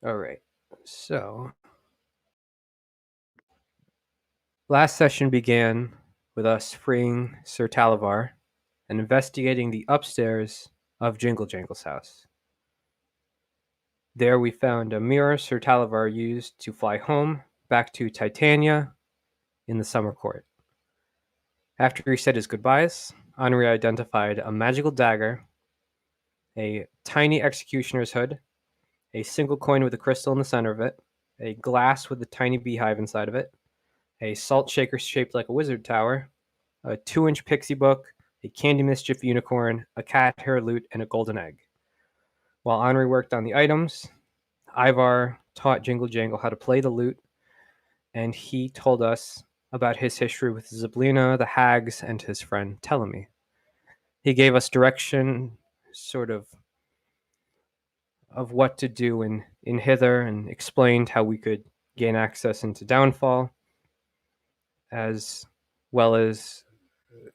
All right. So, last session began with us freeing Sir Talavar and investigating the upstairs of Jingle Jangle's house. There we found a mirror Sir Talavar used to fly home back to Titania in the summer court. After he said his goodbyes, Henri identified a magical dagger, a tiny executioner's hood, a single coin with a crystal in the center of it, a glass with a tiny beehive inside of it, a salt shaker shaped like a wizard tower, a 2-inch pixie book, a candy mischief unicorn, a cat hair lute, and a golden egg. While Henri worked on the items, Ivar taught Jingle Jangle how to play the lute, and he told us about his history with Zablina, the hags, and his friend Telemy. He gave us direction, sort of what to do in Hither, and explained how we could gain access into Downfall, as well as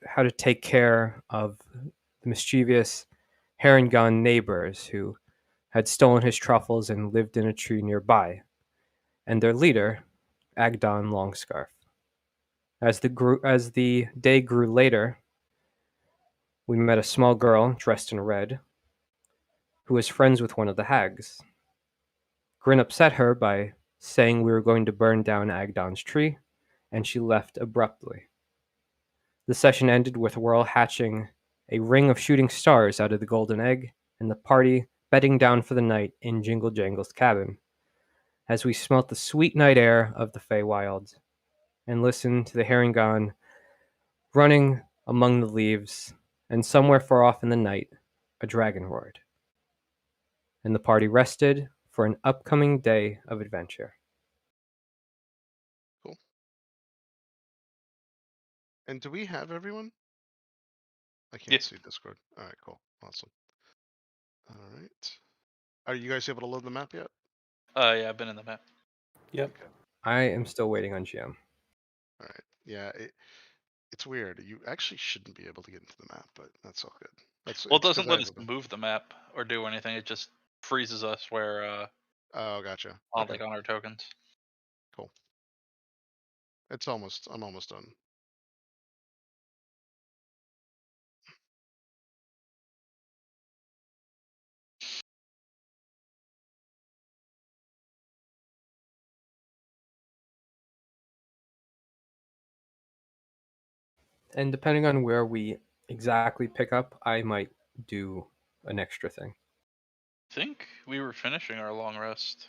how to take care of the mischievous Harengon neighbors who had stolen his truffles and lived in a tree nearby, and their leader, Agdon Longscarf. As the day grew later, we met a small girl dressed in red who was friends with one of the hags. Grin upset her by saying we were going to burn down Agdon's tree, and she left abruptly. The session ended with Whirl hatching a ring of shooting stars out of the golden egg, and the party bedding down for the night in Jingle Jangle's cabin, as we smelt the sweet night air of the Feywild and listened to the Harengon running among the leaves, and somewhere far off in the night, a dragon roared. And the party rested for an upcoming day of adventure. Cool. And do we have everyone? I can't see Discord. All right, cool. Awesome. All right. Are you guys able to load the map yet? Yeah, I've been in the map. Yep. Okay. I am still waiting on GM. All right. Yeah, it's weird. You actually shouldn't be able to get into the map, but that's all good. Well, it It's 'cause doesn't I let have us a move the map or do anything. It just freezes us where Oh, gotcha. on Okay, like on our tokens. cool. I'm almost done. And depending on where we exactly pick up, I might do an extra thing. I think we were finishing our long rest,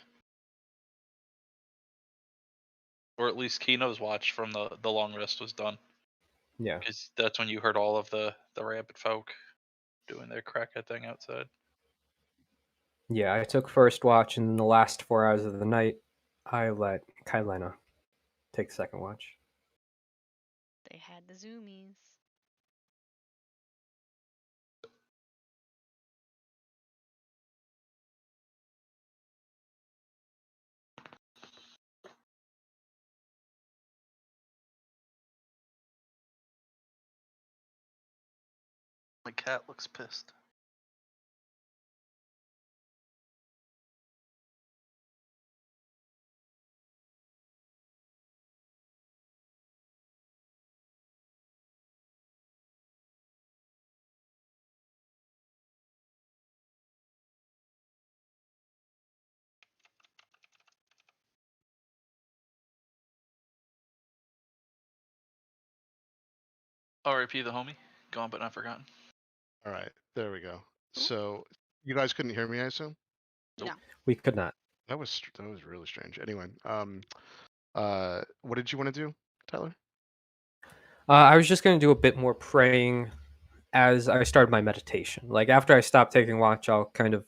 or at least Kino's watch from the long rest was done. Yeah. Because that's when you heard all of the rabbit folk doing their crackhead thing outside. Yeah, I took first watch, and in the last 4 hours of the night, I let Kylena take second watch. They had the zoomies. My cat looks pissed. R.I.P. the homie, gone but not forgotten. All right, there we go. Ooh. So you guys couldn't hear me, I assume? No. We could not. That was really strange. Anyway, what did you want to do, Tyler? I was just going to do a bit more praying as I started my meditation. Like after I stop taking watch, I'll kind of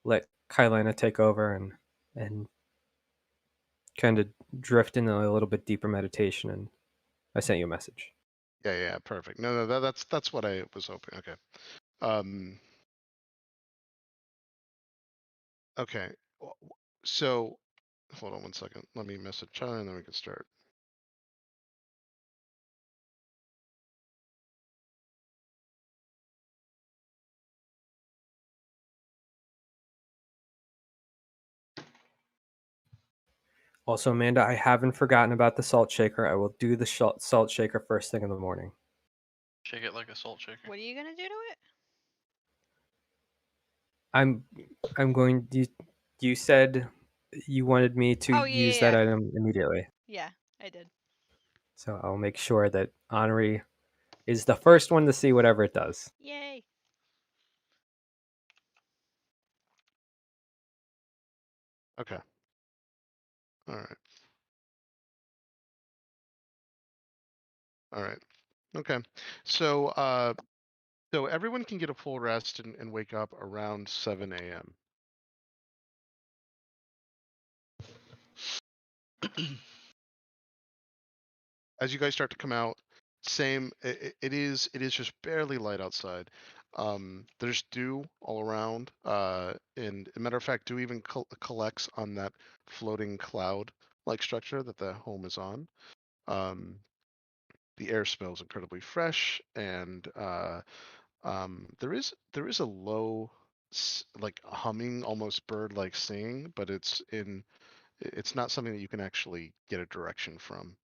let Kylena take over and kind of drift into a little bit deeper meditation. And I sent you a message. Yeah, perfect. No, that's what I was hoping. Okay. Okay. So hold on one second. Let me message Tyler and then we can start. Also, Amanda, I haven't forgotten about the salt shaker. I will do the salt shaker first thing in the morning. Shake it like a salt shaker. What are you gonna do to it? I'm going. You said you wanted me to Oh, yeah, use yeah, that yeah. item immediately, Yeah, I did. so I'll make sure that Henri is the first one to see whatever it does. Yay. Okay. All right. All right. Okay. So so everyone can get a full rest and wake up around 7 a.m. As you guys start to come out, same. It is just barely light outside. There's dew all around, and a matter of fact, dew even collects on that floating cloud-like structure that the home is on. Um, the air smells incredibly fresh, and there is a low, like humming, almost bird-like singing, but it's not something that you can actually get a direction from.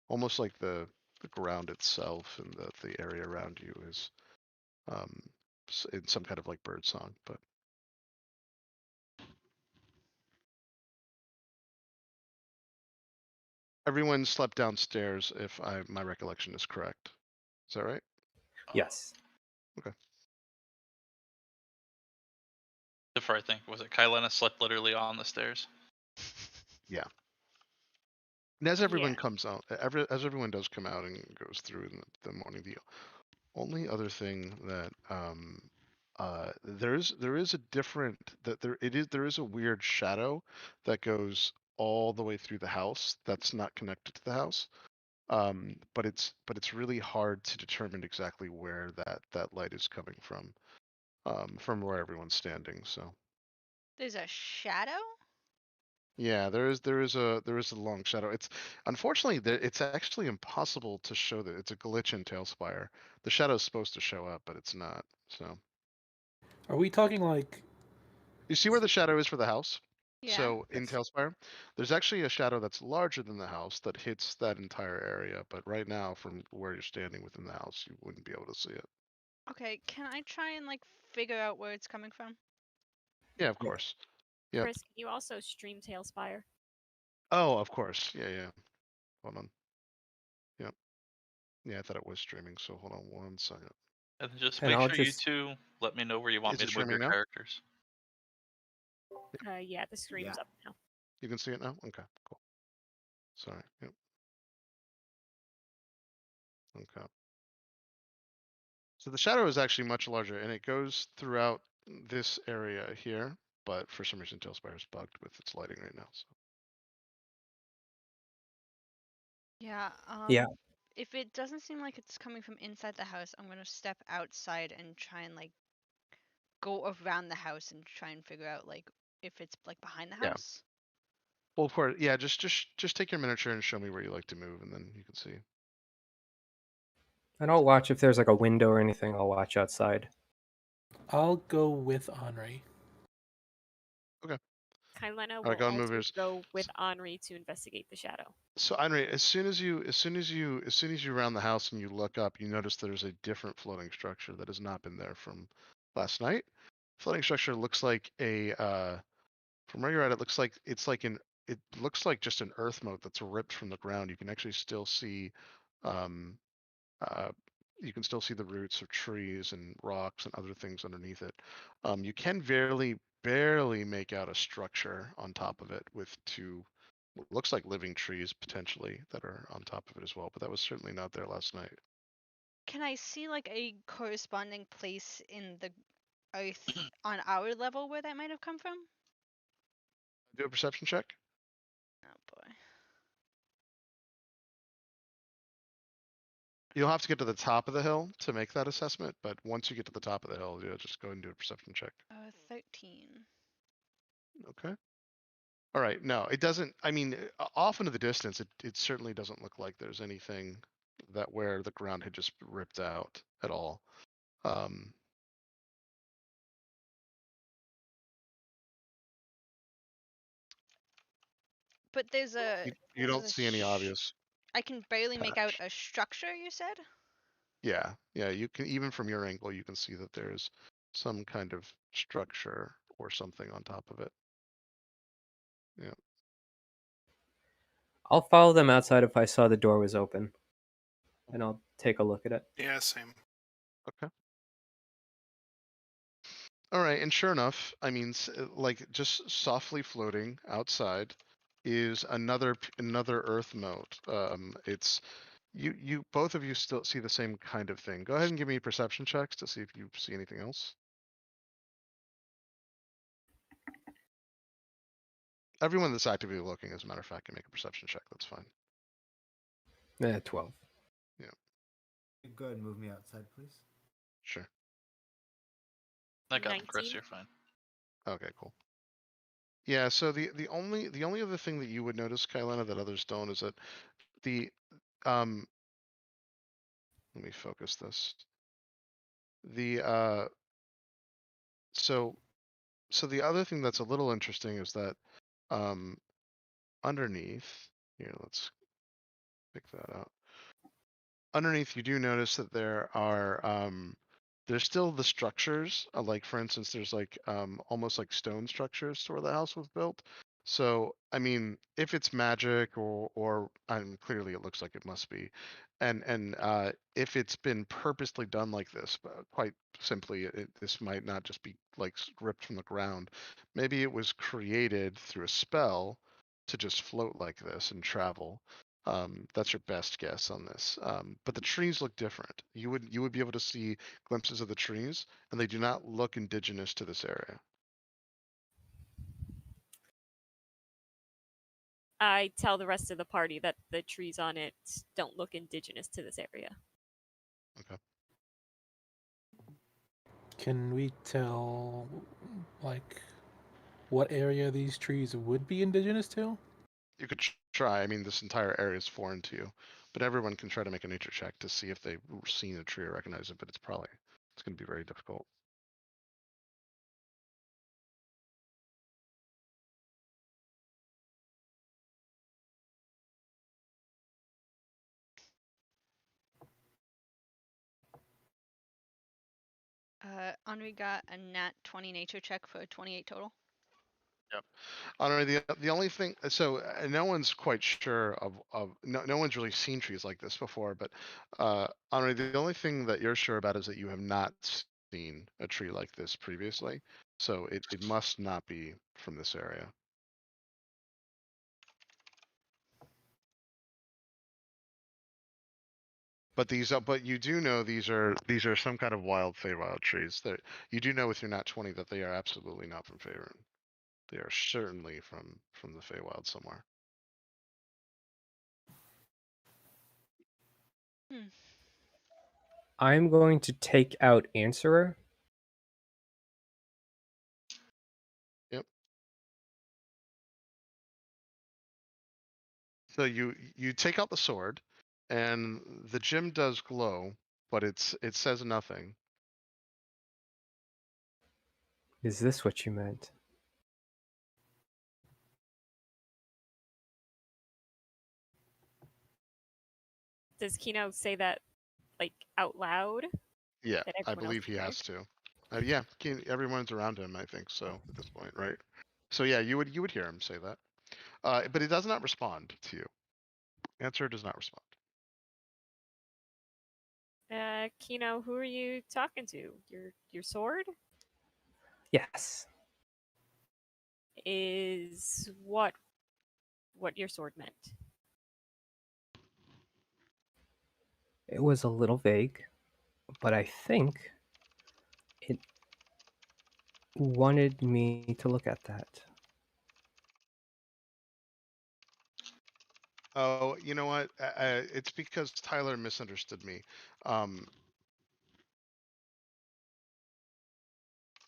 Almost like the ground itself and the area around you is um, in some kind of like bird song. But everyone slept downstairs, if my recollection is correct. Is that right? Yes. Except for, I think, was it Kylena slept literally on the stairs? Yeah. And as everyone Yeah. comes out, as everyone does come out and goes through in the morning, the only other thing that there is a different that there is a weird shadow that goes all the way through the house that's not connected to the house. But it's really hard to determine exactly where that light is coming from where everyone's standing. So There's a shadow? yeah, there is a long shadow. It's unfortunately it's actually impossible to show that. It's a glitch in Tailspire. The shadow's supposed to show up, but it's not. So Are we talking like? you see where the shadow is for the house? Yeah. So in Tailspire, there's actually a shadow that's larger than the house that hits that entire area. But right now, from where you're standing within the house, you wouldn't be able to see it. Okay, can I try and like figure out where it's coming from? Yeah, of Yeah. course. Yep. Chris, can you also stream Tailspire? Oh, of course. Yeah. Hold on. Yep. Yeah, I thought it was streaming. So hold on 1 second. And then just And make I'll sure you just two let me know where you want Is me it to move your streaming now? characters. Yeah, the stream's up now. You can see it now? Okay, cool. Sorry. Yep. Okay. So the shadow is actually much larger and it goes throughout this area here, but for some reason Tailspire is bugged with its lighting right now. So Yeah, Yeah. if it doesn't seem like it's coming from inside the house, I'm gonna step outside and try and like go around the house and try and figure out like if it's like behind the yeah. house. Well, of course, yeah. Just take your miniature and show me where you like to move, and then you can see. and I'll watch if there's like a window or anything. I'll watch outside. I'll go with Henri. Kylena All will right, go and move also yours. go with Henri to investigate the shadow. So Henri, as soon as you round the house and you look up, you notice there's a different floating structure that has not been there from last night. Floating structure looks like a from where you're at, it looks like just an earth moat that's ripped from the ground. You can actually still see um uh the roots of trees and rocks and other things underneath it. You can barely make out a structure on top of it with two what looks like living trees potentially that are on top of it as well, but that was certainly not there last night. Can I see like a corresponding place in the earth on our level where that might have come from? Do a perception check. Oh boy. You'll have to get to the top of the hill to make that assessment, but once you get to the top of the hill, yeah, just go ahead and do a perception check. 13. Okay. All right. No, it doesn't. I mean, off into the distance, it certainly doesn't look like there's anything that where the ground had just ripped out at all. Um, But there's a. You don't there's a see any sh- obvious I can barely make out patch. a structure. You said. Yeah, you can, even from your angle, you can see that there's some kind of structure or something on top of it. Yeah. I'll follow them outside if I saw the door was open, and I'll take a look at it. Yeah, same. Okay. All right, and sure enough, I mean, like just softly floating outside is another Earth mote. It's you both of you still see the same kind of thing. Go ahead and give me perception checks to see if you see anything else. Everyone that's actively looking, as a matter of fact, can make a perception check. That's fine. 12. Go ahead and move me outside, please. Sure. I got them, Chris. 19. You're fine. Okay, cool. Yeah, so the only other thing that you would notice, Kylena, that others don't, is that the let me focus this. The so the other thing that's a little interesting is that underneath here, let's pick that out. Underneath, you do notice that there's still the structures, like for instance, there's like almost like stone structures to where the house was built. So I mean, if it's magic or clearly it looks like it must be, and if it's been purposely done like this, but quite simply, this might not just be like ripped from the ground. Maybe it was created through a spell to just float like this and travel. That's your best guess on this. But the trees look different. You would be able to see glimpses of the trees, and they do not look indigenous to this area. I tell the rest of the party that the trees on it don't look indigenous to this area. Okay. Can we tell, like, what area these trees would be indigenous to? You could try. I mean, this entire area is foreign to you, but everyone can try to make a nature check to see if they've seen a tree or recognize it. But it's going to be very difficult. Henri got a nat 20 nature check for a 28 total. Yep. Honor, the only thing, so no one's quite sure of no one's really seen trees like this before, but Honor, the only thing that you're sure about is that you have not seen a tree like this previously, so it must not be from this area. But you do know these are some kind of wild Feywild trees. That you do know with your nat 20 that they are absolutely not from Faerun. They are certainly from the Feywild somewhere. Hmm. I'm going to take out Answerer. Yep. So you take out the sword, and the gem does glow, but it says nothing. Is this what you meant? Does Kino say that like out loud? Yeah, That I everyone else believe he can hear? has to. Yeah, everyone's around him, I think so at this point, right? So yeah, you would hear him say that, but it does not respond to you. Answer does not respond. Kino, who are you talking to? Your sword Yes. is what your sword meant. It was a little vague, but I think it wanted me to look at that. Oh, you know what? It's because Tyler misunderstood me.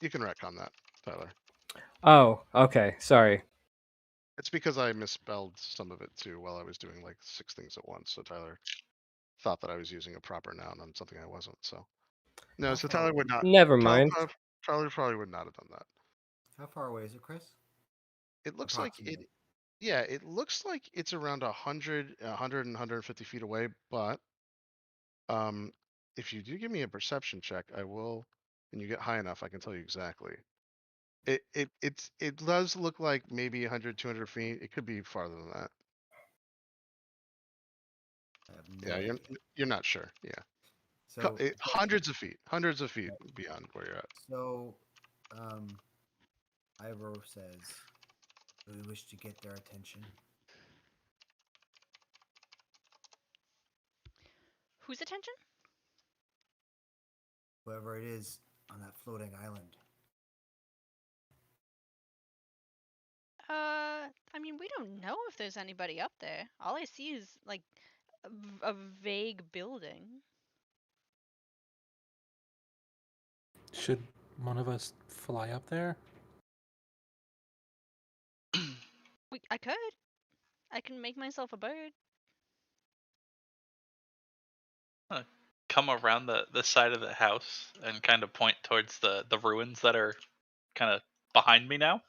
You can retcon that, Tyler. Oh, okay. Sorry. It's because I misspelled some of it too while I was doing like 6 things at once. So Tyler thought that I was using a proper noun on something I wasn't. So no, How so far Tyler away? would not. Never mind. Tyler probably would not have done that. How far away is it, Chris? It looks like Approximate. Yeah, it looks like it's around 100, 100 and 150 feet away, but if you do give me a perception check, I will, and you get high enough, I can tell you exactly. It does look like maybe 100, 200 feet. It could be farther than that. I have no Yeah, idea. you're not sure. Yeah, So, hundreds of feet beyond where you're at. so, um, Ivor says, "We wish to get their attention." Whose attention? Whoever it is on that floating island. I mean, we don't know if there's anybody up there. All I see is like a vague building. Should one of us fly up there? I could. I can make myself a bird. Come around the side of the house and kind of point towards the ruins that are kind of behind me now.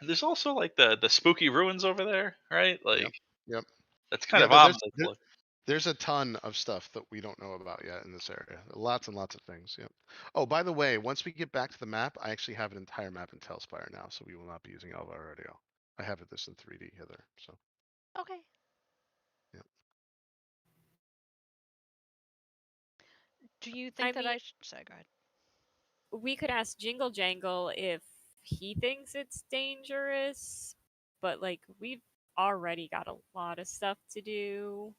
There's also like the spooky ruins over there, right? Like Yep. that's kind Yeah, of ominous. Look. there's a ton of stuff that we don't know about yet in this area. Lots and lots of things. Yep. Oh, by the way, once we get back to the map, I actually have an entire map in Telspire now, so we will not be using Alva Radio. I have this in 3D, Heather. So Okay. yeah. Do you think I that mean- I should? Sorry, go ahead. We could ask Jingle Jangle if he thinks it's dangerous, but like we've already got a lot of stuff to do.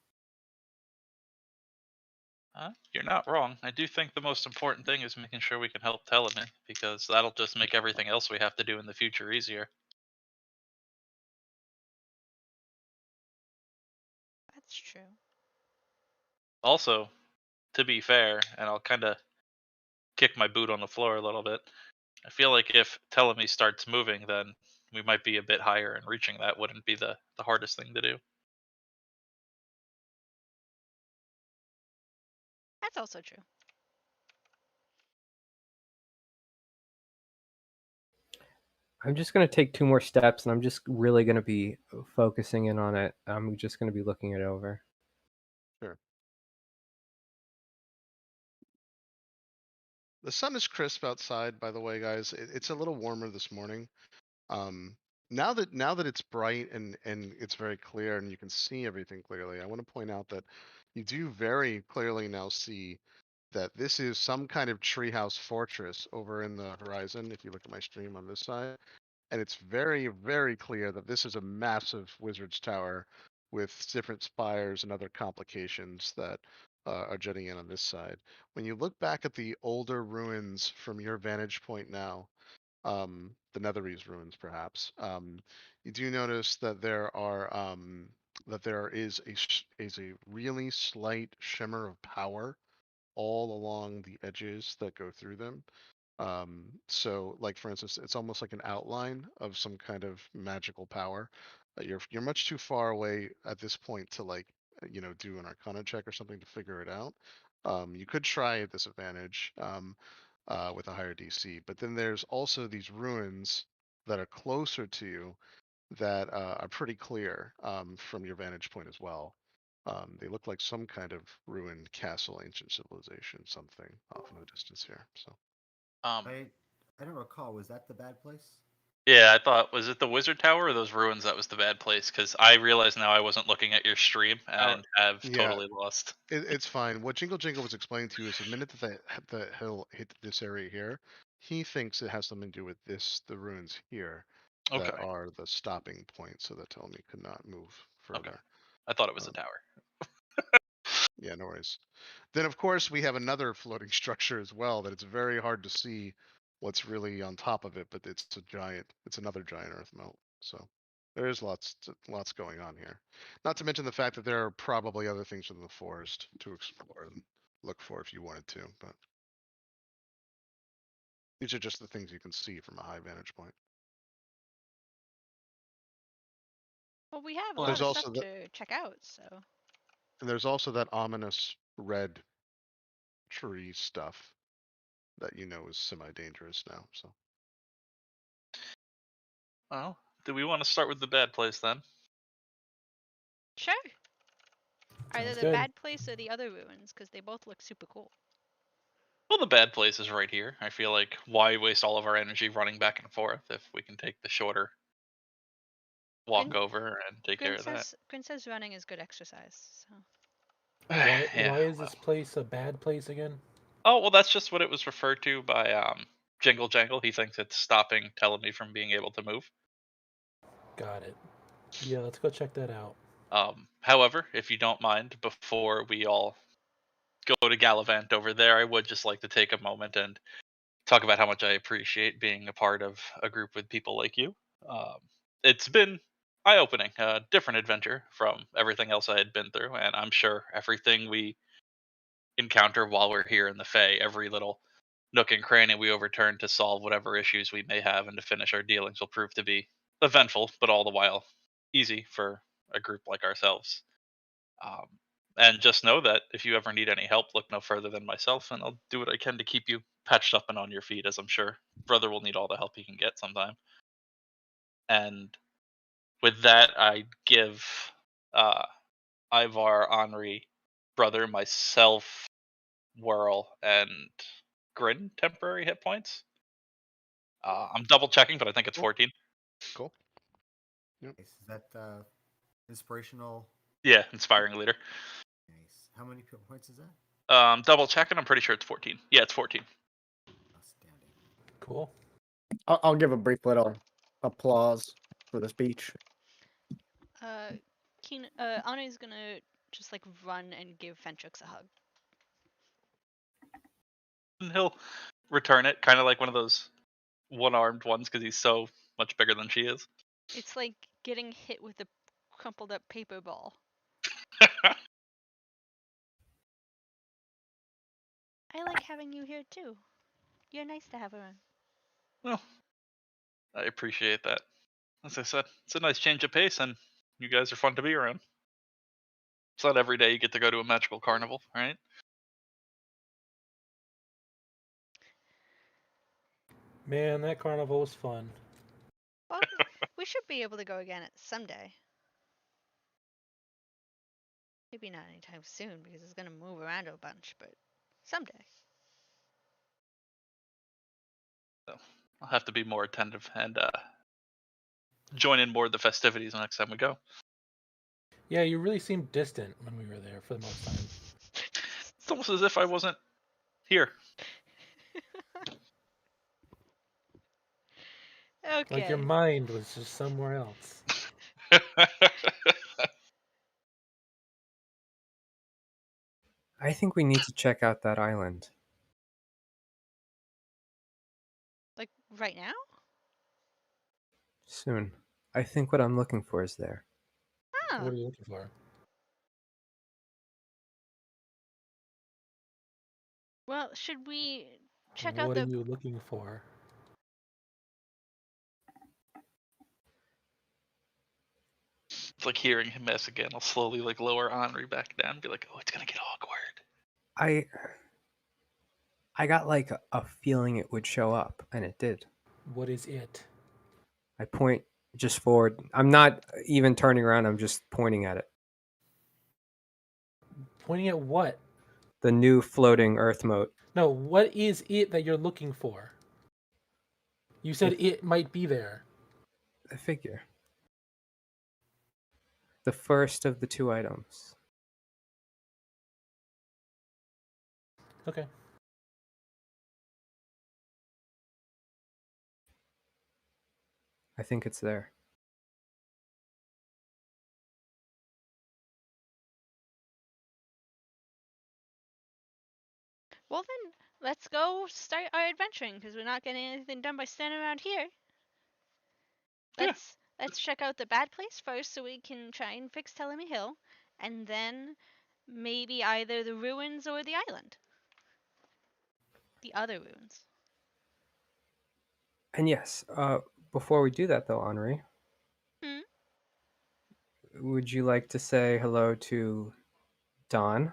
You're not wrong. I do think the most important thing is making sure we can help Telemy, because that'll just make everything else we have to do in the future easier. That's true. Also, to be fair, and I'll kind of kick my boot on the floor a little bit, I feel like if Telemy starts moving, then we might be a bit higher, and reaching that wouldn't be the hardest thing to do. That's also true. I'm just going to take 2 more steps, and I'm just really going to be focusing in on it. I'm just going to be looking it over. Sure. The sun is crisp outside, by the way, guys. It's a little warmer this morning. Now that it's bright and it's very clear and you can see everything clearly, I want to point out that you do very clearly now see that this is some kind of treehouse fortress over in the horizon. If you look at my stream on this side, and it's very, very clear that this is a massive wizard's tower with different spires and other complications that are jutting in on this side. When you look back at the older ruins from your vantage point now, the Netherese ruins, perhaps, you do notice that there is a really slight shimmer of power all along the edges that go through them. So like for instance, it's almost like an outline of some kind of magical power. You're much too far away at this point to like do an Arcana check or something to figure it out. You could try at disadvantage with a higher DC, but then there's also these ruins that are closer to you that are pretty clear from your vantage point as well. They look like some kind of ruined castle, ancient civilization, something off in the distance here. So. I don't recall. Was that the bad place? Yeah, I thought, was it the Wizard Tower or those ruins that was the bad place? Because I realize now I wasn't looking at your stream and have yeah. totally lost. It's fine. What Jingle Jingle was explaining to you is the minute that the hill hit this area here, he thinks it has something to do with the ruins here that Okay. are the stopping point so that Ptolemy could not move further. Okay. I thought it was a tower. Yeah, no worries. Then of course we have another floating structure as well that it's very hard to see what's really on top of it, but it's another giant earth melt. So there's lots going on here. Not to mention the fact that there are probably other things in the forest to explore and look for if you wanted to, but these are just the things you can see from a high vantage point. Well, we have a Well, lot There's of also stuff to check out, so. And there's also that ominous red tree stuff that is semi-dangerous now. So Well, Do we want to start with the bad place then? Sure. Either Sounds the good. bad place or the other ruins, because they both look super cool. Well, the bad place is right here. I feel like why waste all of our energy running back and forth if we can take the shorter walk Grin- over and take care of that? Grin says running is good exercise. So. Why, Yeah, why is well. this place a bad place again? Oh, well, that's just what it was referred to by Jingle Jangle. He thinks it's stopping Telemy from being able to move. Got it. Yeah, let's go check that out. However, if you don't mind, before we all go to Gallivant over there, I would just like to take a moment and talk about how much I appreciate being a part of a group with people like you. Um, it's been eye-opening, a different adventure from everything else I had been through, and I'm sure everything we encounter while we're here in the Fae, every little nook and cranny we overturn to solve whatever issues we may have and to finish our dealings will prove to be eventful, but all the while easy for a group like ourselves. Um, and just know that if you ever need any help, look no further than myself, and I'll do what I can to keep you patched up and on your feet, as I'm sure brother will need all the help he can get sometime. And with that, I give uh, Ivar, Henri, brother, myself, Whirl, and Grin temporary hit points. I'm double checking, but I think it's Cool. 14. Cool. Nice. Is that inspirational? Yeah, inspiring leader. Nice. How many points is that? Double checking, I'm pretty sure it's 14. Yeah, it's 14. Outstanding. Cool. I'll give a brief little applause for the speech. Ana's gonna just like run and give Fentrix a hug. And he'll return it, kind of like one of those one-armed ones, because he's so much bigger than she is. It's like getting hit with a crumpled up paper ball. I like having you here too. You're nice to have around. Well, I appreciate that. As I said, it's a nice change of pace, and you guys are fun to be around. It's not every day you get to go to a magical carnival, right? Man, that carnival was fun. Well, we should be able to go again someday. Maybe not anytime soon because it's gonna move around a bunch, but someday. So I'll have to be more attentive and join in more of the festivities next time we go. Yeah, you really seemed distant when we were there for the most time. It's almost as if I wasn't here. Okay. Like your mind was just somewhere else. I think we need to check out that island Like right now? soon. I think what I'm looking for is there. Oh. What are you looking for? Well, should we check What out are the you looking for? It's like hearing him mess again. I'll slowly like lower Henri back down and be like, oh, it's gonna get awkward. I got like a feeling it would show up, and it did. What is it? I point just forward. I'm not even turning around. I'm just pointing at it. Pointing at what? The new floating Earth moat. No, what is it that you're looking for? You said it might be there. The figure. The first of the two items. Okay. I think it's there. Well then, let's go start our adventuring because we're not getting anything done by standing around here. Yeah. Let's check out the bad place first so we can try and fix Telemy Hill, and then maybe either the ruins or the island. The other ruins. And yes, before we do that though, Henri, Hmm? would you like to say hello to Don?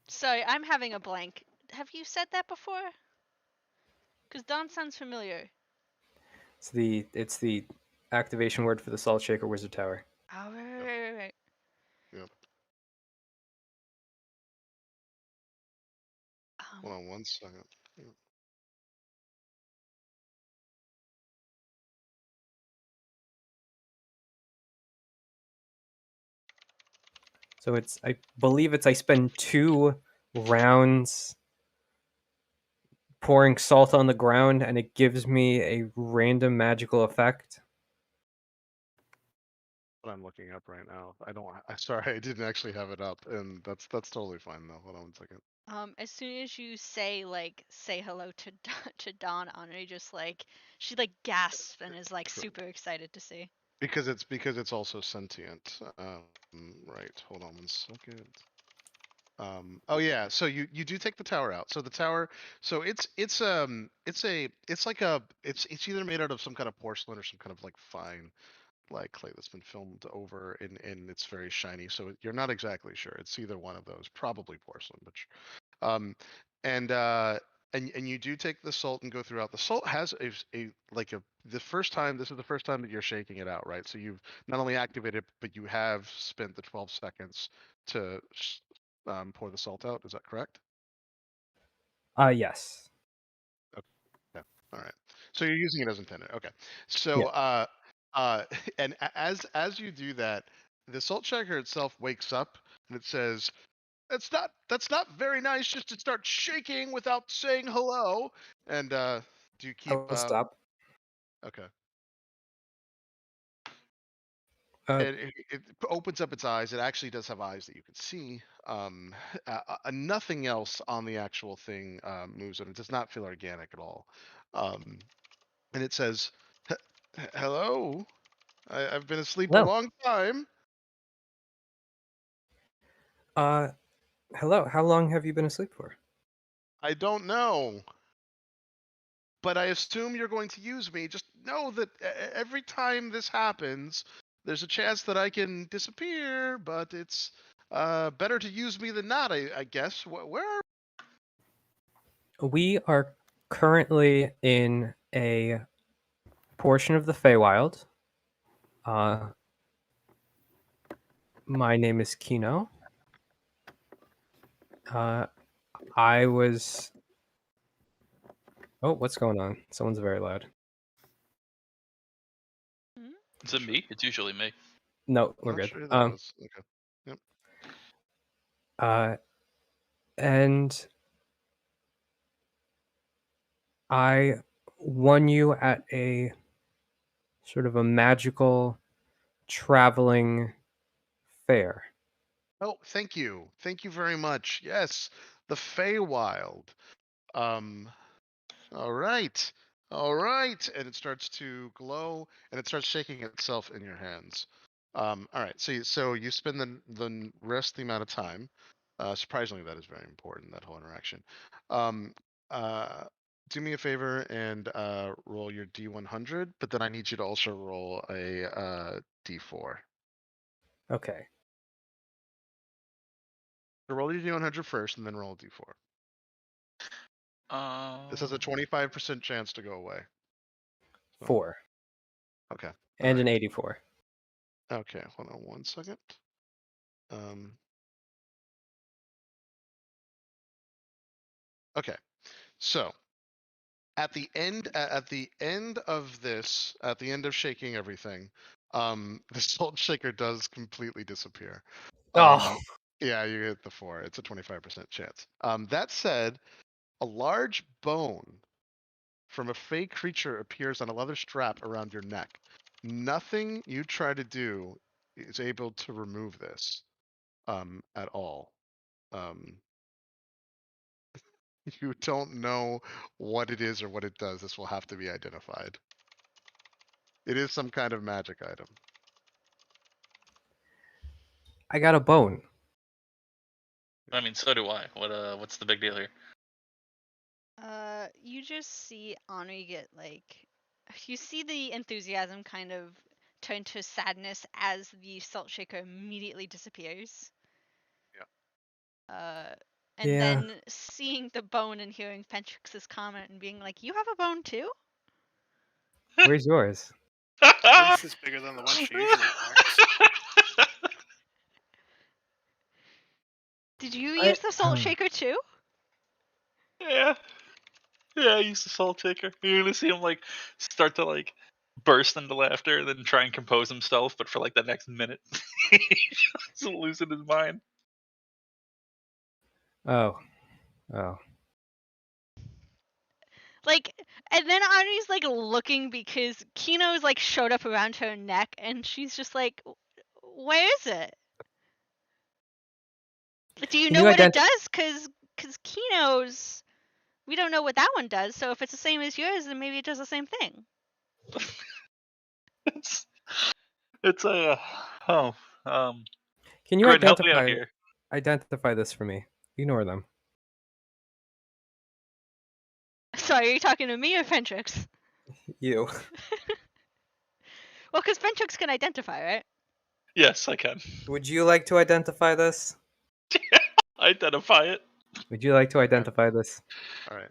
Sorry, I'm having a blank. Have you said that before? Because Dawn sounds familiar. It's the activation word for the Salt Shaker Wizard Tower. Oh, right. Yep. Um, Hold on 1 second. Yep. So I believe I spend 2 rounds pouring salt on the ground, and it gives me a random magical effect. What I'm looking up right now. I don't. Sorry, I didn't actually have it up, and that's totally fine though. Hold on 1 second. as soon as you say hello to to Dawn, Honor just she gasps and is True. super excited to see. Because it's also sentient. Right. Hold on 1 second. Oh yeah, so you do take the tower out. So the tower, so it's like it's either made out of some kind of porcelain or some kind of like fine like clay that's been filmed over and it's very shiny. So you're not exactly sure. It's either one of those, probably porcelain, but um and and you do take the salt and go throughout. The salt has a like a the first time this is the first time that you're shaking it out, right? So you've not only activated, but you have spent the 12 seconds to pour the salt out. Is that correct? Yes. Okay. All right. So you're using it as intended. Okay. Yeah. So and as you do that, the salt shaker itself wakes up and it says, that's not very nice just to start shaking without saying hello. And do you I keep will stop. okay. Uh, It opens up its eyes. It actually does have eyes that you can see. Nothing else on the actual thing moves, and it does not feel organic at all. Um, and it says, Hello, I've been asleep a Hello. long time. Uh, hello. How long have you been asleep for? I don't know, but I assume you're going to use me. Just know that every time this happens, there's a chance that I can disappear, but it's better to use me than not, I guess. Where are We are currently in a portion of the Feywild. Uh, my name is Kino. Uh, I was. Oh, what's going on? Someone's very loud. Hmm? Is it me? It's usually me. No, I'm we're not good. sure who that was. Okay. Yep. Uh, and I won you at a sort of a magical traveling fair. Oh, thank you. Thank you very much. Yes, the Feywild. Um, all right. All right. And it starts to glow and it starts shaking itself in your hands. All right. So you spend the rest of the amount of time. Surprisingly, that is very important, that whole interaction. Um, uh, do me a favor and roll your D100, but then I need you to also roll a D4. Okay. So roll your D100 first and then roll a D4. This has a 25% chance to go away. So, 4 okay. All and right. an 84. Okay. Hold on 1 second. Um, okay. So at the end of this, at the end of shaking everything, the salt shaker does completely disappear. Oh, Yeah, you hit the 4. It's a 25% chance. That said, a large bone from a fey creature appears on a leather strap around your neck. Nothing you try to do is able to remove this at all. Um, you don't know what it is or what it does. This will have to be identified. It is some kind of magic item. I got a bone. I mean, so do I. What's the big deal here? You just see Honor get you see the enthusiasm kind of turn to sadness as the salt shaker immediately disappears. Yeah. And Yeah. then seeing the bone and hearing Pentrix's comment and being like, "You have a bone too?" Where's yours? At least it's bigger than the one she usually packs. Did you I- use the salt shaker too? Yeah. Yeah, I used the salt shaker. You're gonna see him like start to like burst into laughter and then try and compose himself, but for like the next minute he's losing his mind. Oh. Oh. Like, and then Ari's like looking because Kino's like showed up around her neck, and she's just like, "Where is it? Do you Can know you what it ident- does? Cause Kino's, we don't know what that one does. So if it's the same as yours, then maybe it does the same thing." It's it's a oh Can you Grin, help me out identify here. this for me? Ignore them. Sorry, are you talking to me or Pentrix? You. Well, because Pentrix can identify, right? Yes, I can. Would you like to identify this? Identify it. Would you like to identify this? All right.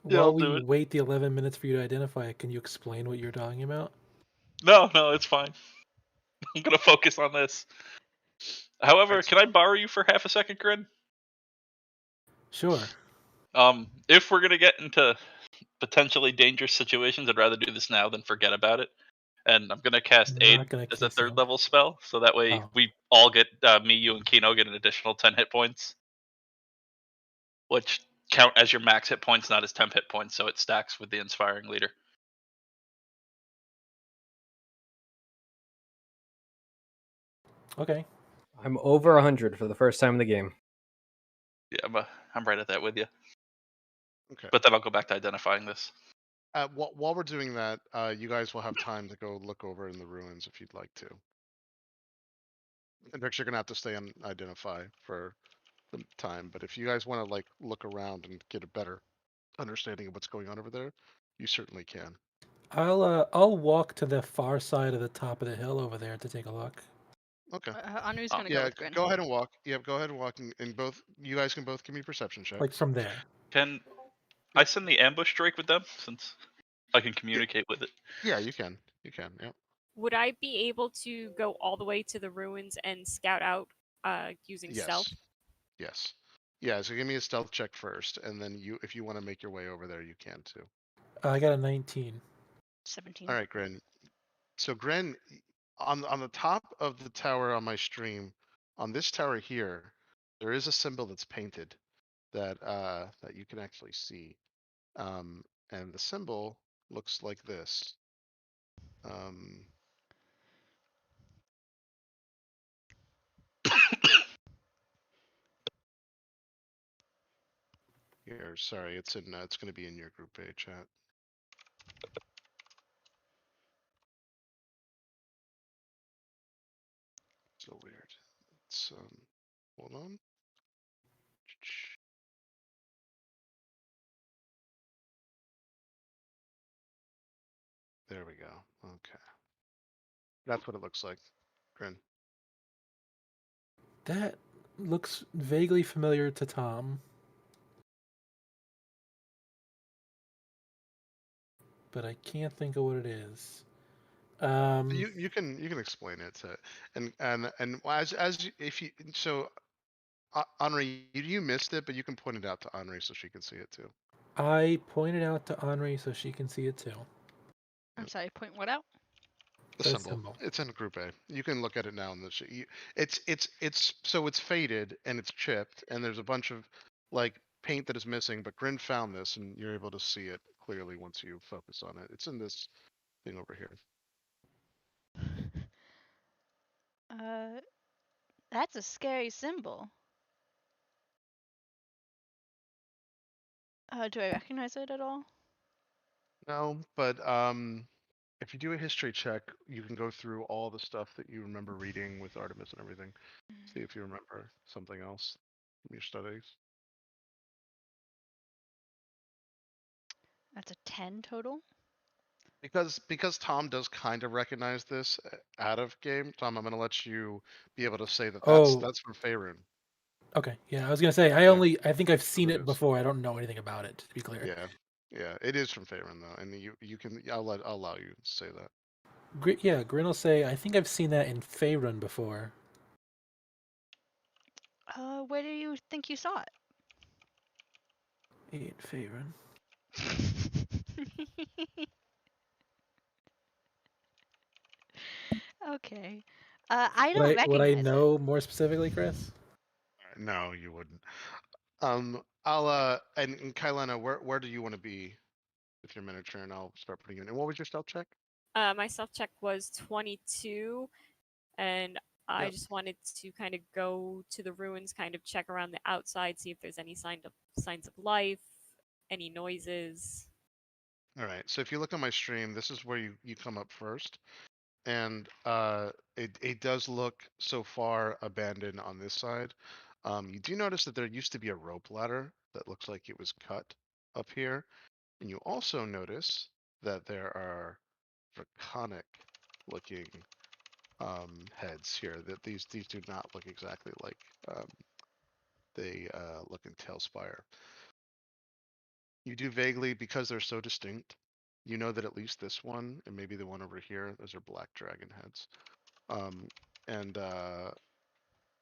Yeah, While I'll we do it. wait the 11 minutes for you to identify it, can you explain what you're talking about? No, it's fine. I'm gonna focus on this. However, Right. can I borrow you for half a second, Grin? Sure. If we're gonna get into potentially dangerous situations, I'd rather do this now than forget about it. And I'm gonna cast I'm Aid not gonna as a kiss you. third level spell, so that way Oh. we all get me, you, and Kino get an additional 10 hit points, which count as your max hit points, not as temp hit points, so it stacks with the inspiring leader. Okay. I'm over 100 for the first time in the game. Yeah, I'm right at that with you. Okay. But then I'll go back to identifying this. While we're doing that, you guys will have time to go look over in the ruins if you'd like to. And you're gonna have to stay on identify for the time. But if you guys want to like look around and get a better understanding of what's going on over there, you certainly can. I'll walk to the far side of the top of the hill over there to take a look. Okay. Anu's gonna go Yeah, with Grin. go ahead and walk. Yeah, go ahead and walk, and both you guys can both give me perception checks. Like from there. Can I send the ambush Drake with them, since I can communicate with it? Yeah, you can. You can. Yeah. Would I be able to go all the way to the ruins and scout out using stealth? Yes. Yeah. So give me a stealth check first, and then if you want to make your way over there, you can too. I got a 19. 17. All right, Gren. So Gren, on the top of the tower on my stream, on this tower here, there is a symbol that's painted that that you can actually see, and the symbol looks like this. Here, sorry, it's in. It's going to be in your group A chat. So weird. It's hold on. There we go. Okay. That's what it looks like. Grin. That looks vaguely familiar to Tom. But I can't think of what it is. You can explain it to, and if you so Henri, you missed it, but you can point it out to Henri so she can see it too. I pointed out to Henri so she can see it too. I'm sorry, point what out? The The symbol. symbol. It's in Group A. You can look at it now in the it's so it's faded and it's chipped and there's a bunch of like paint that is missing. But Grin found this and you're able to see it clearly once you focus on it. It's in this thing over here. That's a scary symbol. Do I recognize it at all? No, but if you do a history check, you can go through all the stuff that you remember reading with Artemis and everything. See if you remember something else from your studies. That's a 10 total. Because Tom does kind of recognize this out of game. Tom, I'm gonna let you be able to say that Oh. that's from Faerun. Okay, yeah, I was gonna say I think I've seen it it is. before. I don't know anything about it, to be clear. Yeah, it is from Faerun though, and you can I'll allow you to say that. Yeah, Grin will say I think I've seen that in Faerun before. Where do you think you saw In Faerun. it? Okay. I don't Would I recognize it. know more specifically, Chris? No, you wouldn't. I'll and Kailana, where do you want to be with your miniature, and I'll start putting you in. And what was your stealth check? My self check was 22, and I Yep. just wanted to kind of go to the ruins, kind of check around the outside, see if there's any signs of life, any noises. All right. So if you look on my stream, this is where you come up first, and it does look so far abandoned on this side. You do notice that there used to be a rope ladder that looks like it was cut up here, and you also notice that there are draconic looking heads here. That these do not look exactly like they look in Tailspire. You do vaguely, because they're so distinct, you know that at least this one and maybe the one over here, those are black dragon heads. Um, and uh,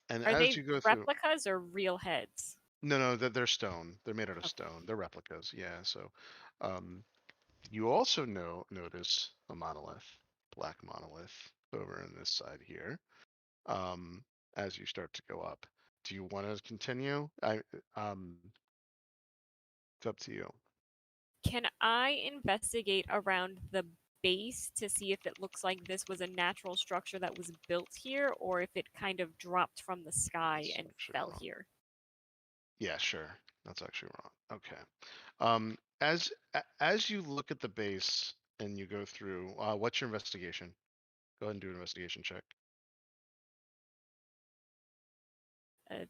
and Are as they you go through, replicas or real heads? no, they're stone. They're made out of Okay. stone. They're replicas. Yeah. So, um, you also notice a monolith, black monolith over on this side here. Um, as you start to go up, do you want to continue? It's up to you. Can I investigate around the base to see if it looks like this was a natural structure that was built here, or if it kind of dropped from the sky That's and actually fell wrong. here? Yeah, sure. That's actually wrong. Okay. As you look at the base and you go through, what's your investigation? Go ahead and do an investigation check.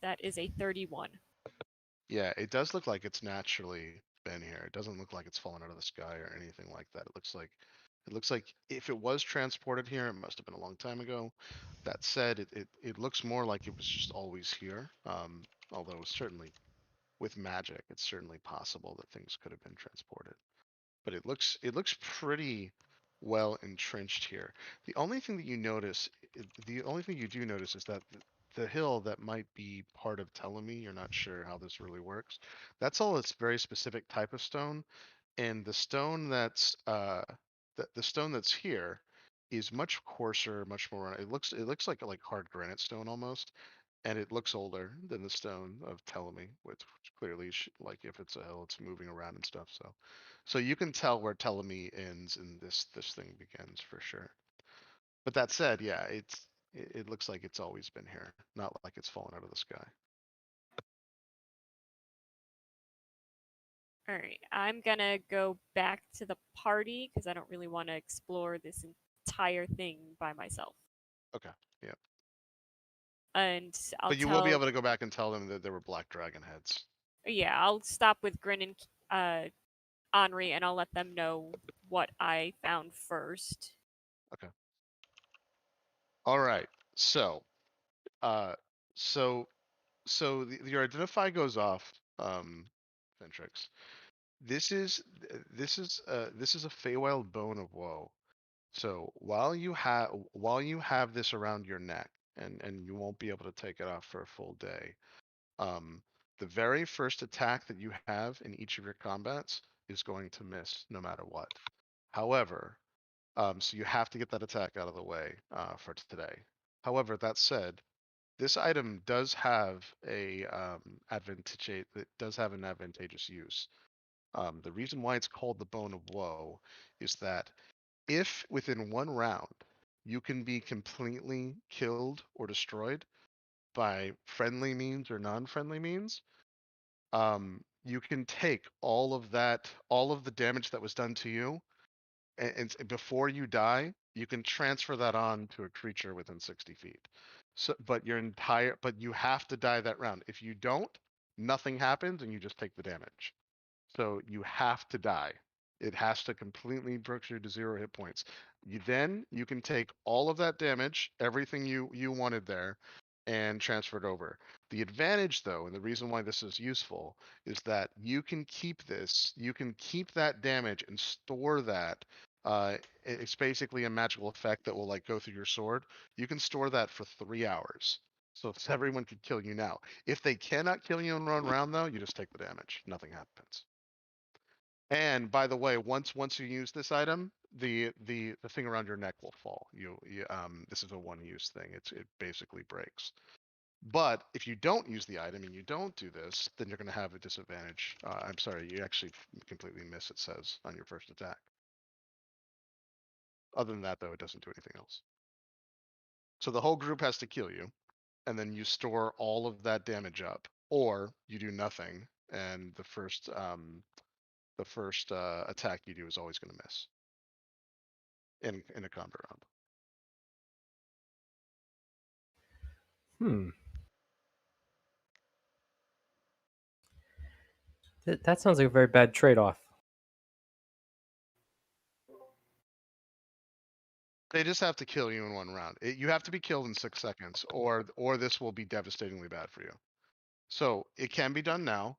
That is a 31. Yeah, it does look like it's naturally been here. It doesn't look like it's fallen out of the sky or anything like that. It looks like if it was transported here, it must have been a long time ago. That said, it looks more like it was just always here. Although certainly with magic, it's certainly possible that things could have been transported. But it looks pretty well entrenched here. The only thing that you notice, the only thing you do notice is that the hill that might be part of Ptolemy, you're not sure how this really works. That's all it's very specific type of stone, and the stone that's the stone that's here is much coarser, much more. It looks like hard granite stone almost, and it looks older than the stone of Ptolemy, which clearly, like if it's a hill, it's moving around and stuff. So you can tell where Ptolemy ends and this thing begins for sure. But that said, yeah, it looks like it's always been here, not like it's fallen out of the sky. All right, I'm gonna go back to the party because I don't really want to explore this entire thing by myself. Okay, yeah. And I'll But you will be tell, able to go back and tell them that there were black dragon heads. yeah, I'll stop with Grin and Henri, and I'll let them know what I found first. Okay. All right. So, uh, so your identify goes off, Ventrix. This is a Feywild bone of woe. So while you have this around your neck, and you won't be able to take it off for a full day, um, the very first attack that you have in each of your combats is going to miss no matter what. However, so you have to get that attack out of the way for today. However, that said, this item does have a it does have an advantageous use. The reason why it's called the Bone of Woe is that if within one round you can be completely killed or destroyed by friendly means or non-friendly means, you can take all of the damage that was done to you, and before you die, you can transfer that on to a creature within 60 feet. So, but you have to die that round. If you don't, nothing happens, and you just take the damage. So you have to die. It has to completely brook you to 0 hit points. You can take all of that damage, everything you wanted there, and transfer it over. The advantage, though, and the reason why this is useful is that you can keep that damage and store that. It's basically a magical effect that will like go through your sword. You can store that for 3 hours. So if everyone could kill you now. If they cannot kill you in 1 round, though, you just take the damage. Nothing happens. And by the way, once you use this item, the thing around your neck will fall. This is a one-use thing. It basically breaks. But if you don't use the item and you don't do this, then you're going to have a disadvantage. I'm sorry, you actually completely miss, it says, on your first attack. Other than that, though, it doesn't do anything else. So the whole group has to kill you, and then you store all of that damage up, or you do nothing, and the first attack you do is always going to miss in a combat round. That sounds like a very bad trade-off. They just have to kill you in 1 round. You have to be killed in 6 seconds, or this will be devastatingly bad for you. So it can be done now.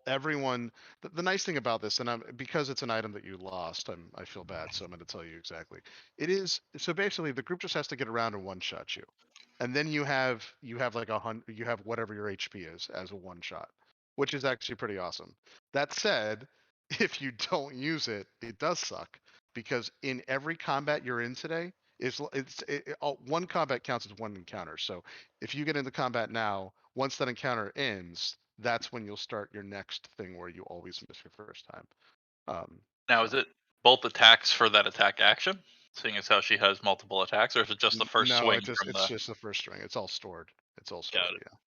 Everyone. The nice thing about this, and because it's an item that you lost, I feel bad, so I'm going to tell you exactly. It is so basically the group just has to get around and one shot you, and then you have like you have whatever your HP is as a one shot, which is actually pretty awesome. That said, if you don't use it, it does suck because in every combat you're in today, one combat counts as one encounter. So if you get into combat now, once that encounter ends, that's when you'll start your next thing where you always miss your first time. Now, is it both attacks for that attack action, seeing as how she has multiple attacks, or is it just the first No, swing it's from the? just the first string. It's all stored. Got it. Yeah.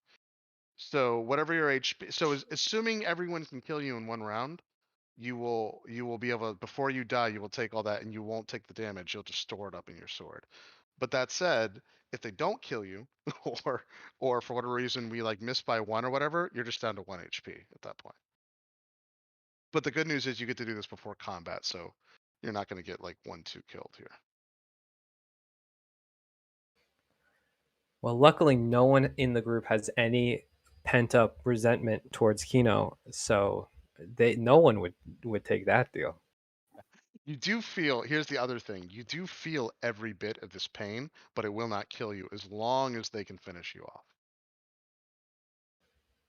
So whatever your HP, so assuming everyone can kill you in 1 round, you will be able to, before you die, you will take all that and you won't take the damage. You'll just store it up in your sword. But that said, if they don't kill you, or for whatever reason we like miss by 1 or whatever, you're just down to 1 HP at that point. But the good news is you get to do this before combat, so you're not going to get like 1-2 killed here. Well, luckily, no one in the group has any pent-up resentment towards Kino, so no one would take that deal. You do feel, here's the other thing, you do feel every bit of this pain, but it will not kill you as long as they can finish you off.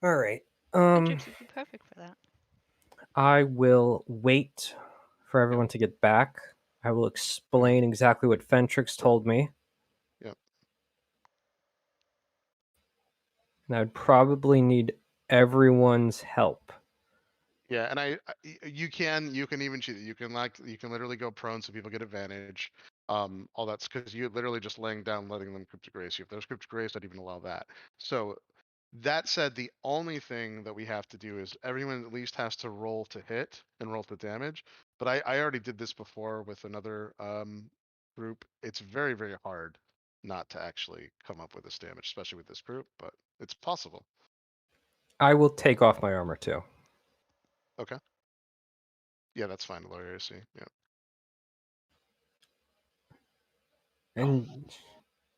All right. Fentrix would be perfect for that. I will wait for everyone to get back. I will explain exactly what Fentrix told me. Yep. And I'd probably need everyone's help. Yeah, and you can even cheat it. You can literally go prone so people get advantage. All that's because you're literally just laying down, letting them cryptic grace you. If there's cryptic grace, I'd even allow that. So that said, the only thing that we have to do is everyone at least has to roll to hit and roll to damage. But I already did this before with another group. It's very, very hard not to actually come up with this damage, especially with this group, but it's possible. I will take off my armor too. Okay. Yeah, that's fine, lawyer. I see. Yeah. And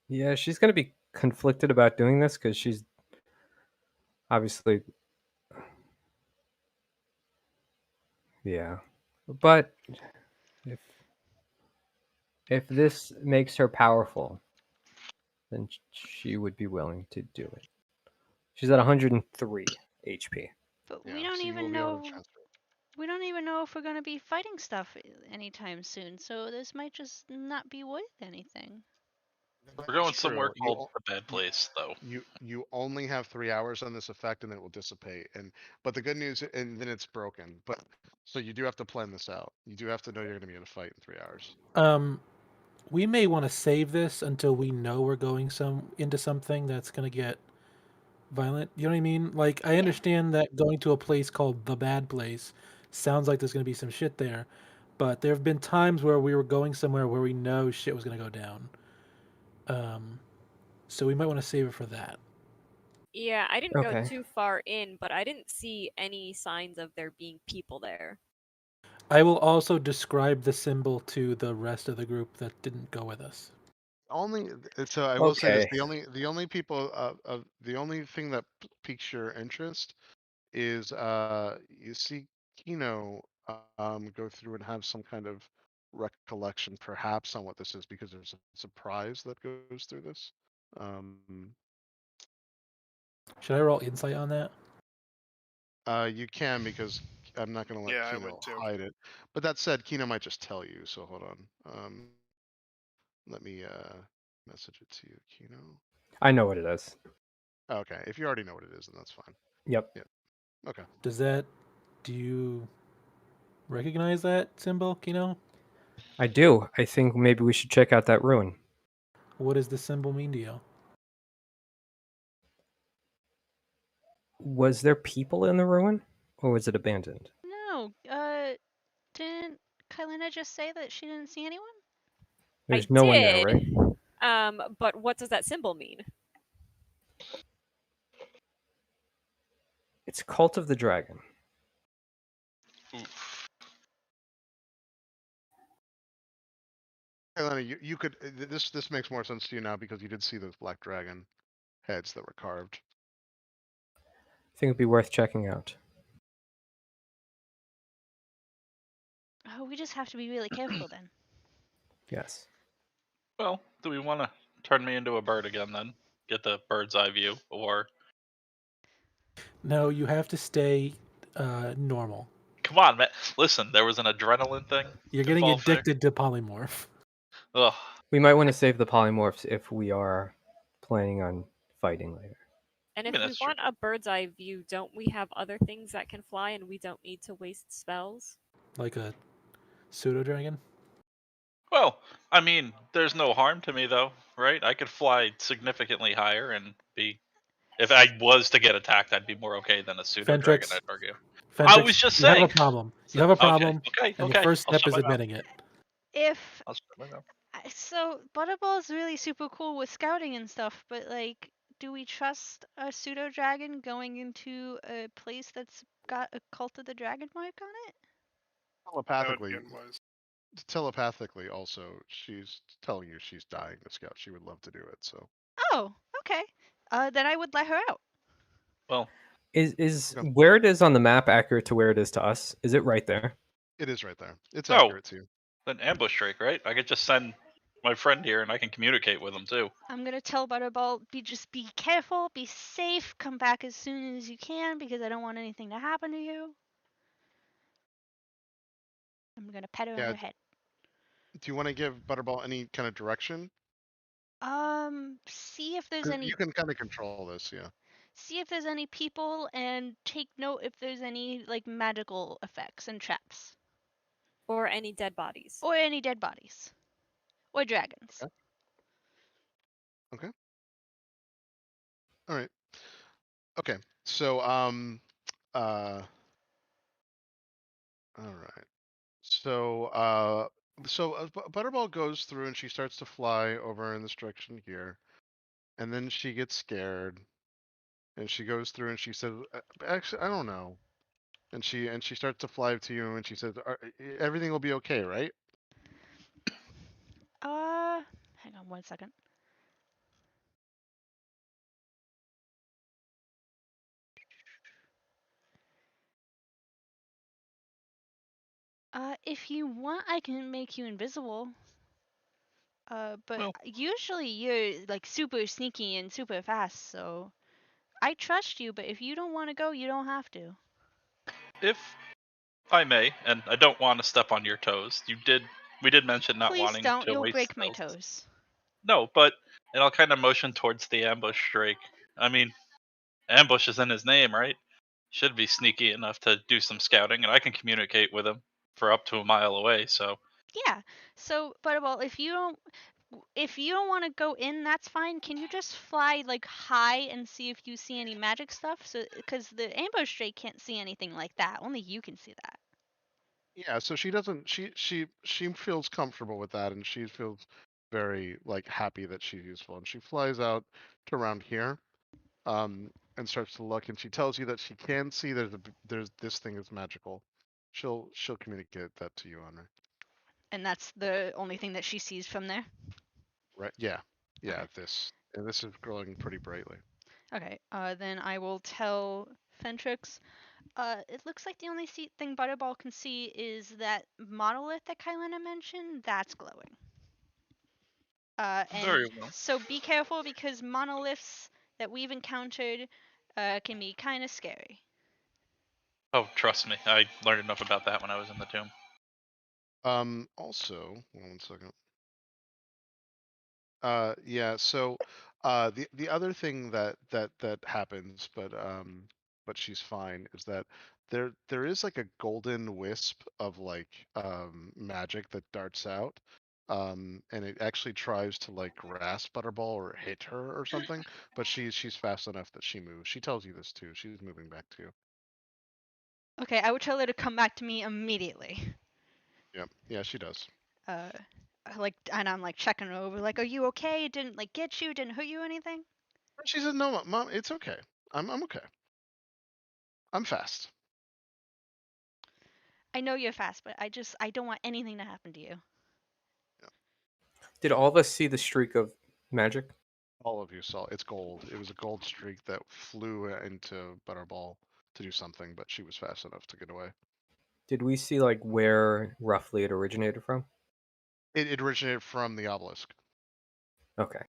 yeah, she's going to be conflicted about doing this because she's obviously, yeah. But if this makes her powerful, then she would be willing to do it. She's at 103 HP. But Yeah, we don't so you will even be able to know. transfer. We don't even know if we're going to be fighting stuff anytime soon. So this might just not be worth anything. We're going That's somewhere true. called the Bad Place, though. You only have 3 hours on this effect, and then it will dissipate. But the good news, and then it's broken. But so you do have to plan this out. You do have to know you're going to be in a fight in 3 hours. We may want to save this until we know we're going into something that's going to get violent. You know what I mean? Like, I understand that going to a place called the Bad Place sounds like there's going to be some shit there, but there have been times where we were going somewhere where we know shit was going to go down. So we might want to save it for that. Yeah, I didn't go Okay. too far in, but I didn't see any signs of there being people there. I will also describe the symbol to the rest of the group that didn't go with us. only so I will say this: Okay. the only people the only thing that piques your interest is you see Kino go through and have some kind of recollection, perhaps, on what this is, because there's a surprise that goes through this. Should I roll insight on that? You can, because I'm not going to let Yeah, I Kino would too. hide it. But that said, Kino might just tell you. So hold on. Let me message it to you, Kino. I know what it is. Okay, if you already know what it is, then that's fine. Yep. Yeah. Okay. Do you recognize that symbol, Kino? I do. I think maybe we should check out that ruin. What does the symbol mean to you? Was there people in the ruin, or was it abandoned? No, didn't Kylina just say that she didn't see anyone? There's I no one there, did. right? But what does that symbol mean? It's Cult of the Dragon. Oof. Hey, Lenny, you could this makes more sense to you now, because you did see those black dragon heads that were carved. I think it'd be worth checking out. Oh, we just have to be really careful then. Yes. Well, do we want to turn me into a bird again then? Get the bird's eye view, or No, you have to stay normal. come on, man. Listen, there was an adrenaline thing. You're getting involved there. addicted to polymorph. Ugh. We might want to save the polymorphs if we are planning on fighting later. And I if mean, we that's true. want a bird's eye view, don't we have other things that can fly and we don't need to waste spells? Like a pseudo dragon. Well, I mean, there's no harm to me though, right? I could fly significantly higher and be. If I was to get attacked, I'd be more okay than a pseudo dragon, Fentrix, I'd argue. I Fentrix, was just you have a saying. problem. You So, have a okay, problem, okay, and the okay. first I'll step shut is my mouth. admitting it. If I'll shut my mouth. so, Butterball is really super cool with scouting and stuff, but like, do we trust a pseudo dragon going into a place that's got a cult of the dragon mark on it? That would be Telepathically, unwise. telepathically, also, she's telling you she's dying to scout. She would love to do it. So Oh, okay. Then I would let her out. Well, Is Okay. where it is on the map accurate to where it is to us? Is it right there? It is right there. It's Oh. accurate to you. an ambush drake, right? I could just send my friend here, and I can communicate with him too. I'm gonna tell Butterball, just be careful, be safe, come back as soon as you can because I don't want anything to happen to you. I'm gonna pet her on Yeah. her head. Do you want to give Butterball any kind of direction? See if there's 'Cause any you can kind of control this, yeah. see if there's any people and take note if there's any like magical effects and traps. Or any dead bodies? Or any dead bodies. Or dragons. Okay. Okay. All right. Okay. So all right. So Butterball goes through and she starts to fly over in this direction here, and then she gets scared, and she goes through and she says, "Actually, I don't know." And she starts to fly to you, and she says, "Everything will be okay, right?" Hang on 1 second. If you want, I can make you invisible. But Well, usually you're like super sneaky and super fast, so I trust you, but if you don't want to go, you don't have to. if I may, and I don't want to step on your toes, we did mention not Please wanting don't, to you'll waste break my spells. toes. No, but and I'll kind of motion towards the ambush drake. I mean, ambush is in his name, right? Should be sneaky enough to do some scouting, and I can communicate with him for up to a mile away. So Yeah. So, Butterball, if you don't want to go in, that's fine. Can you just fly like high and see if you see any magic stuff? So, because the ambush drake can't see anything like that. Only you can see that. Yeah. So she doesn't. She feels comfortable with that, and she feels very like happy that she's useful, and she flies out to around here, and starts to look, and she tells you that she can see there's this thing is magical. She'll communicate that to you, Honor. And that's the only thing that she sees from there. right? Yeah. Yeah. Okay. This is glowing pretty brightly. Okay. Then I will tell Fentrix. It looks like the only thing Butterball can see is that monolith that Kylena mentioned. That's glowing. And Very well. so be careful because monoliths that we've encountered can be kind of scary. Oh, trust me, I learned enough about that when I was in the tomb. Also, hold on 1 second. Yeah. So, the other thing that happens, but she's fine, is that there is like a golden wisp of like magic that darts out, and it actually tries to like grasp Butterball or hit her or something, but she's fast enough that she moves. She tells you this too. She's moving back too. Okay, I would tell her to come back to me immediately. Yep. Yeah, she does. And I'm like checking her over, like, are you okay? It didn't like get you? Didn't hurt you or anything? She says, "No, mom, it's okay. I'm okay. I'm fast." I know you're fast, but I don't want anything to happen to you. Did all of us see the streak of magic? All of you saw it's gold. It was a gold streak that flew into Butterball to do something, but she was fast enough to get away. Did we see like where roughly it originated from? It originated from the obelisk. Okay.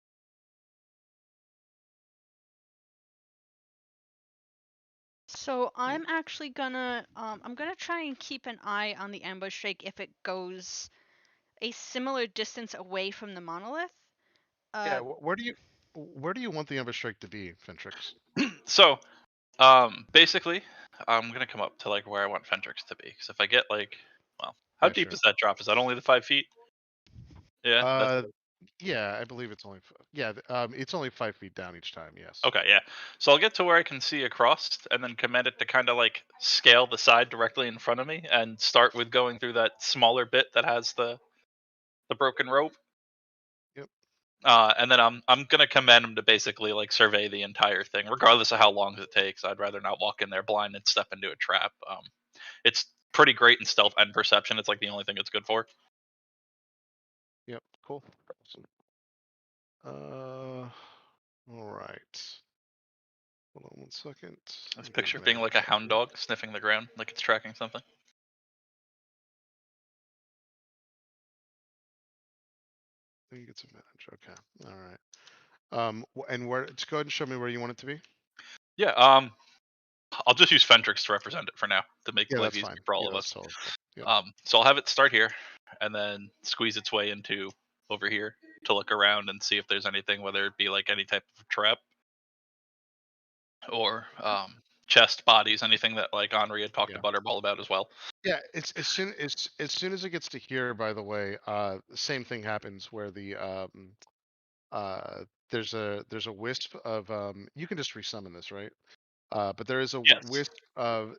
So I'm actually gonna I'm gonna try and keep an eye on the ambush strike if it goes a similar distance away from the monolith. Yeah. Where do you want the ambush strike to be, Fentrix? So, basically, I'm gonna come up to like where I want Fentrix to be. Because if I get like, well, how Yeah, deep sure. is that drop? Is that only the 5 feet? Yeah. That's Yeah, I believe it's only it's only 5 feet down each time. Yes. okay. Yeah. So I'll get to where I can see across, and then command it to kind of like scale the side directly in front of me, and start with going through that smaller bit that has the broken rope. Yep. And then I'm gonna command him to basically like survey the entire thing, regardless of how long it takes. I'd rather not walk in there blind and step into a trap. It's pretty great in stealth and perception. It's like the only thing it's good for. Yep. Cool. Awesome. All right. Hold on 1 second. Let's Let me get picture being my like a check hound here. dog sniffing the ground, like it's tracking something. I think it's advantage. Okay. All right. And where? Just go ahead and show me where you want it to be. Yeah. I'll just use Fentrix to represent it for now to make Yeah, life that's easier fine. for all Yeah, of that's us. totally cool. Yep. So I'll have it start here, and then squeeze its way into over here to look around and see if there's anything, whether it be like any type of trap or chest bodies, anything that like Henri had talked to Yeah. Butterball about as well. Yeah, it's as soon as it gets to here, by the way, the same thing happens where the there's a wisp of you can just resummon this, right? But there is a Yes. wisp of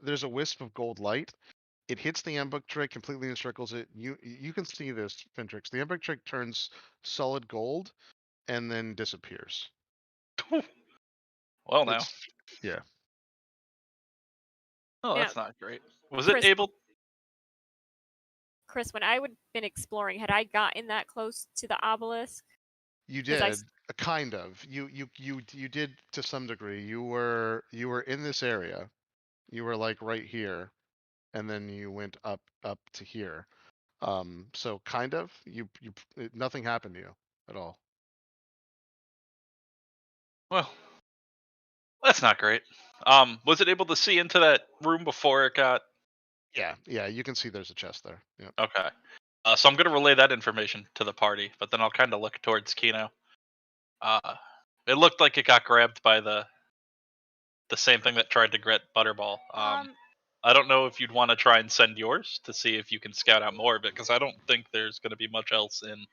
there's a wisp of gold light. It hits the ambush trick, completely encircles it. You can see this, Fintrix. The ambush trick turns solid gold and then disappears. Well, now. It's yeah. Oh, Now, that's not great. Was it Chris, able? Chris, when I would been exploring, had I gotten that close to the obelisk? You 'Cause I did kind of. You did to some degree. You were in this area. You were like right here, and then you went up to here. So kind of. Nothing happened to you at all. Well, that's not great. Was it able to see into that room before it got? Yeah. You can see there's a chest there. Yeah. Okay. So I'm gonna relay that information to the party, but then I'll kind of look towards Kino. It looked like it got grabbed by the same thing that tried to get Butterball. I don't know if you'd want to try and send yours to see if you can scout out more of it, because I don't think there's going to be much else in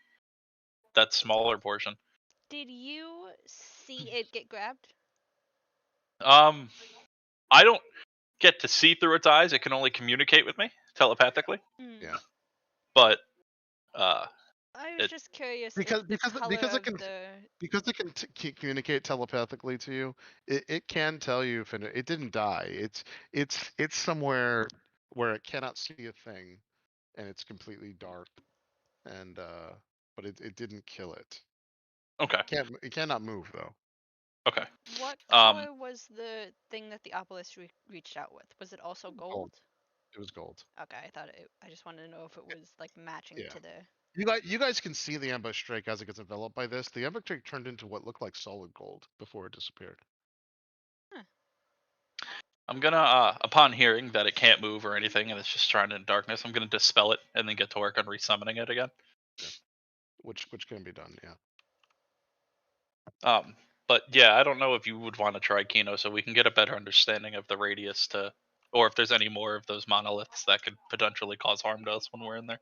that smaller portion. Did you see it get grabbed? I don't get to see through its eyes. It can only communicate with me telepathically. Yeah. But I was just curious because if the color because it of can the because it can communicate telepathically to you. It can tell you if it didn't die. It's somewhere where it cannot see a thing, and it's completely dark. And but it didn't kill it. Okay. It cannot move though. Okay. What Um, color was the thing that the obelisk reached out with? Was it also gold? It was gold. Okay, I just wanted to know if it was like matching Yeah. to the. You guys can see the ambush strike as it gets enveloped by this. The ambush strike turned into what looked like solid gold before it disappeared. I'm gonna, upon hearing that it can't move or anything and it's just trying in darkness, I'm gonna dispel it and then get to work on resummoning it again. Which can be done, yeah. But yeah, I don't know if you would want to try Kino so we can get a better understanding of the radius to, or if there's any more of those monoliths that could potentially cause harm to us when we're in there.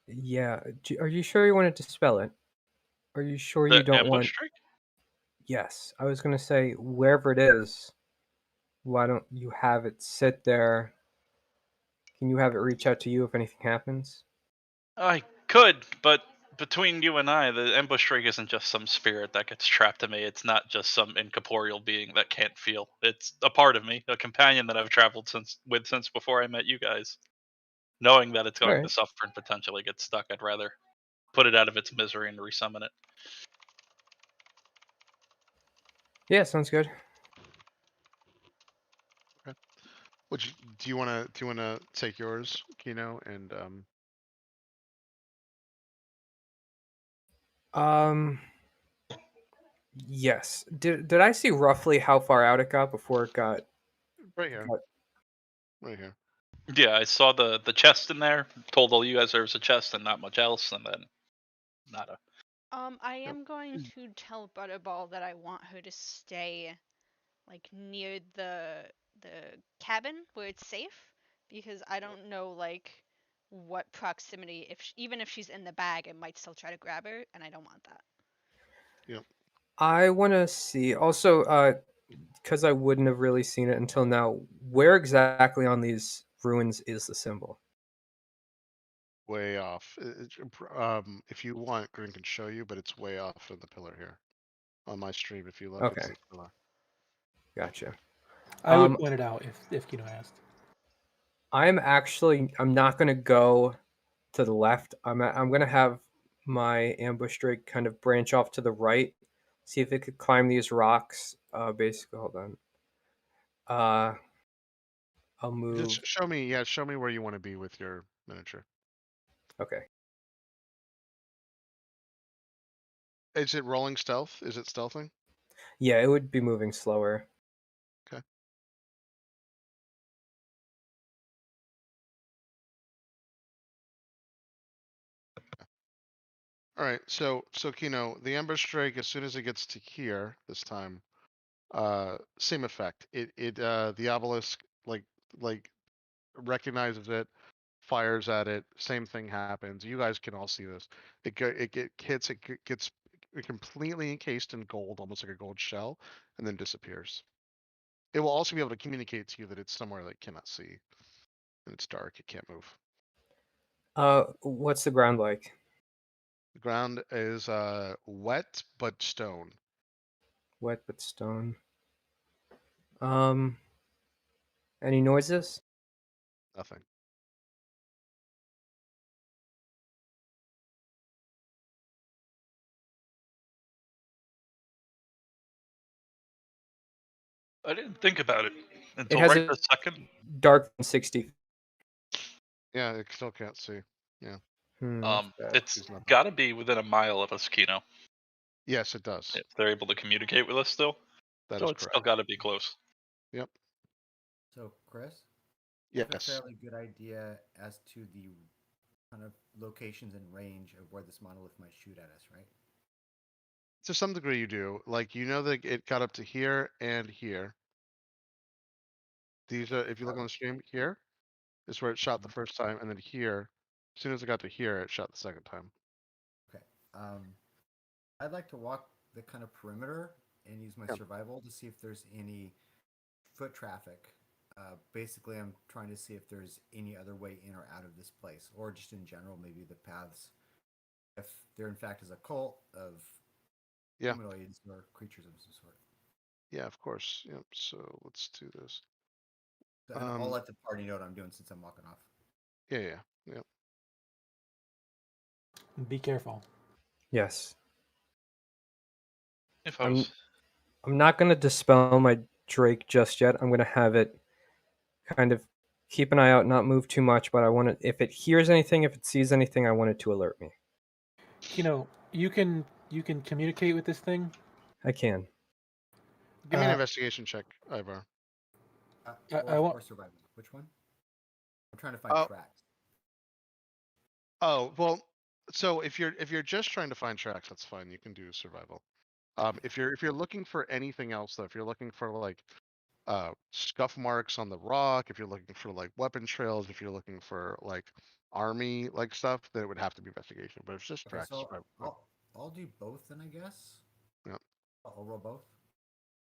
Yeah. Are you sure you wanted to spell it? Are you sure The you don't ambush want? strike? Yes. I was gonna say wherever it is, why don't you have it sit there? Can you have it reach out to you if anything happens? I could, but between you and I, the ambush strike isn't just some spirit that gets trapped to me. It's not just some incorporeal being that can't feel. It's a part of me, a companion that I've traveled since before I met you guys. Knowing that it's All going to right. suffer and potentially get stuck, I'd rather put it out of its misery and resummon it. Yeah, sounds good. Okay. Which do you wanna take yours, Kino, and Um. Yes. Did I see roughly how far out it got before it got? right here. got Right here. Yeah, I saw the chest in there. Told all you guys there was a chest and not much else, and then nada. I am going to tell Butterball that I want her to stay like near the cabin where it's safe because I don't know like what proximity even if she's in the bag it might still try to grab her and I don't want that. Yep. I want to see also, because I wouldn't have really seen it until now. Where exactly on these ruins is the symbol? Way off. If you want, Grin can show you, but it's way off in the pillar here. On my stream, if you look, it's Okay, the pillar. gotcha. I would point it out if Kino asked. I'm not gonna go to the left. I'm gonna have my ambush drake kind of branch off to the right, see if it could climb these rocks. Basically, hold on. I'll move. Just show me, yeah, show me where you want to be with your miniature. Okay. Is it rolling stealth? Is it stealthing? Yeah, it would be moving slower. Okay. All right. So Kino, the ambush strike, as soon as it gets to here this time, same effect. The obelisk like recognizes it, fires at it. Same thing happens. You guys can all see this. Hits. Gets completely encased in gold, almost like a gold shell, and then disappears. It will also be able to communicate to you that it's somewhere that it cannot see, and it's dark. It can't move. What's the ground like? The ground is wet but stone. Wet but stone. Um, any noises? Nothing. I didn't think about it It until has right a this second. dark than 60. Yeah, it still can't see. Yeah, That's bad. It's she's not. got to be within a mile of us, Kino. Yes, it does. If they're able to communicate with us still, That so is it's still correct. got to be close. Yep. So, Chris, I have a Yes. fairly good idea as to the kind of locations and range of where this monolith might shoot at us, right? To some degree, you do. Like you know that it got up to here and here. These are, if you look on the stream, here is where it shot the first time, and then here, as soon as it got to here, it shot the second time. Okay. I'd like to walk the kind of perimeter and use my Yeah. survival to see if there's any foot traffic. Basically, I'm trying to see if there's any other way in or out of this place, or just in general, maybe the paths. If there, in fact, is a cult of Yeah. humanoids or creatures of some sort. Yeah, of course. Yep. So let's do this. And I'll let the party know what I'm doing since I'm walking off. Yeah. Yep. Be careful. Yes. If I I'm was I'm not gonna dispel my Drake just yet. I'm gonna have it kind of keep an eye out, not move too much, but I want it if it hears anything, if it sees anything, I want it to alert me. Kino, you can communicate with this thing. I can. Give me an Uh, investigation check, Ivar. I want. Or survival. Which one? I'm trying to find Oh, tracks. well, so if you're just trying to find tracks, that's fine. You can do survival. If you're looking for anything else, though, if you're looking for like scuff marks on the rock, if you're looking for like weapon trails, if you're looking for like army like stuff, then it would have to be investigation. But if it's just Okay, tracks, so fine. I'll do both then, I guess. Yep. I'll roll both.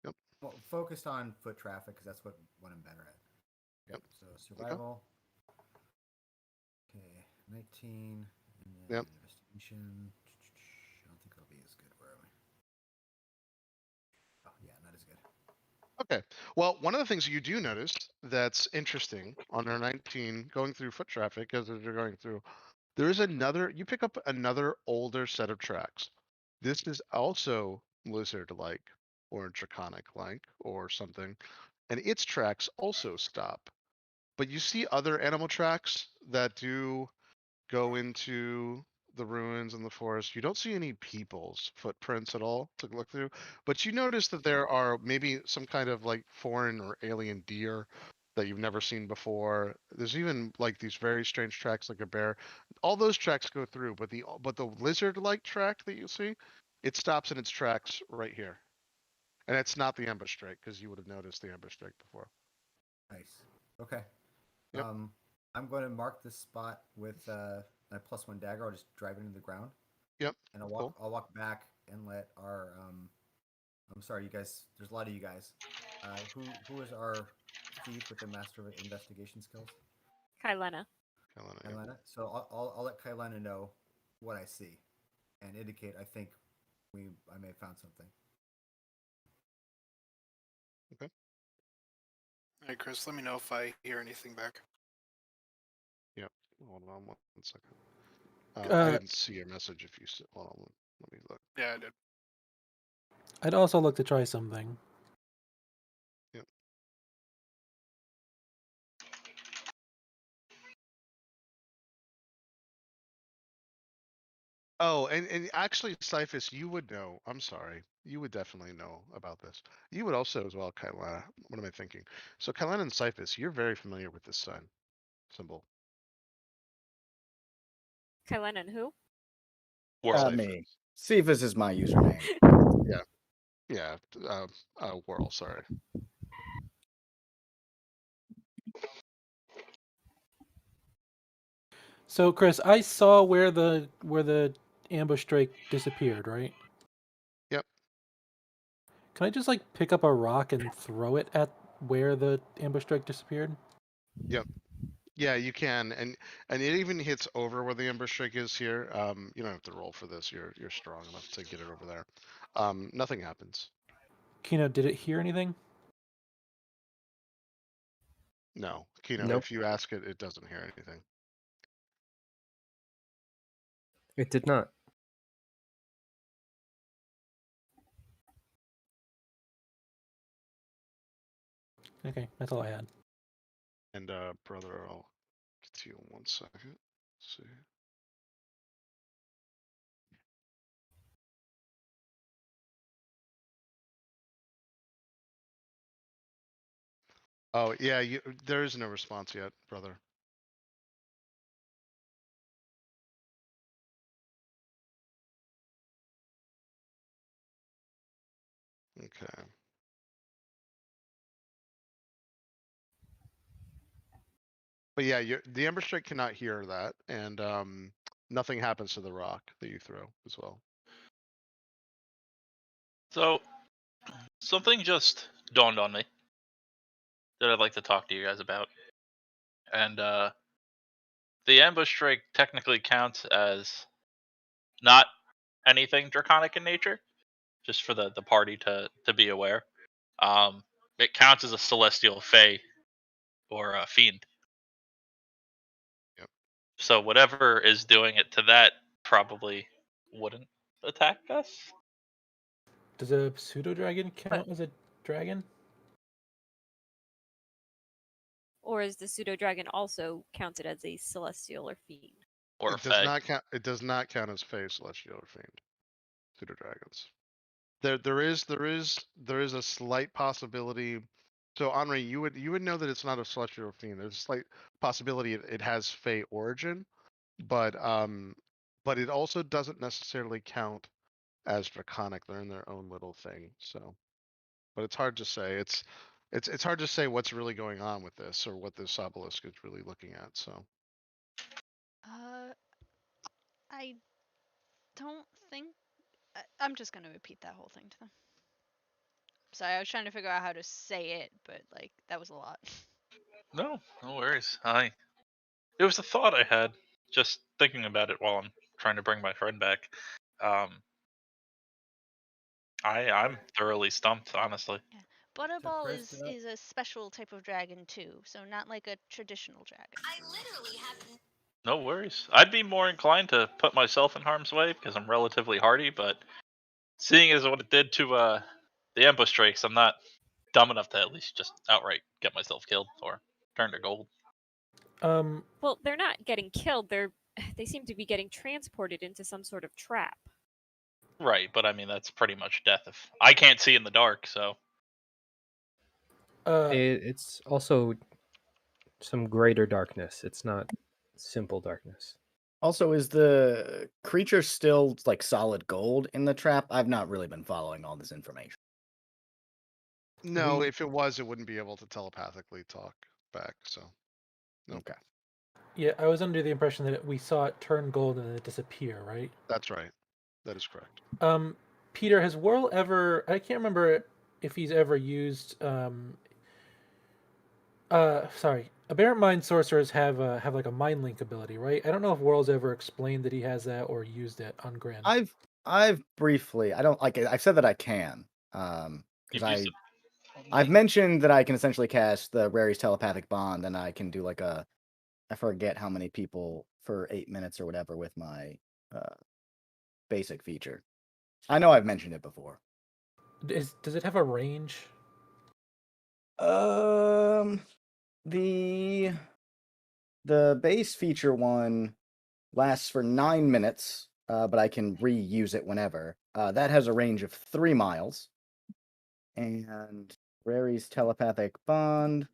Yep. Well, focused on foot traffic because that's what I'm better at. Yep. So survival. Okay, 19, and then Yep. investigation. I don't think it'll be as good. Where am I? Oh yeah, not as good. Okay. Well, one of the things you do notice that's interesting on our 19 going through foot traffic as you're going through, there is another, you pick up another older set of tracks. This is also lizard-like or draconic-like or something, and its tracks also stop. But you see other animal tracks that do go into the ruins and the forest. You don't see any people's footprints at all to look through, but you notice that there are maybe some kind of like foreign or alien deer that you've never seen before. There's even like these very strange tracks like a bear. All those tracks go through, but the lizard-like track that you see, it stops in its tracks right here. And it's not the ambush strike because you would have noticed the ambush strike before. Nice. Okay. Yep. I'm going to mark this spot with my +1 dagger. I'll just drive it into the ground. Yep. And I'll Cool. walk back and let our I'm sorry, you guys. There's a lot of you guys. Who is our thief with the master of investigation skills? Kylena. Carolina, yep. Kailana. So I'll let Kailana know what I see, and indicate I think I may have found something. Okay. All right, Chris, let me know if I hear anything back. Yep. Hold on 1 second. I didn't see your message. If you hold on, let me look. Yeah, I did. I'd also like to try something. Yep. Oh, and actually, Cyphus, you would know. I'm sorry. You would definitely know about this. You would also as well, Kailana. What am I thinking? So Kailana and Cyphus, you're very familiar with this sign symbol. Kylena and who? World. Me. Cephas is my username. Yeah. Whirl. Sorry. So, Chris, I saw where the ambush drake disappeared, right? Yep. Can I just like pick up a rock and throw it at where the ambush drake disappeared? Yep. Yeah, you can, and it even hits over where the ambush strike is here. You don't have to roll for this. You're strong enough to get it over there. Nothing happens. Kino, did it hear anything? No, Kino. Nope. If you ask it, it doesn't hear anything. It did not. Okay, that's all I had. And brother, I'll get to you in 1 second. Let's see. Oh yeah, there is no response yet, brother. Okay. But yeah, the amber strike cannot hear that, and nothing happens to the rock that you throw as well. So something just dawned on me that I'd like to talk to you guys about. And the ambush strike technically counts as not anything draconic in nature, just for the party to be aware. It counts as a celestial fae or a fiend. Yep. So whatever is doing it to that probably wouldn't attack us. Does a pseudo dragon count as a dragon? Or is the pseudo dragon also counted as a celestial or fiend? Or a It does fae. not count. It does not count as Fey, Celestial, or Fiend. Pseudo dragons. There is a slight possibility. So Henri, you would know that it's not a Celestial or Fiend. There's a slight possibility it has Fey origin, but it also doesn't necessarily count as draconic. They're in their own little thing. So, but it's hard to say. It's hard to say what's really going on with this or what this obelisk is really looking at. So. I don't think. I'm just gonna repeat that whole thing to them. Sorry, I was trying to figure out how to say it, but like that was a lot. No worries. It was a thought I had just thinking about it while I'm trying to bring my friend back. I'm thoroughly stumped, honestly. Yeah. Butterball Chris, is a special type of dragon too, so not like a traditional dragon. No worries. I'd be more inclined to put myself in harm's way because I'm relatively hardy, but seeing as what it did to the ambush drakes, I'm not dumb enough to at least just outright get myself killed or turn to gold. Well, they're not getting killed. They seem to be getting transported into some sort of trap. Right, but I mean that's pretty much death if I can't see in the dark, so It's also some greater darkness. It's not simple darkness. Also, is the creature still like solid gold in the trap? I've not really been following all this information. No, if it was, it wouldn't be able to telepathically talk back. So. Nope. Okay. Yeah, I was under the impression that we saw it turn gold and then it disappear, right? That's right. That is correct. Peter, has Whirl ever? I can't remember if he's ever used. Sorry, aberrant mind sorcerers have like a mind link ability, right? I don't know if Whirl's ever explained that he has that or used it on Grin. I've briefly. I don't like. I've said that I can. you've Because used I've mentioned that I can essentially cast the Rary's telepathic bond, and I can do like a. I forget how many people for 8 minutes or whatever with my basic feature. I know I've mentioned it before. Does it have a range? The base feature one lasts for 9 minutes, but I can reuse it whenever. That has a range of 3 miles. And Rary's telepathic bond.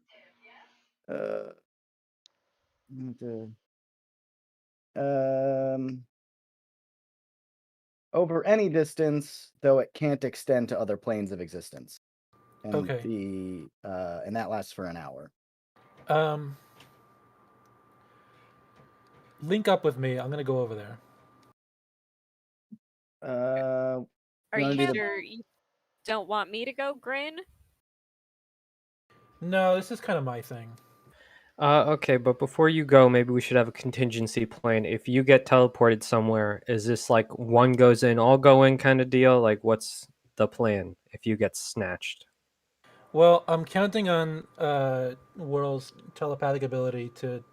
Over any distance, though it can't extend to other planes of existence. And Okay. And that lasts for an hour. Link up with me. I'm gonna go over there. Are you wanna do the- sure you don't want me to go, Grin? No, this is kind of my thing. Okay, but before you go, maybe we should have a contingency plan. If you get teleported somewhere, is this like one goes in, all go in kind of deal? Like, what's the plan if you get snatched? Well, I'm counting on Whirl's telepathic ability to,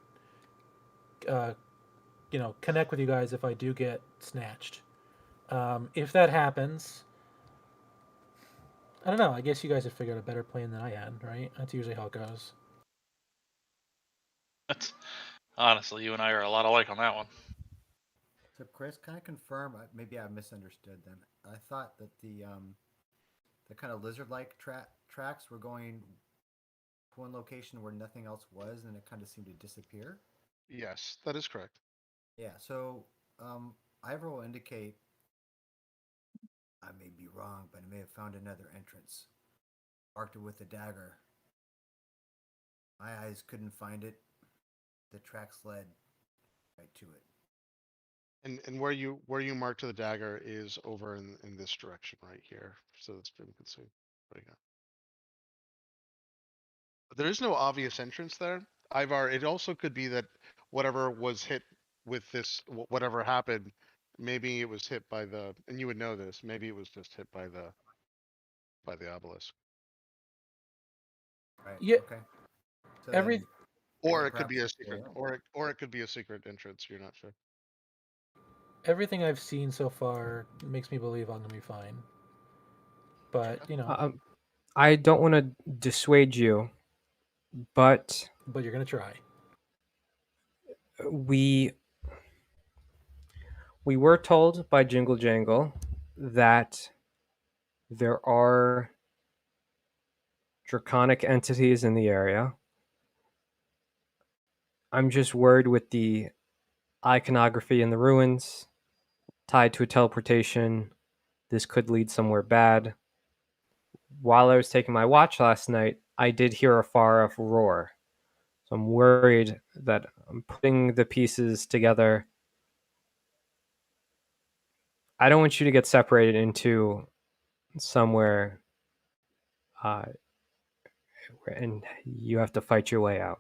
connect with you guys if I do get snatched. If that happens, I don't know. I guess you guys have figured out a better plan than I had, right? That's usually how it goes. That's honestly, you and I are a lot alike on that one. So Chris, can I confirm? Maybe I misunderstood then. I thought that the kind of lizard-like tracks were going to one location where nothing else was, and it kind of seemed to disappear. Yes, that is correct. Yeah. So Ivor will indicate. I may be wrong, but I may have found another entrance. Marked it with a dagger. My eyes couldn't find it. The tracks led right to it. And where you mark to the dagger is over in this direction right here, so that Spin can see. There you go. But there is no obvious entrance there. Ivar, it also could be that whatever was hit with this, whatever happened, maybe it was hit by the, and you would know this. Maybe it was just hit by the obelisk. Right. Yeah. Okay. So Every then, Or then it could be a perhaps secret, it's or it could be a secret entrance. You're not sure. Everything I've seen so far makes me believe I'm gonna be fine. But I don't want to dissuade you, but you're gonna try. we were told by Jingle Jangle that there are draconic entities in the area. I'm just worried with the iconography in the ruins tied to a teleportation. This could lead somewhere bad. While I was taking my watch last night, I did hear a far off roar. So I'm worried that I'm putting the pieces together. I don't want you to get separated into somewhere and you have to fight your way out.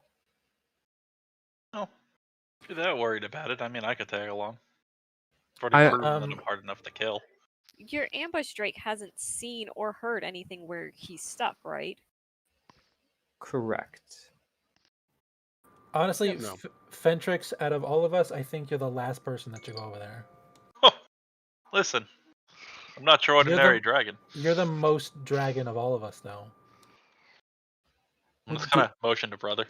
Oh, if you're that worried about it, I mean, I could tag along. I've I- already proven that I'm hard enough to kill. Your ambush Drake hasn't seen or heard anything where he's stuck, right? Correct. Honestly, No. Fentrix, out of all of us, I think you're the last person that should go over there. Listen, I'm not your ordinary dragon. You're the most dragon of all of us, though. I'm just kind of motion to brother.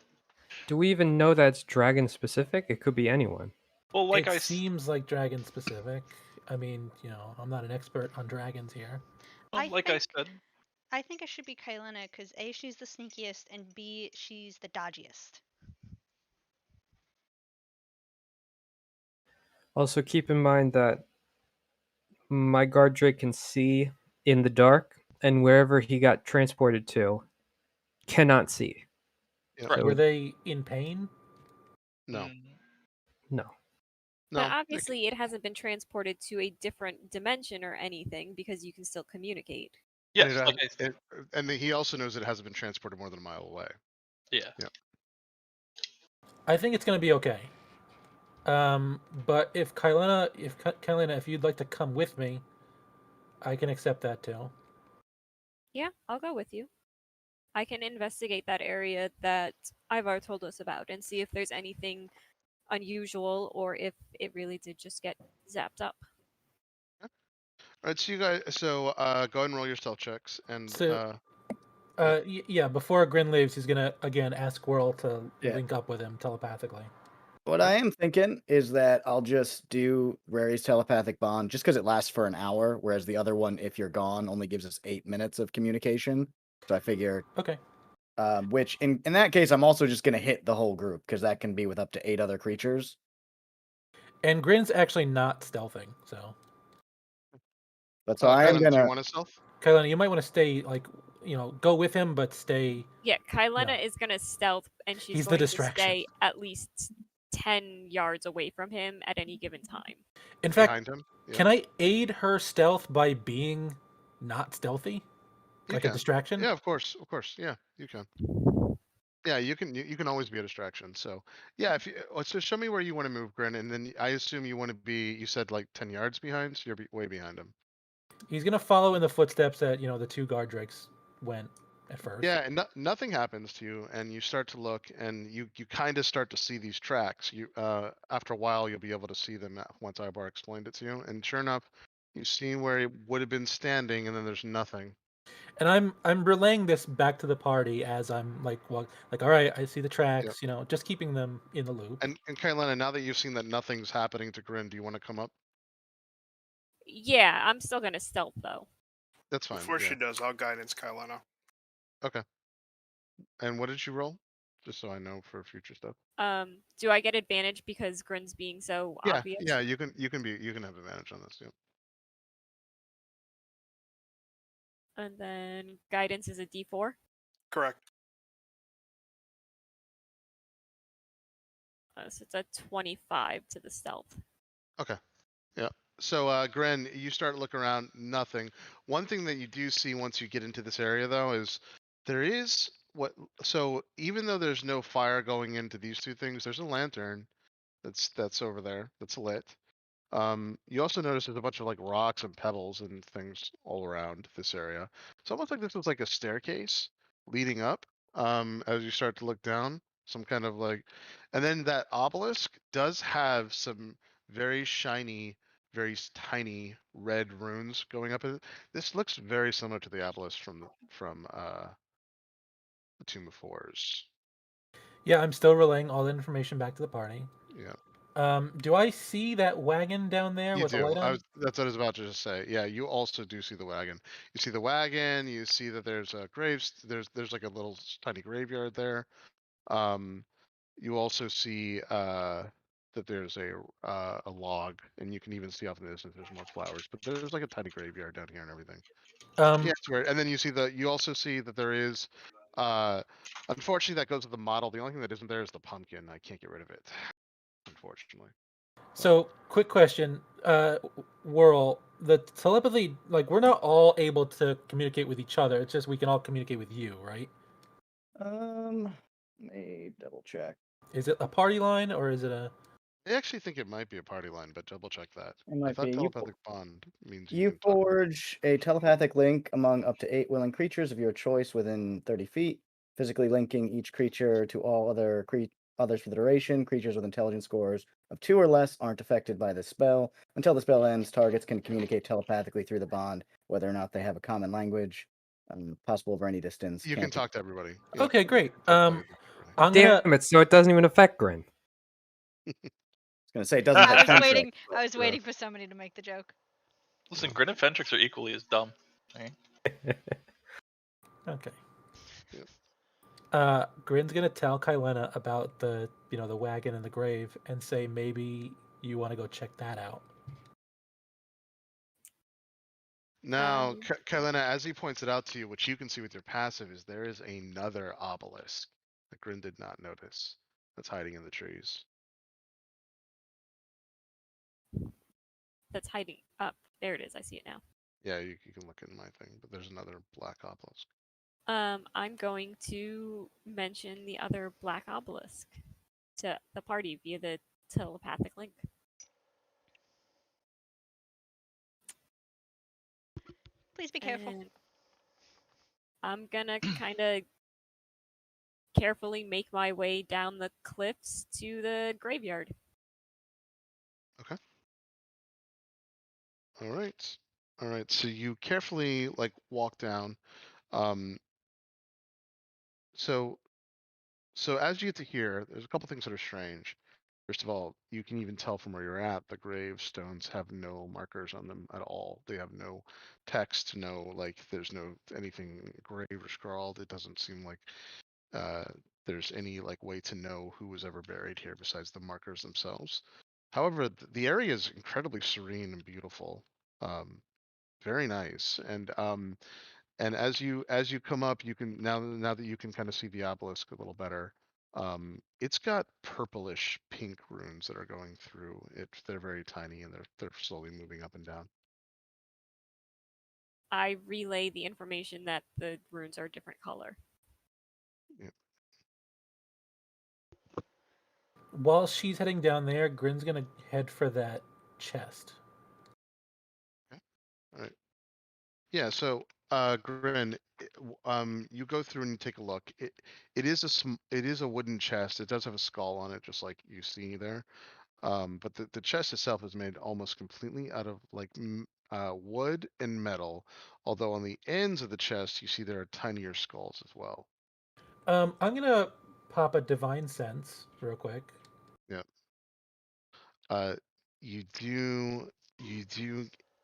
Do we even know that's dragon specific? It could be anyone. Well, like it seems like dragon specific. I mean, I'm not an expert on dragons here. Well, I said, I think it should be Kylena because A, she's the sneakiest, and B, she's the dodgiest. Also, keep in mind that my guard Drake can see in the dark, and wherever he got transported to, cannot see. Yeah. So were they in pain? No. No. But obviously, it hasn't been transported to a different dimension or anything because you can still communicate. Yes, and he also knows it hasn't been transported more than a mile away. Yeah. I think it's gonna be okay. But if Kylena, if you'd like to come with me, I can accept that too. Yeah, I'll go with you. I can investigate that area that Ivar told us about and see if there's anything unusual or if it really did just get zapped up. All right, so you guys, go ahead and roll your stealth checks, and yeah. Before Grin leaves, he's gonna again ask Squirrel to Yeah. link up with him telepathically. What I am thinking is that I'll just do Rary's telepathic bond just because it lasts for an hour, whereas the other one, if you're gone, only gives us 8 minutes of communication. So I figure, okay. Which in that case, I'm also just gonna hit the whole group because that can be with up to 8 other creatures. And Grin's actually not stealthing, so. But so I am gonna. Do you want to stealth? Kylena, you might want to stay, go with him, but stay. Yeah, Kylena is gonna stealth, and she's He's the going to distraction. stay at least 10 yards away from him at any given time. In fact, Behind him? Yeah. Can I aid her stealth by being not stealthy? You A can. distraction? Yeah, of course. Yeah, you can. Yeah, you can always be a distraction. So yeah, if you so show me where you want to move, Grin, and then I assume you want to be. You said like 10 yards behind, so you're way behind him. He's gonna follow in the footsteps that the two guard drakes went at first. Yeah, and nothing happens to you, and you start to look, and you kind of start to see these tracks. You after a while, you'll be able to see them once Ibar explained it to you, and sure enough, you see where he would have been standing, and then there's nothing. And I'm relaying this back to the party as I'm like, all right, I see the tracks. Just keeping them in the loop. And Kylena, now that you've seen that nothing's happening to Grin, do you want to come up? Yeah, I'm still gonna stealth though. That's fine. Before she does, I'll guidance Kylena. Okay. And what did you roll? Just so I know for future stuff. Do I get advantage because Grin's being so obvious? Yeah, you can have advantage on this, yeah. And then guidance is a D4? Correct. So it's a 25 to the stealth. Okay. Yeah. So, Gren, you start to look around, nothing. One thing that you do see once you get into this area, though, is there is so even though there's no fire going into these two things, there's a lantern that's over there that's lit. You also notice there's a bunch of like rocks and pebbles and things all around this area. It's almost like this was like a staircase leading up. As you start to look down, some kind of like, and then that obelisk does have some very shiny, very tiny red runes going up it. This looks very similar to the obelisk from the Tomb of Horrors. Yeah, I'm still relaying all the information back to the party. Yeah. Do I see that wagon down there You with a do. light on? That's what I was about to just say. Yeah, you also do see the wagon. You see the wagon. You see that there's a graves. There's like a little tiny graveyard there. You also see that there's a log, and you can even see off in the distance there's more flowers. But there's like a tiny graveyard down here and everything. Yeah, it's weird. And then you also see that there is, unfortunately, that goes with the model. The only thing that isn't there is the pumpkin. I can't get rid of it, unfortunately. So, quick question, Whirl, the telepathy, like, we're not all able to communicate with each other. It's just we can all communicate with you, right? Let me double check. Is it a party line or is it a? I actually think it might be a party line, but double check that. It I might thought be. telepathic bond means you You can talk. forge a telepathic link among up to 8 willing creatures of your choice within 30 feet, physically linking each creature to all others for the duration. Creatures with intelligence scores of 2 or less aren't affected by this spell. Until the spell ends, targets can communicate telepathically through the bond, whether or not they have a common language. Possible over any distance. You can Can't talk to everybody. Yeah. Okay, great. Definitely talk to everybody. I'm Damn gonna. it! So it doesn't even affect Grin. I was gonna say it doesn't I affect was Fentress, waiting. but, I was waiting for somebody to make the joke. Listen, Grin and Fentrix are equally as dumb. Okay. Yeah. Grin's gonna tell Kylena about the the wagon and the grave and say maybe you want to go check that out. Now, Kylena, as he points it out to you, what you can see with your passive is there is another obelisk that Grin did not notice that's hiding in the trees. That's hiding up. There it is. I see it now. Yeah, you can look in my thing, but there's another black obelisk. I'm going to mention the other black obelisk to the party via the telepathic link. Please be careful. And I'm gonna kind of carefully make my way down the cliffs to the graveyard. Okay. All right. All right. So you carefully like walk down. Um. So as you get to here, there's a couple things that are strange. First of all, you can even tell from where you're at, the gravestones have no markers on them at all. They have no text, no like there's no anything engraved or scrawled. It doesn't seem like uh there's any like way to know who was ever buried here besides the markers themselves. However, the area is incredibly serene and beautiful. Very nice. And as you come up, you can now that you can kind of see the obelisk a little better. It's got purplish pink runes that are going through it. They're very tiny and they're slowly moving up and down. I relay the information that the runes are a different color. Yeah. While she's heading down there, Grin's gonna head for that chest. Okay. All right. Yeah. So, Grin, you go through and you take a look. It is it is a wooden chest. It does have a skull on it, just like you see there. But the chest itself is made almost completely out of like wood and metal. Although on the ends of the chest, you see there are tinier skulls as well. I'm gonna pop a divine sense real quick. Yeah. Uh, you do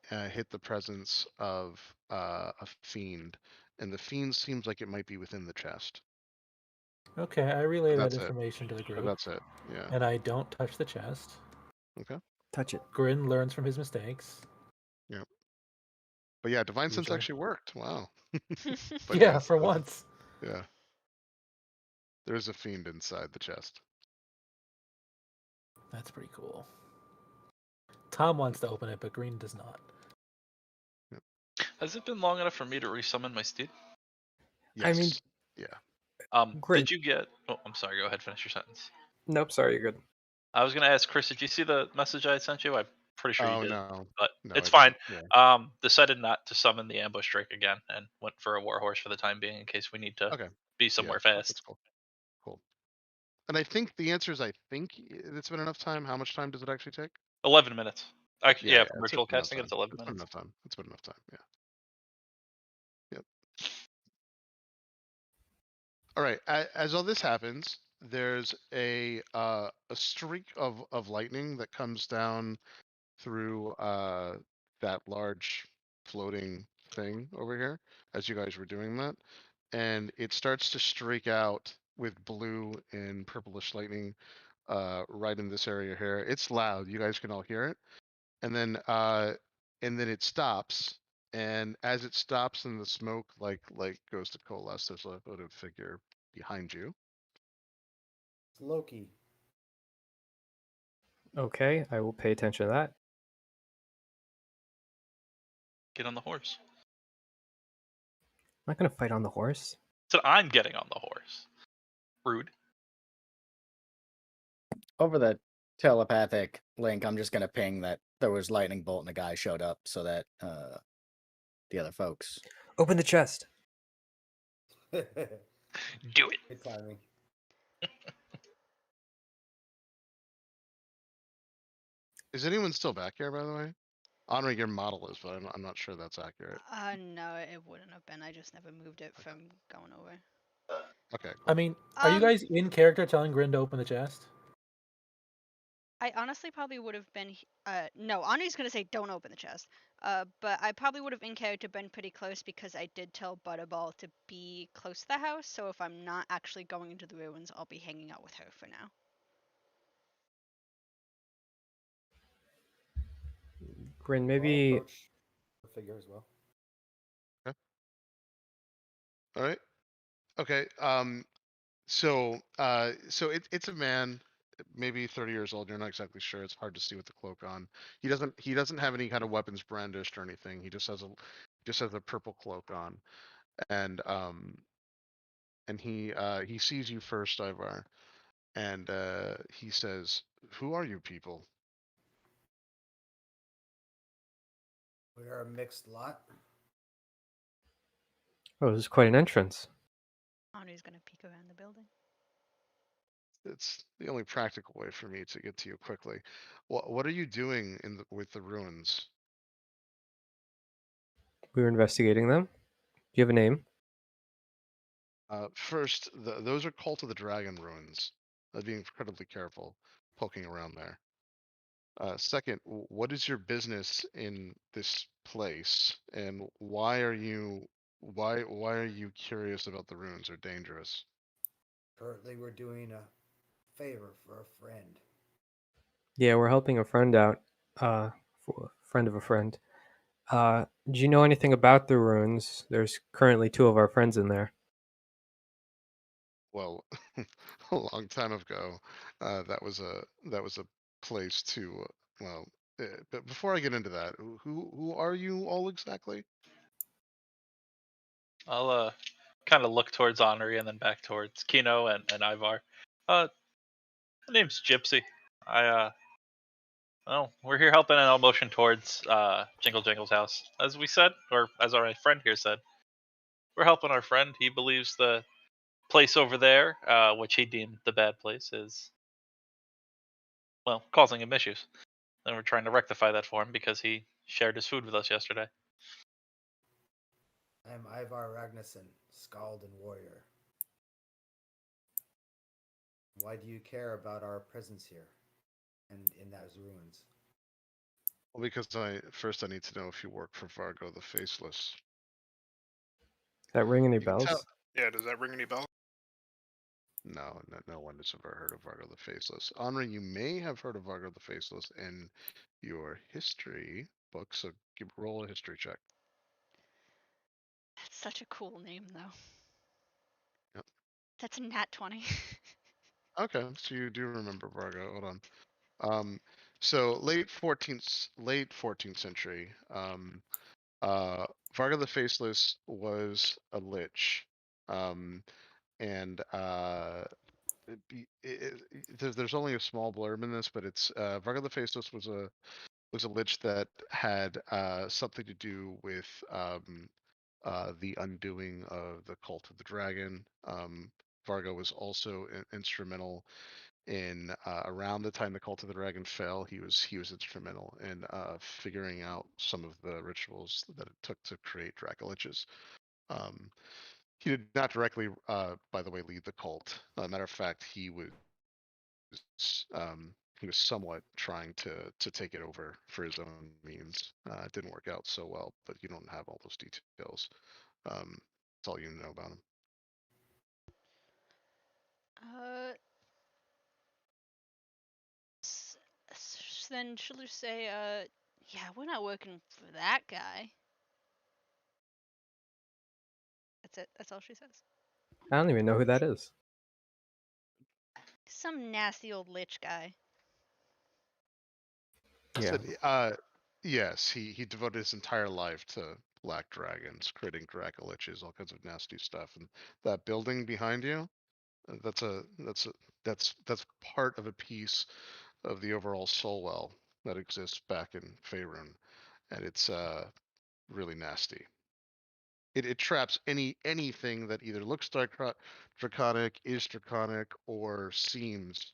hit the presence of a fiend, and the fiend seems like it might be within the chest. Okay, I relay But that that's it. information to the But group, that's it. Yeah. and I don't touch the chest. Okay. Touch it. Grin learns from his mistakes. Yeah. But yeah, divine sense Usually. actually worked. Wow. But Yeah, yes, for once. Yeah. There's a fiend inside the chest. That's pretty cool. Tom wants to open it, but Green does not. Has it been long enough for me to resummon my steed? Yes. I mean, yeah. Grin. Did you get? Oh, I'm sorry. Go ahead. Finish your sentence. Nope, sorry, you're good. I was gonna ask Chris. Did you see the message I sent you? I'm pretty sure Oh you did. no. But No, it's I fine. didn't. Yeah. Decided not to summon the ambush drake again, and went for a warhorse for the time being in case we need to Okay. be somewhere Yeah, fast. that's cool. Cool. And I think the answer is I think it's been enough time. How much time does it actually take? 11 minutes. Yeah, from It's ritual been enough casting, time. it's 11 It's been minutes. enough time. It's been enough time. Yeah. Yep. All right. As all this happens, there's a streak of lightning that comes down through that large floating thing over here as you guys were doing that, and it starts to streak out with blue and purplish lightning right in this area here. It's loud. You guys can all hear it, and then it stops. And as it stops and the smoke like goes to coalesce, there's a hooded figure behind you. It's Loki. Okay, I will pay attention to that. Get on the horse. I'm not gonna fight on the horse. So I'm getting on the horse. Rude. Over the telepathic link, I'm just gonna ping that there was lightning bolt and a guy showed up, so that the other folks. Open the chest. Do it. Good timing. Is anyone still back here, by the way? Honoring your model is, but I'm not sure that's accurate. No, it wouldn't have been. I just never moved it from going over. Okay, I cool. mean, are you guys in character telling Grin to open the chest? I honestly probably would have been. No, Ani's gonna say don't open the chest. But I probably would have in character been pretty close because I did tell Butterball to be close to the house. So if I'm not actually going into the ruins, I'll be hanging out with her for now. Grin, I'll maybe approach the figure as well. All right. Okay. So it's a man, maybe 30 years old. You're not exactly sure. It's hard to see with the cloak on. He doesn't have any kind of weapons brandished or anything. He just has a purple cloak on, and he sees you first, Ivar, and he says, "Who are you people?" We are a mixed lot. oh, this is quite an entrance. Ani's gonna peek around the building. It's the only practical way for me to get to you quickly. What are you doing with the ruins? We were investigating them. Do you have a name? First, those are Cult of the Dragon ruins. I'd be incredibly careful poking around there. Second, what is your business in this place, and why are you curious about the ruins or dangerous? Currently, we're doing a favor for a friend. Yeah, we're helping a friend out. For a friend of a friend. Do you know anything about the ruins? There's currently two of our friends in there. Well, a long time ago, that was a place to well. But before I get into that, who are you all exactly? I'll kind of look towards Henri and then back towards Kino and Ivar. My name's Gypsy. We're here helping, and I'll motion towards Jingle Jingle's house. As we said, or as our friend here said, we're helping our friend. He believes the place over there, which he deemed the bad place, is, well, causing him issues. And we're trying to rectify that for him because he shared his food with us yesterday. I am Ivar Ragnarsson, Skald and Warrior. Why do you care about our presence here and in those ruins? Well, because I need to know if you work for Vargo the Faceless. That ring any You can tell. bells? Yeah, does that ring any bells? No one has ever heard of Vargo the Faceless. Henri, you may have heard of Vargo the Faceless in your history book, so roll a history check. That's such a cool name, though. Yep. That's a nat 20. Okay, so you do remember Vargo. Hold on. So late 14th century. Vargo the Faceless was a lich, and there's only a small blurb in this, but it's Vargo the Faceless was a lich that had something to do with the undoing of the Cult of the Dragon. Vargo was also instrumental in around the time the Cult of the Dragon fell. He was instrumental in figuring out some of the rituals that it took to create Dracoliches. He did not directly, by the way, lead the cult. Matter of fact, he was somewhat trying to take it over for his own means. It didn't work out so well, but you don't have all those details. That's all you know about him. Then she'll say, yeah, we're not working for that guy. That's it. That's all she says. I don't even know who that is. Some nasty old lich guy. Yeah. So, yes, he devoted his entire life to black dragons, creating Dracoliches, all kinds of nasty stuff. And that building behind you, that's part of a piece of the overall soul well that exists back in Faerun, and it's really nasty. It traps anything that either looks draconic, is draconic, or seems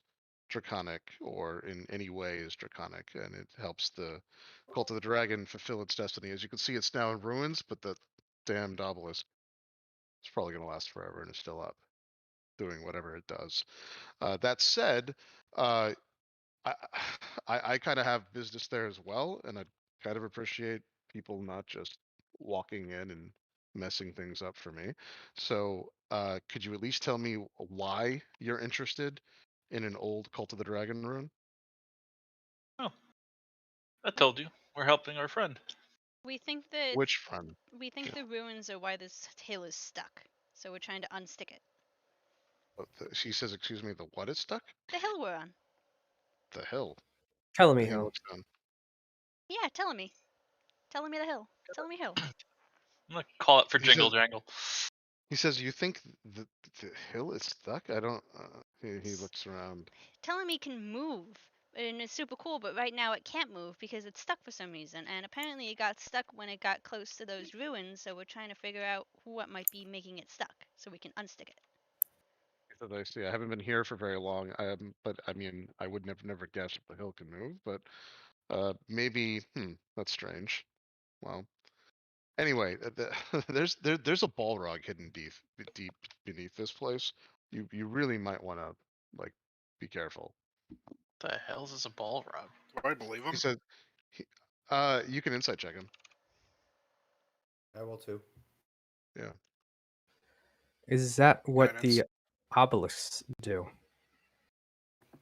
draconic, or in any way is draconic, and it helps the Cult of the Dragon fulfill its destiny. As you can see, it's now in ruins, but the damned obelisk is probably going to last forever and is still up, doing whatever it does. That said, uh, I I kind of have business there as well, and I kind of appreciate people not just walking in and messing things up for me. So, could you at least tell me why you're interested in an old Cult of the Dragon rune? Oh, I told you we're helping our friend. We think that Which friend? Yeah. the ruins are why this tail is stuck. So we're trying to unstick it. She says, "Excuse me, the what is stuck? The hill we're on. The hill." Tell me And he how. looks down. Yeah, telling me. Telling me the hill. Telling me hill. I'm gonna call it for He Jingle says, Jangle. he says, "You think the hill is stuck?" I don't. He looks around. Telling me can move. And it's super cool, but right now it can't move because it's stuck for some reason. And apparently it got stuck when it got close to those ruins, so we're trying to figure out what might be making it stuck so we can unstick it. That I see. I haven't been here for very long. But I mean, I would never guess if the hill can move. But maybe. That's strange. Well, anyway, there's a Balrog hidden deep beneath this place. You really might want to like be careful. The hell's is a ball rug? Do I believe He him? said, he, you can insight check him. I will too. Yeah. Is that what Guidance. the obelisks do?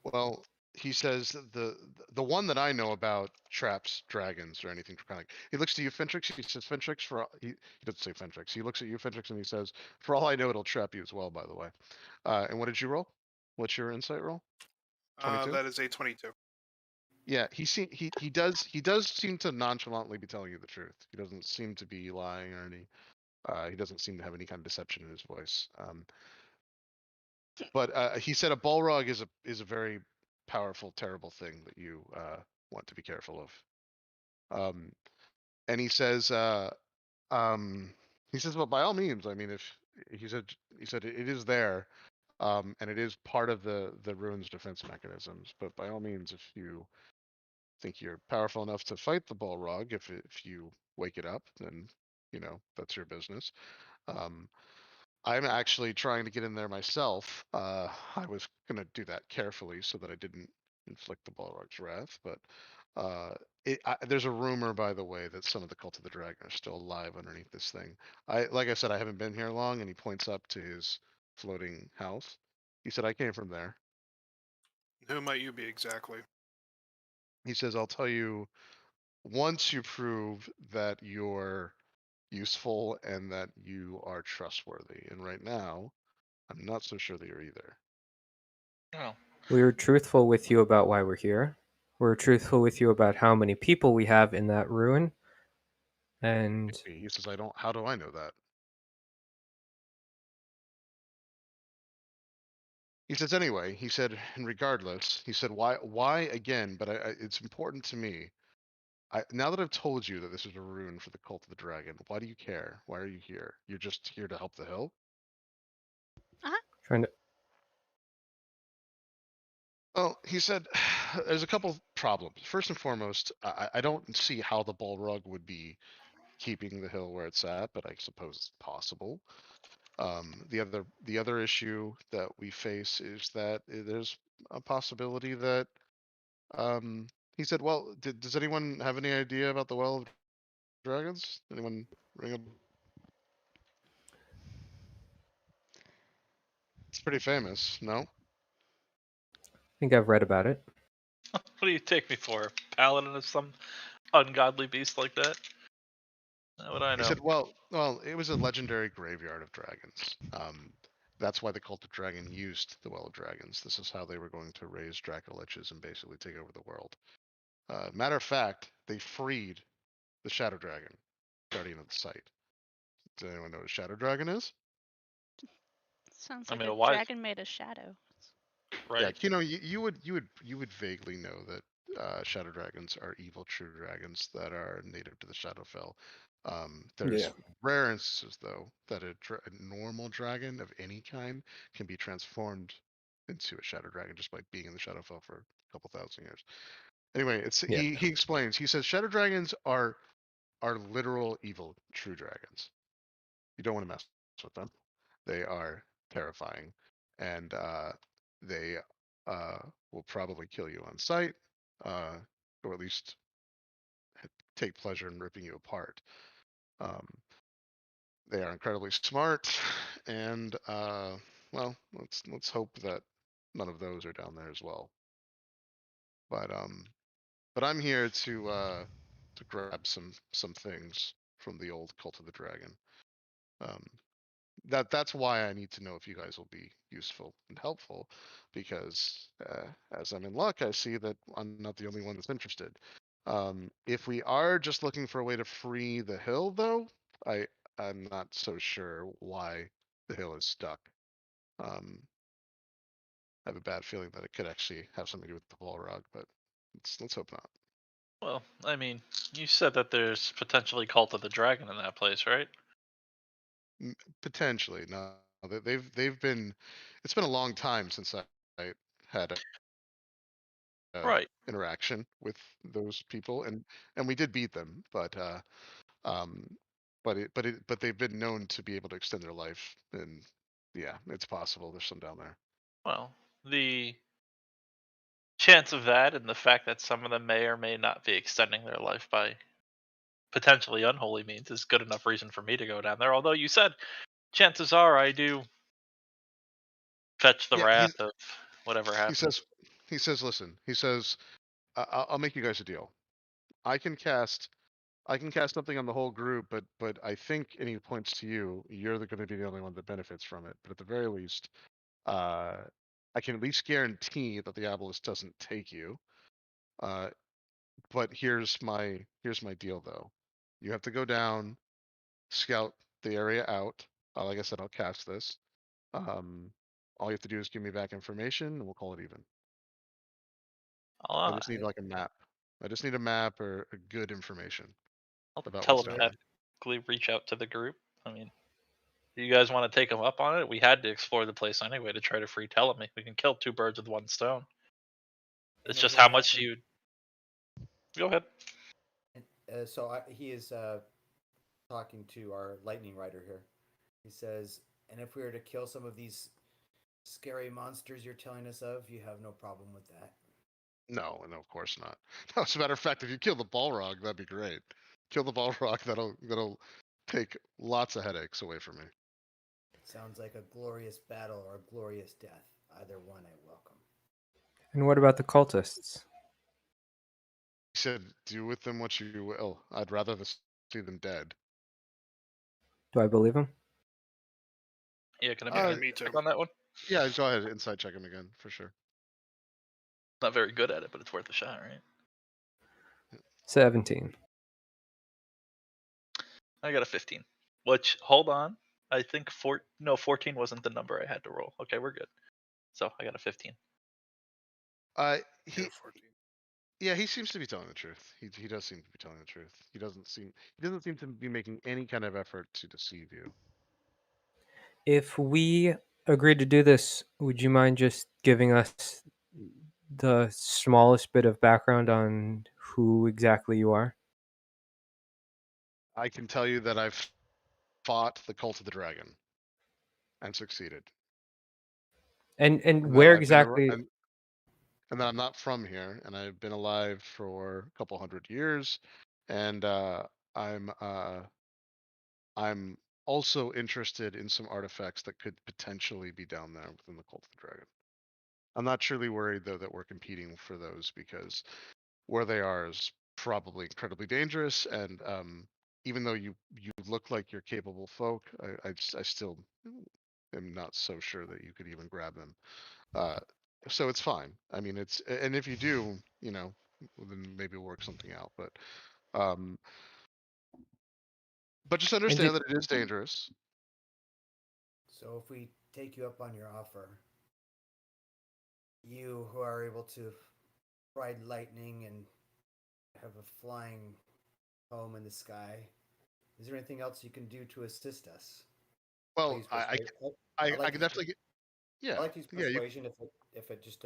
Well, he says the one that I know about traps dragons or anything draconic. He looks to you, Fentrix. He says, Fentrix, he doesn't say Fentrix. He looks at you, Fentrix, and he says, for all I know, it'll trap you as well, by the way. And what did you roll? What's your insight roll? 22? That is a 22. Yeah, he does seem to nonchalantly be telling you the truth. He doesn't seem to be lying or any. He doesn't seem to have any kind of deception in his voice. But he said a Balrog is a very powerful, terrible thing that you want to be careful of. And he says, well, by all means. I mean, if he said it is there, and it is part of the ruins defense mechanisms. But by all means, if you think you're powerful enough to fight the Balrog, if you wake it up, then that's your business. Um, I'm actually trying to get in there myself. I was gonna do that carefully so that I didn't inflict the Balrog's wrath, but uh, there's a rumor, by the way, that some of the Cult of the Dragon are still alive underneath this thing. Like I said, I haven't been here long, and he points up to his floating house. He said, "I came from there." Who might you be exactly? He says, "I'll tell you once you prove that you're useful and that you are trustworthy. And right now, I'm not so sure that you're either." Oh, We were truthful with you about why we're here. We're truthful with you about how many people we have in that ruin. And He says, "I don't. How do I know that?" He says, "Anyway," he said, "and regardless," he said, why again? But it's important to me. Now that I've told you that this is a rune for the Cult of the Dragon, why do you care? Why are you here? You're just here to help the hill?" trying to Well, he said there's a couple problems. First and foremost, I don't see how the ball rug would be keeping the hill where it's at, but I suppose it's possible. The other issue that we face is that there's a possibility that um, he said, "Well, does anyone have any idea about the Well of Dragons? Anyone ring a? It's pretty famous, no? I think I've read about it. What do you take me for? Paladin of some ungodly beast like that? How would I He know? said, well, it was a legendary graveyard of dragons. That's why the cult of dragon used the Well of Dragons. This is how they were going to raise Dracoliches and basically take over the world. Matter of fact, they freed the Shadow Dragon, guardian of the site. Does anyone know what a Shadow Dragon is? Sounds I like mean, a a wise, dragon made of shadow. Yeah, right? you would vaguely know that shadow dragons are evil true dragons that are native to the Shadowfell. There's rare instances though that a normal dragon of any kind can be transformed into a shadow dragon just by being in the Shadowfell for a couple thousand years. Anyway, it's Yeah. he explains. He says shadow dragons are literal evil true dragons. You don't want to mess with them. They are terrifying, and they uh, will probably kill you on sight, uh, or at least take pleasure in ripping you apart. Um, they are incredibly smart, and well, let's hope that none of those are down there as well. But I'm here to grab some things from the old Cult of the Dragon. Um, that's why I need to know if you guys will be useful and helpful, because as I'm in luck, I see that I'm not the only one that's interested. If we are just looking for a way to free the hill, though, I'm not so sure why the hill is stuck. Um, I have a bad feeling that it could actually have something to do with the ball rug, but let's hope not. Well, I mean, you said that there's potentially Cult of the Dragon in that place, right? Potentially, no, they've been. It's been a long time since I had Right. interaction with those people, and we did beat them, um, but they've been known to be able to extend their life, and yeah, it's possible there's some down there. Well, the chance of that and the fact that some of them may or may not be extending their life by potentially unholy means is good enough reason for me to go down there. Although you said chances are I do fetch the Yeah, wrath of whatever he happens. says listen, he says I'll make you guys a deal. I can cast something on the whole group, but I think, and he points to you, you're going to be the only one that benefits from it. But at the very least, uh, I can at least guarantee that the obelisk doesn't take you. Uh, but here's my deal though. You have to go down, scout the area out. Like I said, I'll cast this. Um, all you have to do is give me back information, and we'll call it even. I I'll, just need like a map. I just need a map or a good information I'll about what's down there. telepathically reach out to the group. I mean, do you guys want to take them up on it? We had to explore the place anyway to try to free Telemy. We can kill two birds with one stone. And It's if just we're how much fucking, you. Go ahead. he is talking to our lightning rider here. He says, and if we were to kill some of these scary monsters you're telling us of, you have no problem with that. No, no, of course not. No, as a matter of fact, if you kill the Balrog, that'd be great. Kill the Balrog, that'll take lots of headaches away from me. Sounds like a glorious battle or a glorious death. Either one I welcome. And what about the cultists? He said, "Do with them what you will. I'd rather see them dead." Do I believe him? Yeah, can I Yeah, make me a too. check on that one? Yeah, go ahead, inside check him again for sure. Not very good at it, but it's worth a shot, right? 17. I got a 15. Which, hold on. I think 14 wasn't the number I had to roll. Okay, we're good. So I got a 15. Uh, Yeah, he 14. Yeah, he seems to be telling the truth. He does seem to be telling the truth. He doesn't seem to be making any kind of effort to deceive you. If we agreed to do this, would you mind just giving us the smallest bit of background on who exactly you are? I can tell you that I've fought the Cult of the Dragon and succeeded, And and that where I've been exactly? and that I'm not from here, and I've been alive for a couple hundred years, and I'm uh, I'm also interested in some artifacts that could potentially be down there within the Cult of the Dragon. I'm not truly worried though that we're competing for those because where they are is probably incredibly dangerous, and even though you look like you're capable folk, I still am not so sure that you could even grab them. Uh, so it's fine. I mean, and if you do, then maybe we'll work something out. Um, but just And understand that it is dangerous. So if we take you up on your offer, you who are able to ride lightning and have a flying home in the sky, is there anything else you can do to assist us? I'll Well, use persuasion. I I like can to use, definitely get. I Yeah, like to use yeah, persuasion if it just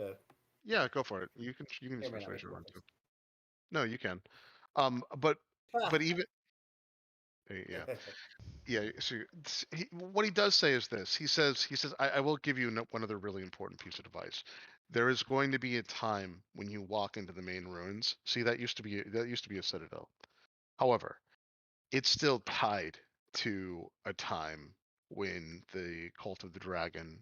yeah. Go for it. You can use may or may not make persuasion a on difference. too. No, you can. But Ah. even yeah. Yeah, so what he does say is this. He says, I will give you one other really important piece of advice. There is going to be a time when you walk into the main ruins. See, that used to be a citadel. However, it's still tied to a time when the cult of the dragon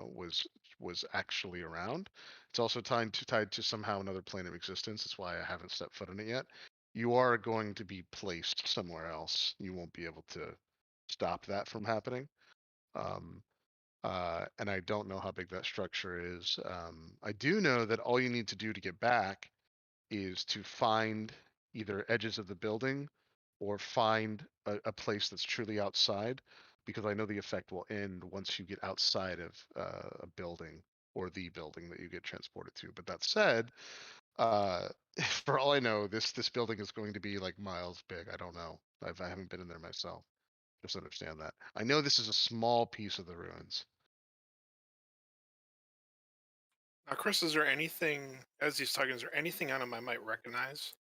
was actually around. It's also tied to somehow another plane of existence. That's why I haven't stepped foot in it yet. You are going to be placed somewhere else. You won't be able to stop that from happening. Um, and I don't know how big that structure is. I do know that all you need to do to get back is to find either edges of the building or find a place that's truly outside, because I know the effect will end once you get outside of a building or the building that you get transported to. But that said, uh, for all I know, this building is going to be like miles big. I don't know. I haven't been in there myself. Just understand that. I know this is a small piece of the ruins. Now, Chris, is there anything, as he's talking, is there anything on him I might recognize?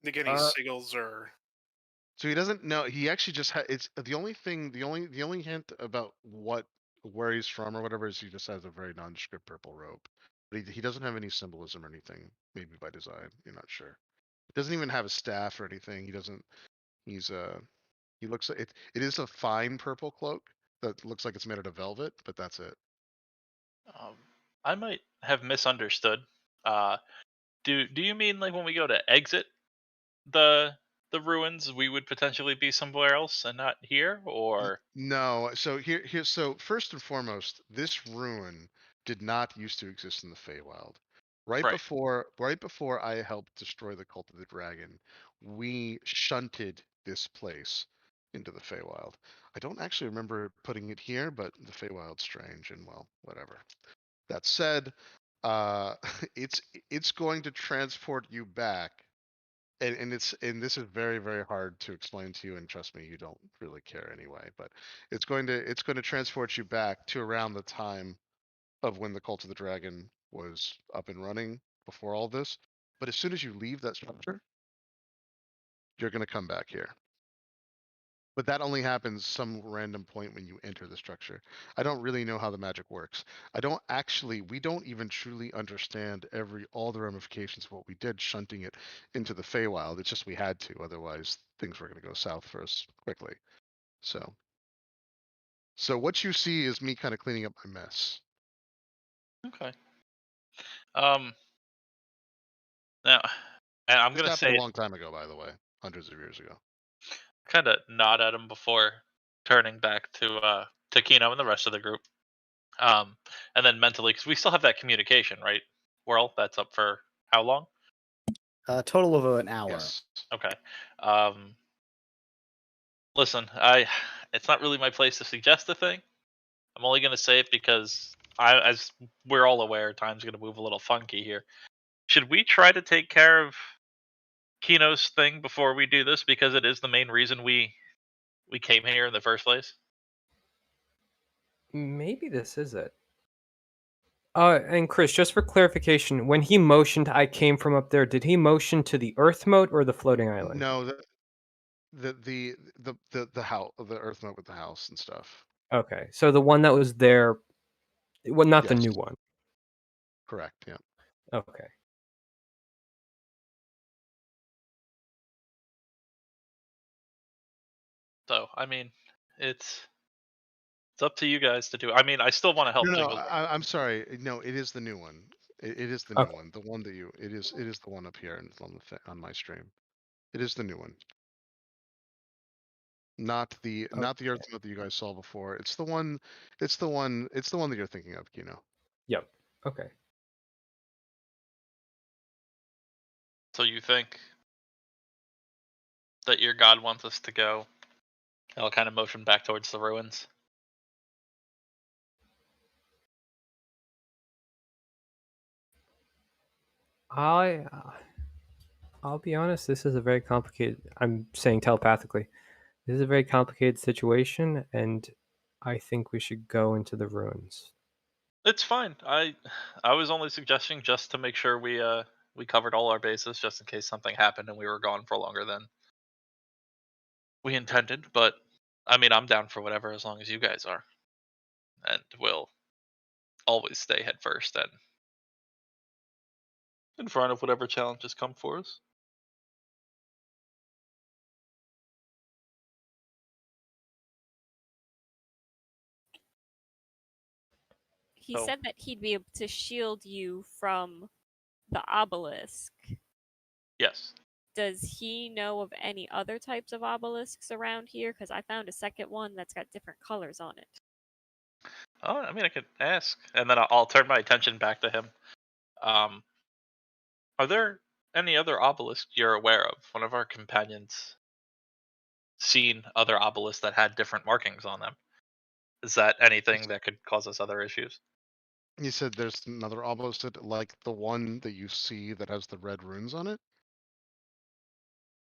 Like any sigils or. So he doesn't know. He actually just it's the only thing. The only hint about where he's from or whatever is he just has a very nondescript purple robe. But he doesn't have any symbolism or anything. Maybe by design. You're not sure. He doesn't even have a staff or anything. He doesn't. He's He looks like it is a fine purple cloak that looks like it's made out of velvet, but that's it. I might have misunderstood. Uh, do you mean like when we go to exit the ruins, we would potentially be somewhere else and not here, or No, so so first and foremost, this ruin did not used to exist in the Feywild. right? Right before I helped destroy the Cult of the Dragon, we shunted this place into the Feywild. I don't actually remember putting it here, but the Feywild's strange and well, whatever. That said, uh it's it's going to transport you back, and this is very very hard to explain to you, and trust me, you don't really care anyway, but it's going to transport you back to around the time of when the Cult of the Dragon was up and running before all this. But as soon as you leave that structure, you're going to come back here. But that only happens some random point when you enter the structure. I don't really know how the magic works. We don't even truly understand all the ramifications of what we did shunting it into the Feywild. It's just we had to, otherwise things were going to go south for us quickly. So, so what you see is me kind of cleaning up my mess. Okay. Now, and I'm This gonna happened say a it, long time ago, by the way, hundreds of years ago. kind of nod at him before turning back to Kino and the rest of the group. And then mentally, because we still have that communication, right? Whirl, that's up for how long? A total of an hour. Yes. Okay. Um, Listen, it's not really my place to suggest a thing. I'm only gonna say it because as we're all aware, time's gonna move a little funky here. Should we try to take care of Kino's thing before we do this, because it is the main reason we came here in the first place? Maybe this is it. And Chris, just for clarification, when he motioned, I came from up there. Did he motion to the Earth moat or the floating island? No, the house, the Earth moat with the house and stuff. Okay, so the one that was there, well, not the Yes. new one. Correct. Yeah. Okay. So I mean, it's up to you guys to do. I mean, I still want to help No, Jiggle. I'm sorry. No, it is the new one. It is the new Okay. one. The one that you. It is the one up here on my stream. It is the new one. Not the Earth moat that you guys saw before. It's the one. It's the one that you're thinking of, Kino. Yep. Okay. So you think that your god wants us to go? I'll kind of motion back towards the ruins. I'll be honest. This is a very complicated. I'm saying telepathically. This is a very complicated situation, and I think we should go into the ruins. It's fine. I was only suggesting just to make sure we covered all our bases, just in case something happened and we were gone for longer than we intended. But I mean, I'm down for whatever as long as you guys are, and we'll always stay head first and in front of whatever challenges come for us. He So- said that he'd be able to shield you from the obelisk. Yes. Does he know of any other types of obelisks around here? Because I found a second one that's got different colors on it. Oh, I mean, I could ask, and then I'll turn my attention back to him. Are there any other obelisks you're aware of? One of our companions seen other obelisks that had different markings on them. Is that anything that could cause us other issues? You said there's another obelisk like the one that you see that has the red runes on it.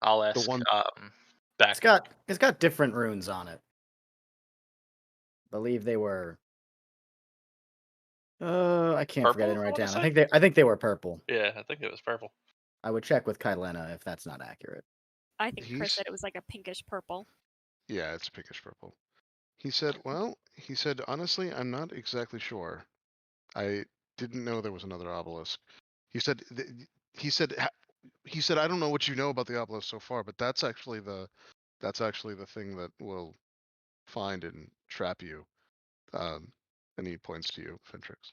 I'll ask one- back. It's got different runes on it. Believe they were. I can't Purple, forget it I right wanna down. say? I think they were purple. Yeah, I think it was purple. I would check with Kylena if that's not accurate. I think Chris He's- said it was like a pinkish purple. Yeah, it's pinkish purple. He said, honestly, I'm not exactly sure. I didn't know there was another obelisk. He said, I don't know what you know about the obelisk so far, but that's actually the thing that will find and trap you. And he points to you, Fintrix.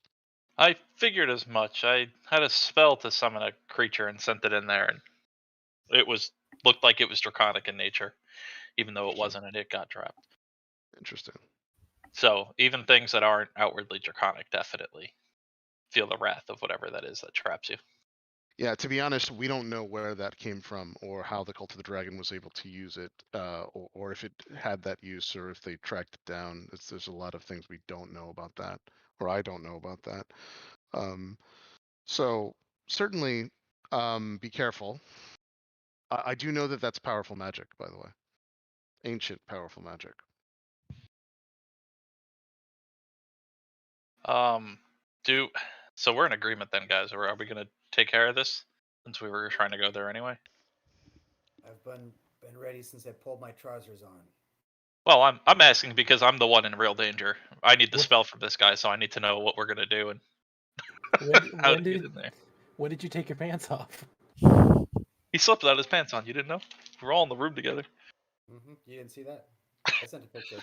I figured as much. I had a spell to summon a creature and sent it in there, and it looked like it was draconic in nature, even though it wasn't, and it got trapped. Interesting. So even things that aren't outwardly draconic definitely feel the wrath of whatever that is that traps you. Yeah, to be honest, we don't know where that came from or how the Cult of the Dragon was able to use it, or if it had that use, or if they tracked it down. There's a lot of things we don't know about that, or I don't know about that. So certainly, be careful. I do know that that's powerful magic, by the way. Ancient powerful magic. So we're in agreement then, guys. Or are we gonna take care of this since we were trying to go there anyway? I've been ready since I pulled my trousers on. Well, I'm asking because I'm the one in real danger. I need the What- spell from this guy, so I need to know what we're gonna do and how When to get in there. when did you take your pants off? He slept without his pants on. You didn't know? We're all in the room together. You didn't see that? I sent a picture.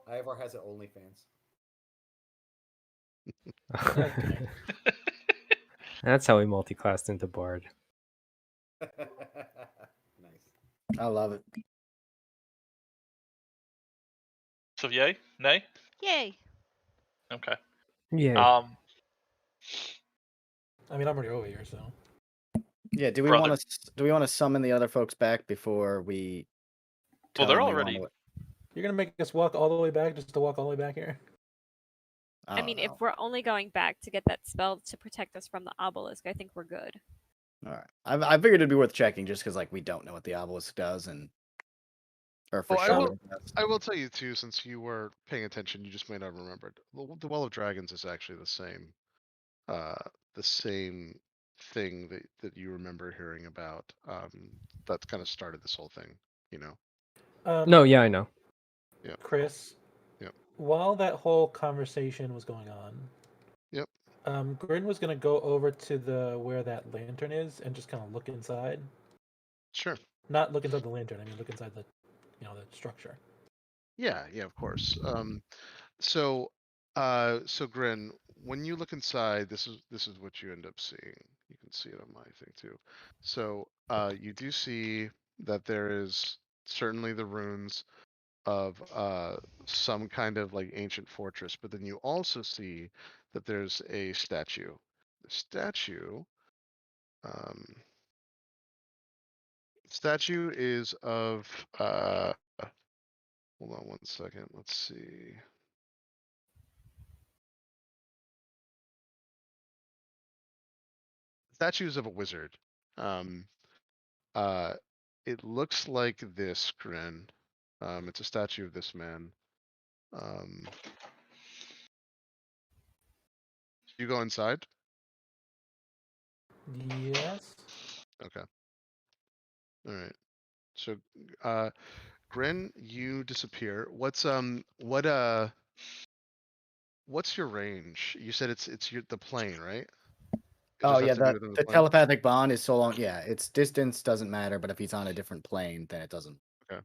Ivar has an OnlyFans. That's how we multi-classed into Bard. Nice. I love it. So yay? Nay? Yay. Okay. Yeah. I mean, I'm already over here, so. Yeah. Do we Brother. want to summon the other folks back before we? Well, tell they're them we already- wanna- You're gonna make us walk all the way back just to walk all the way back here? I I don't mean, know. if we're only going back to get that spell to protect us from the obelisk, I think we're good. All right, I figured it'd be worth checking just because like we don't know what the obelisk does, and or for Oh, I sure. will. I will tell you too, since you were paying attention, you just may not have remembered. The Well of Dragons is actually uh, the same thing that you remember hearing about. That kind of started this whole thing. You know. No, yeah, I know. Yeah. Chris, Yep. while that whole conversation was going on, Yep. Grin was gonna go over to the where that lantern is and just kind of look inside. Sure. Not look inside the lantern. I mean, look inside the, the structure. Yeah. Yeah. Of course. So, so Grin, when you look inside, this is what you end up seeing. You can see it on my thing too. So, you do see that there is certainly the runes of some kind of like ancient fortress, but then you also see that there's a statue. The um, statue is of hold on one second. Let's see. Statues of a wizard. Um, Uh, it looks like this, Grin. It's a statue of this man. Um, you go inside? Yes. Okay. All right. So, Grin, you disappear. What's your range? You said it's the plane, right? It Oh just has yeah, to be the within the the plane. telepathic bond is so long. Yeah, its distance doesn't matter, but if he's on a different plane, then it doesn't. Okay.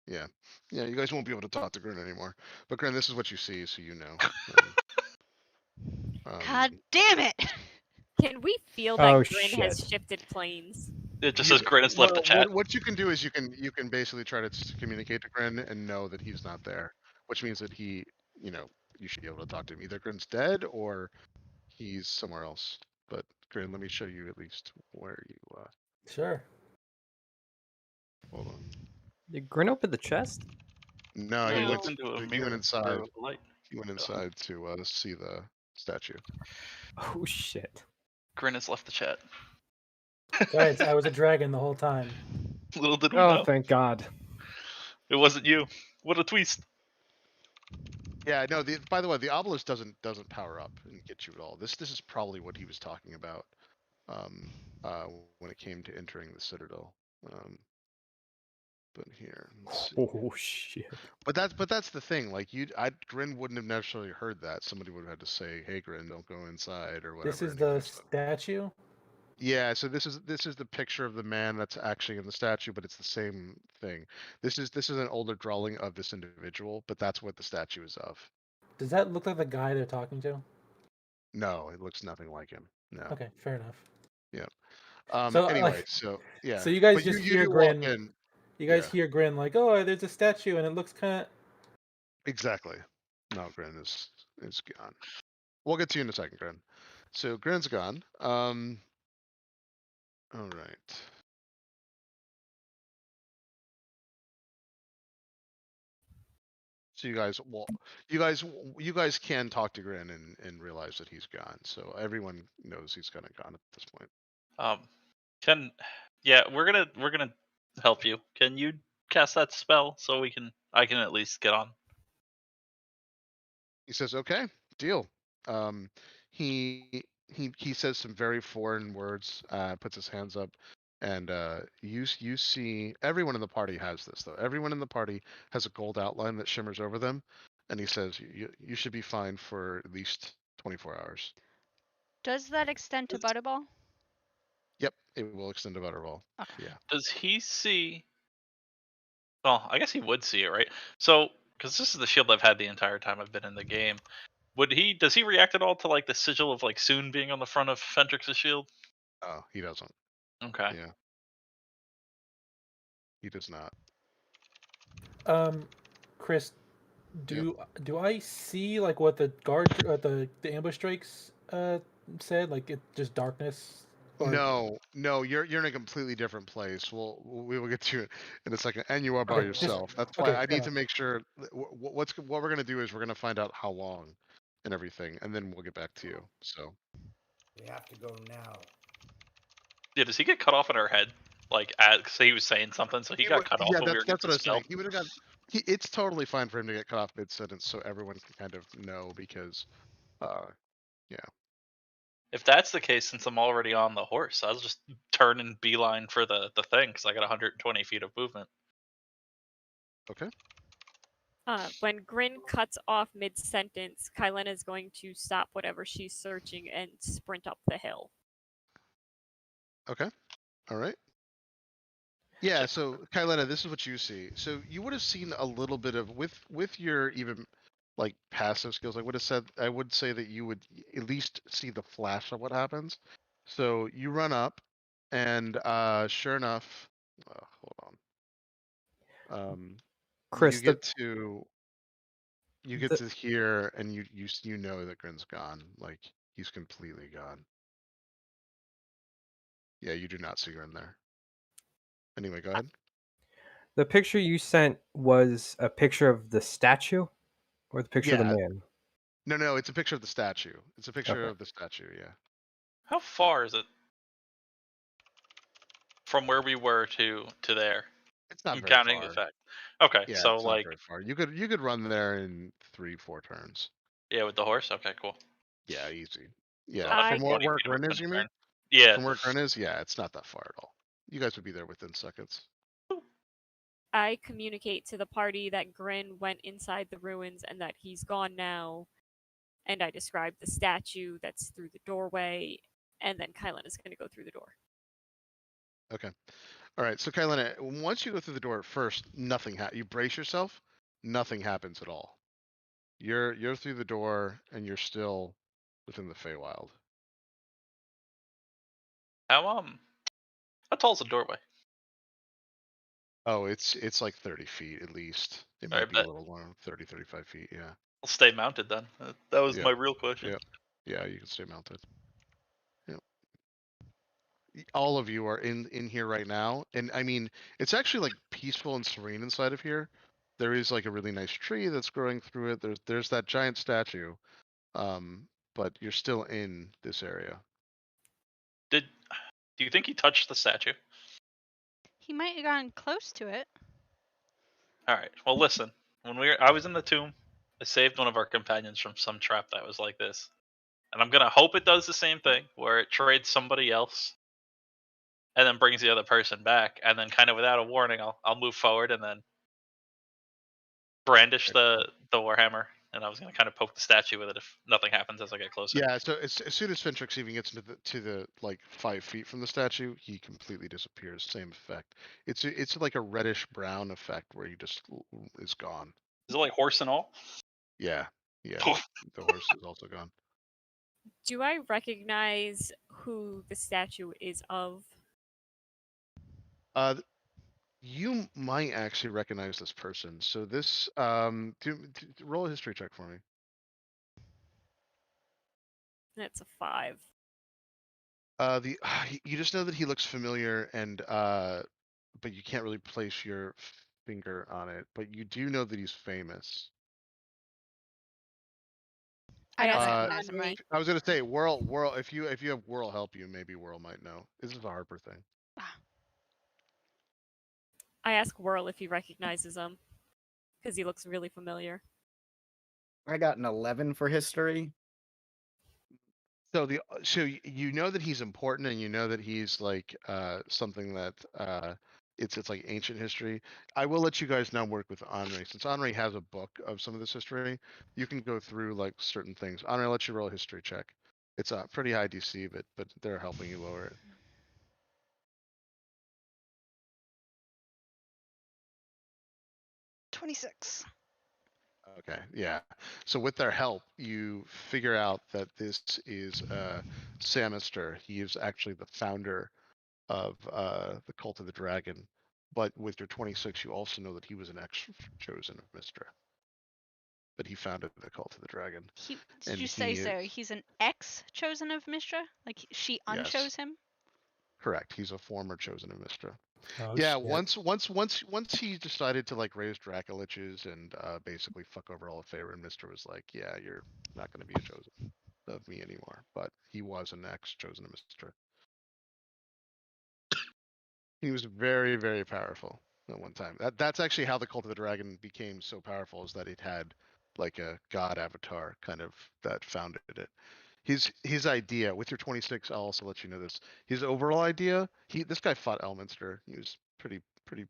Yeah. Yeah. You guys won't be able to talk to Grin anymore. But Grin, this is what you see, so you know. God Um, damn it! Can we feel Oh, that Grin has shit. shifted planes? It just You says Grin has left the well, chat. what you can do is you can basically try to communicate to Grin and know that he's not there, which means that he, you know, you should be able to talk to him. Either Grin's dead or he's somewhere else. But Grin, let me show you at least where you. Sure. Hold on. Did Grin open the chest? No, He he looked went. No. into a He went mirror or inside. a light. He went inside to see the statue. Oh shit. Grin has left the chat. Guys, I was a dragon the whole time. Little did we Oh, know. thank God. It wasn't you. What a twist. Yeah, no. By the way, the obelisk doesn't power up and get you at all. This is probably what he was talking about. Um, when it came to entering the citadel. Um, but here, let's see. Oh shit. But that's the thing. Like Grin wouldn't have necessarily heard that. Somebody would have had to say, "Hey, Grin, don't go inside" or This whatever. is Anyway, the so statue. yeah. So this is the picture of the man that's actually in the statue, but it's the same thing. This is an older drawing of this individual, but that's what the statue is of. Does that look like the guy they're talking to? No, it looks nothing like him. No. Okay, fair enough. Yeah. So, Anyway, so yeah. so you guys But just you hear do walk Grin. in. You guys Yeah. hear Grin like, "Oh, there's a statue, and it looks kind of." Exactly. No, Grin is gone. We'll get to you in a second, Grin. So Grin's gone. All right. So you guys can talk to Grin and realize that he's gone. So everyone knows he's kind of gone at this point. Can yeah, we're gonna help you. Can you cast that spell so I can at least get on? He says, "Okay, deal." Um, he says some very foreign words. Puts his hands up, and you see everyone in the party has this though. Everyone in the party has a gold outline that shimmers over them, and he says, "You should be fine for at least 24 hours." Does that extend to Butterball? Yep, it will extend to Butterball. Okay. Yeah. Does he see? Well, I guess he would see it, right? So, because this is the shield I've had the entire time I've been in the game. Does he react at all to like the sigil of like soon being on the front of Fentrix's shield? Oh, he doesn't. Okay. Yeah, he does not. Chris, Yep. do I see like what the guard the ambush drakes said? Like it just darkness. Or No, you're in a completely different place. We will get to it in a second, and you are by okay, just yourself. That's why okay. I Fair need to enough. make sure. What we're gonna do is we're gonna find out how long, and everything, and then we'll get back to you. So We have to go now. Yeah. Does he get cut off at our head? Like, so he was saying something, so he got cut off Yeah, when we were that's getting what I to was saying. spell. He would have got. It's totally fine for him to get cut off mid sentence, so everyone can kind of know because, yeah. If that's the case, since I'm already on the horse, I'll just turn and beeline for the thing because I got 120 feet of movement. Okay. When Grin cuts off mid sentence, Kylena is going to stop whatever she's searching and sprint up the hill. Okay. All right. Yeah. So Kylena, this is what you see. So you would have seen a little bit of with your even like passive skills. I would say that you would at least see the flash of what happens. So you run up, and sure enough, hold on. You Chris, get to the here, and you know that Grin's gone. Like he's completely gone. Yeah, you do not see Grin there. Anyway, go ahead. the picture you sent was a picture of the statue or the picture of the Yeah. man? No, it's a picture of the statue. It's a picture Okay. of the statue. Yeah. How far is it from where we were to there? It's not I'm very counting the far. fact. Okay, Yeah, so it's not like, very far. You could run there in 3-4 turns. yeah, with the horse. Okay, cool. Yeah, easy. So Yeah, from 120 where feet of Grin is, movement you a mean? turn. Yeah. From where Grin is, yeah, it's not that far at all. You guys would be there within seconds. I communicate to the party that Grin went inside the ruins and that he's gone now. And I describe the statue that's through the doorway, and then Kylan is going to go through the door. Okay. All right. So Kylena, once you go through the door first, nothing you brace yourself. Nothing happens at all. You're through the door and you're still within the Feywild. How tall is the doorway? Oh, it's like 30 feet at least. It I might be a bet. little more, 30, 35 feet. Yeah. I'll stay mounted then. That was Yep. my real question. Yep. Yeah, you can stay mounted. Yep. All of you are in here right now, and I mean, it's actually like peaceful and serene inside of here. There is like a really nice tree that's growing through it. There's that giant statue. But you're still in this area. Do you think he touched the statue? He might have gotten close to it. All right. Well, listen. I was in the tomb, I saved one of our companions from some trap that was like this, and I'm gonna hope it does the same thing, where it trades somebody else, and then brings the other person back, and then kind of without a warning, I'll move forward and then brandish the warhammer, and I was gonna kind of poke the statue with it if nothing happens as I get closer. Yeah. So as soon as Fintrix even gets to the like 5 feet from the statue, he completely disappears. Same effect. It's like a reddish brown effect where he just is gone. Is it like horse and all? Yeah. Yeah. The horse is also gone. Do I recognize who the statue is of? You might actually recognize this person. So this roll a history check for me. That's a 5. You just know that he looks familiar, and but you can't really place your finger on it. But you do know that he's famous. I don't ask recognize him, Henry. right? I was gonna say Whirl. If you have Whirl help you, maybe Whirl might know. This is a Harper thing. I ask Whirl if he recognizes him, because he looks really familiar. I got an 11 for history. So you know that he's important, and you know that he's like something that it's like ancient history. I will let you guys now work with Henri, since Henri has a book of some of this history. You can go through like certain things. Henri, I'll let you roll a history check. It's a pretty high DC, but they're helping you lower it. 26. Okay, yeah. So with their help, you figure out that this is Samister. He is actually the founder of the Cult of the Dragon. But with your 26, you also know that he was an ex-chosen of Mystra. But he founded the Cult of the Dragon. Did you say so? He's an ex-chosen of Mistra? Like she Yes. unchose him? Correct. He's a former chosen of Mystra. Oh, Yeah, shit. once he decided to like raise Dracoliches and basically fuck over all of Faerun, Mystra was like, yeah, you're not going to be a chosen of me anymore. But he was an ex chosen of Mystra. He was very, very powerful at one time. That's actually how the Cult of the Dragon became so powerful, is that it had like a god avatar kind of that founded it. His idea with your 26, I'll also let you know this. His overall idea, this guy fought Elminster. He was pretty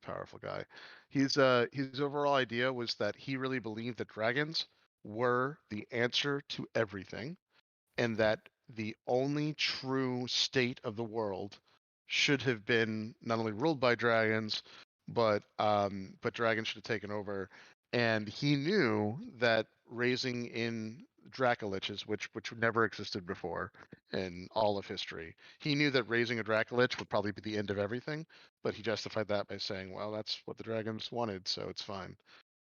powerful guy. His overall idea was that he really believed that dragons were the answer to everything, and that the only true state of the world should have been not only ruled by dragons, but dragons should have taken over. And he knew that raising in Dracoliches, which never existed before in all of history, he knew that raising a Dracolich would probably be the end of everything. But he justified that by saying, "Well, that's what the dragons wanted, so it's fine."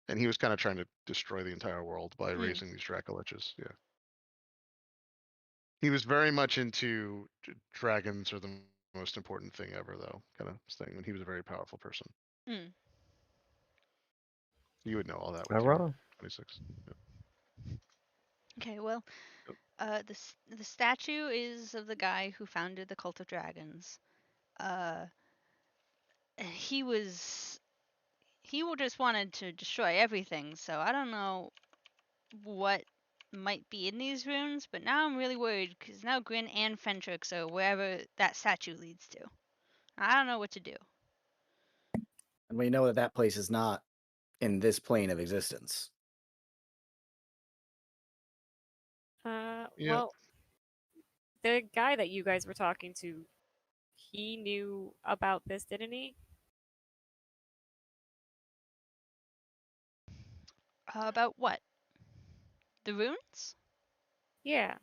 And he was kind of trying to destroy the entire world by raising these Dracoliches. Yeah. He was very much into dragons are the most important thing ever, though, kind of thing. And he was a very powerful person. Hmm. You would know all that with Not your wrong. 26. Okay, well, Yep. the statue is of the guy who founded the Cult of Dragons. He just wanted to destroy everything, so I don't know what might be in these runes, but now I'm really worried because now Grin and Fentrix are wherever that statue leads to. I don't know what to do. And we know that that place is not in this plane of existence. Yeah. Well, the guy that you guys were talking to, he knew about this, didn't he? About what? The runes? Yeah.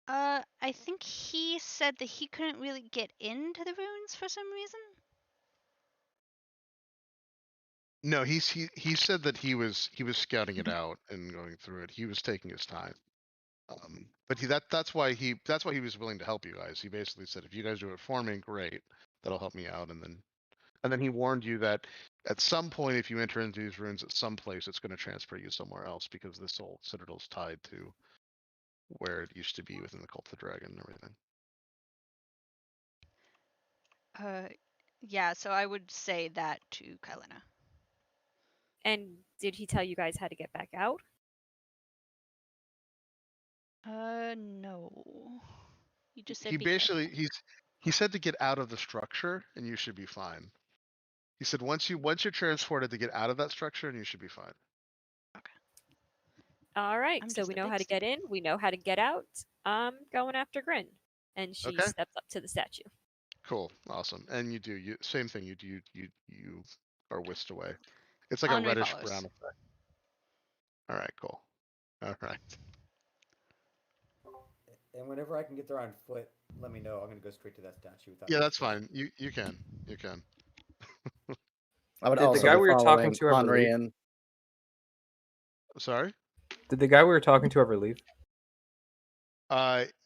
I think he said that he couldn't really get into the runes for some reason. No, he said that he was scouting it out and going through it. He was taking his time. But that's why he was willing to help you guys. He basically said, if you guys do it for me, great, that'll help me out. And then he warned you that at some point, if you enter into these runes at some place, it's going to transfer you somewhere else, because this whole citadel's tied to where it used to be within the Cult of the Dragon and everything. Yeah, so I would say that to Kylena. And did he tell you guys how to get back out? No. You just said He be careful. basically he said to get out of the structure and you should be fine. He said once you're transported, to get out of that structure and you should be fine. Okay. All right, I'm so just we a know big how to get in. We know how to get out. I'm going after Grin. And she Okay. steps up to the statue. Cool. Awesome. And you same thing. You are whisked away. It's like a Andre reddish follows. brown effect. All right. Cool. All right. And whenever I can get there on foot, let me know. I'm going to go straight to that statue without Yeah, that's hesitation. fine. You can. You can. I would Did the also guy be we were talking following to ever Henri leave? in. Sorry. Did the guy we were talking to ever leave?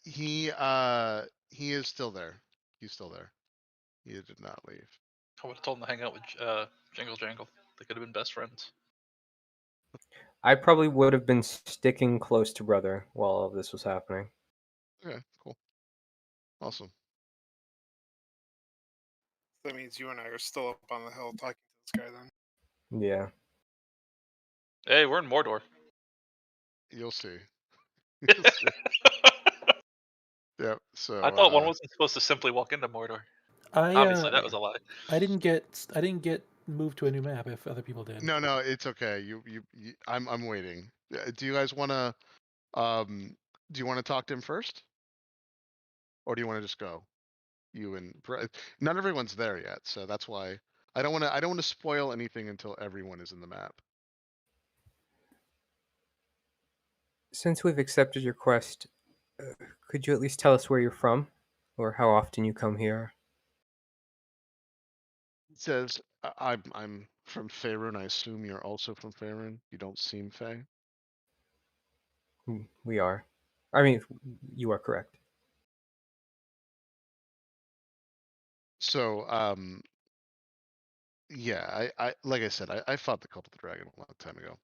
He is still there. He's still there. He did not leave. I would have told him to hang out with Jingle Jangle. They could have been best friends. I probably would have been sticking close to brother while all of this was happening. Okay. Cool. Awesome. That means you and I are still up on the hill talking to this guy then. Yeah. Hey, we're in Mordor. You'll see. You'll see. Yep. So I thought one wasn't supposed to simply walk into Mordor. Obviously, that was a lie. I didn't get moved to a new map if other people did. No, it's okay. I'm waiting. Do you guys want to do you want to talk to him first, or do you want to just go? Not everyone's there yet, so that's why I don't want to spoil anything until everyone is in the map. Since we've accepted your quest, could you at least tell us where you're from, or how often you come here? It says I'm from Faerun. I assume you're also from Faerun. You don't seem Fey. We are. I mean, you are correct. So yeah, I like I said, I fought the Cult of the Dragon a long time ago.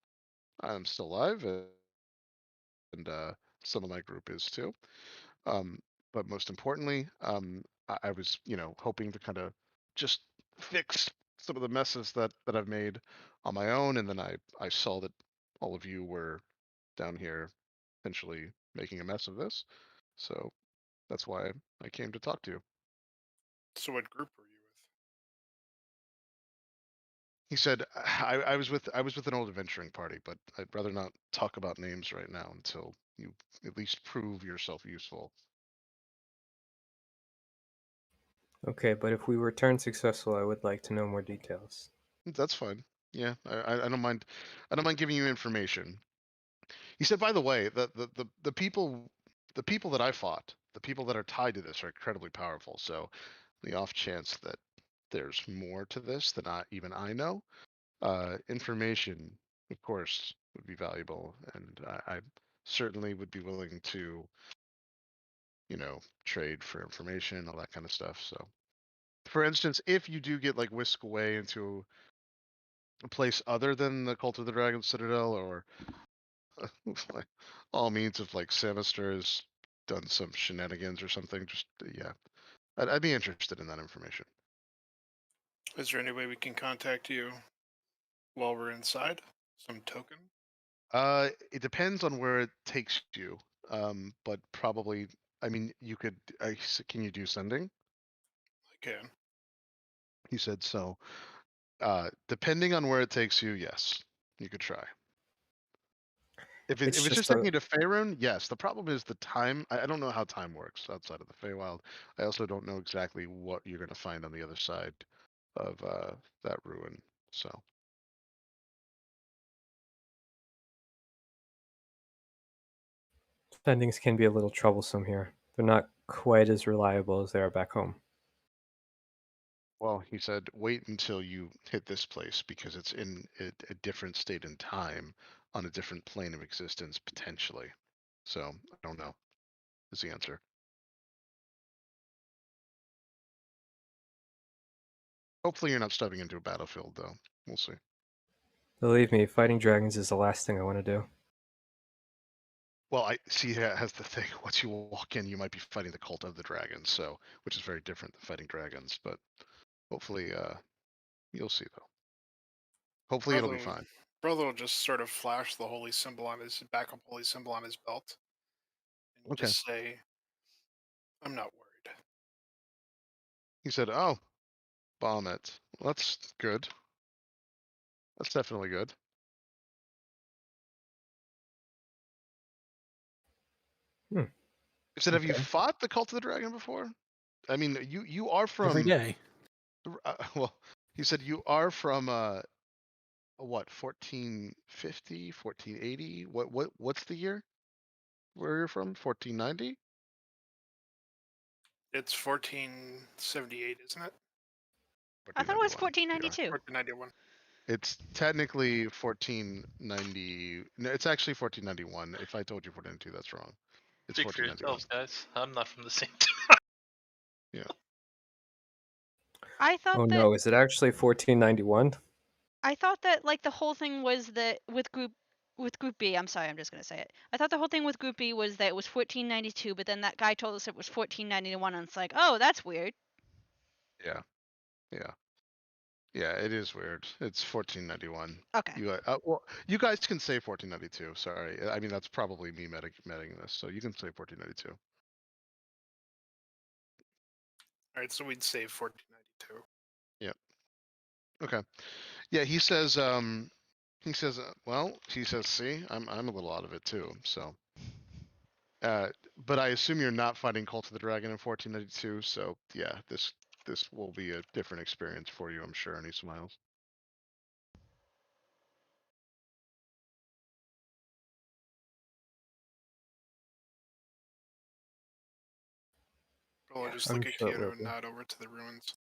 I'm still alive, and some of my group is too. But most importantly, I was, hoping to kind of just fix some of the messes that I've made on my own, and then I saw that all of you were down here potentially making a mess of this, so that's why I came to talk to you. So what group were you with? He said, I was with an old adventuring party, but I'd rather not talk about names right now until you at least prove yourself useful. Okay, but if we return successful, I would like to know more details. That's fine. Yeah, I don't mind. I don't mind giving you information. He said, by the way, the people that I fought, the people that are tied to this are incredibly powerful. So the off chance that there's more to this than even I know, information, of course, would be valuable, and I certainly would be willing to, trade for information, all that kind of stuff. So, for instance, if you do get like whisked away into a place other than the Cult of the Dragon Citadel, or like, all means of like Sinister has done some shenanigans or something, just yeah, I'd be interested in that information. Is there any way we can contact you while we're inside? Some token? It depends on where it takes you. But probably, I mean, you could. Can you do sending? I can. He said so. Depending on where it takes you, yes, you could try. If It's it's just just taking a you to Faerun, yes. The problem is the time. I don't know how time works outside of the Feywild. I also don't know exactly what you're going to find on the other side of that ruin. So Sendings can be a little troublesome here. They're not quite as reliable as they are back home. well, he said, wait until you hit this place because it's in a different state and time on a different plane of existence potentially. So I don't know is the answer. Hopefully you're not stepping into a battlefield though. We'll see. Believe me, fighting dragons is the last thing I want to do. Well, I see that has the thing. Once you walk in, you might be fighting the cult of the dragons, so which is very different than fighting dragons. But hopefully, you'll see though. Hopefully, it'll be fine. Brother will just sort of flash the holy symbol on his backup holy symbol on his belt, and Okay. just say, "I'm not worried." He said, "Oh, bomb it. Well, that's good. That's definitely good." Hmm. He said, "Have you Okay. fought the cult of the dragon before? I mean, you are Every from day. well." He said, "You are from what 1450, 1480? What's the year where you're from? 1490?" It's 1478, isn't it? I thought it was 1491. Yeah. 1492. 1491. It's technically 1490. No, it's actually 1491. If I told you 1492, that's wrong. It's Speak for 1491. yourselves, guys. I'm not from the same. Yeah. I thought Oh that no, is it actually 1491? like the whole thing was that with group B, I'm sorry, I'm just gonna say it. I thought the whole thing with group B was that it was 1492, but then that guy told us it was 1491, and it's like, oh, that's weird. Yeah. Yeah. Yeah. It is weird. It's 1491. Okay. Well, you guys can say 1492. Sorry. I mean, that's probably me medding this. So you can say 1492. All right, so we'd say 1492. Yep. Okay. Yeah. He says. He says. Well. He says. See, I'm a little out of it too. So. But I assume you're not fighting Cult of the Dragon in 1492, so yeah, this will be a different experience for you, I'm sure. And he smiles. We'll just I'm look at sure it Kyoto will and be. nod over to the ruins.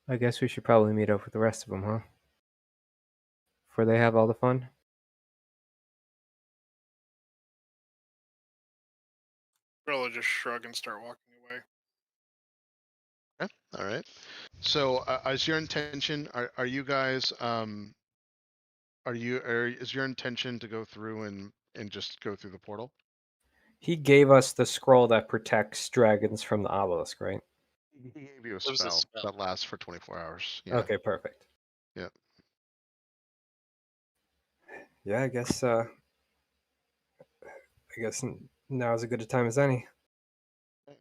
I guess we should probably meet up with the rest of them, huh? Before they have all the fun. We'll just shrug and start walking away. Okay. All right. So, is your intention? Are you guys? Is your intention to go through and just go through the portal? He gave us the scroll that protects dragons from the obelisk, right? He gave you a was a spell spell. that lasts for 24 hours. Yeah. Okay, perfect. Yep. Yeah, I guess now is as good a time as any. All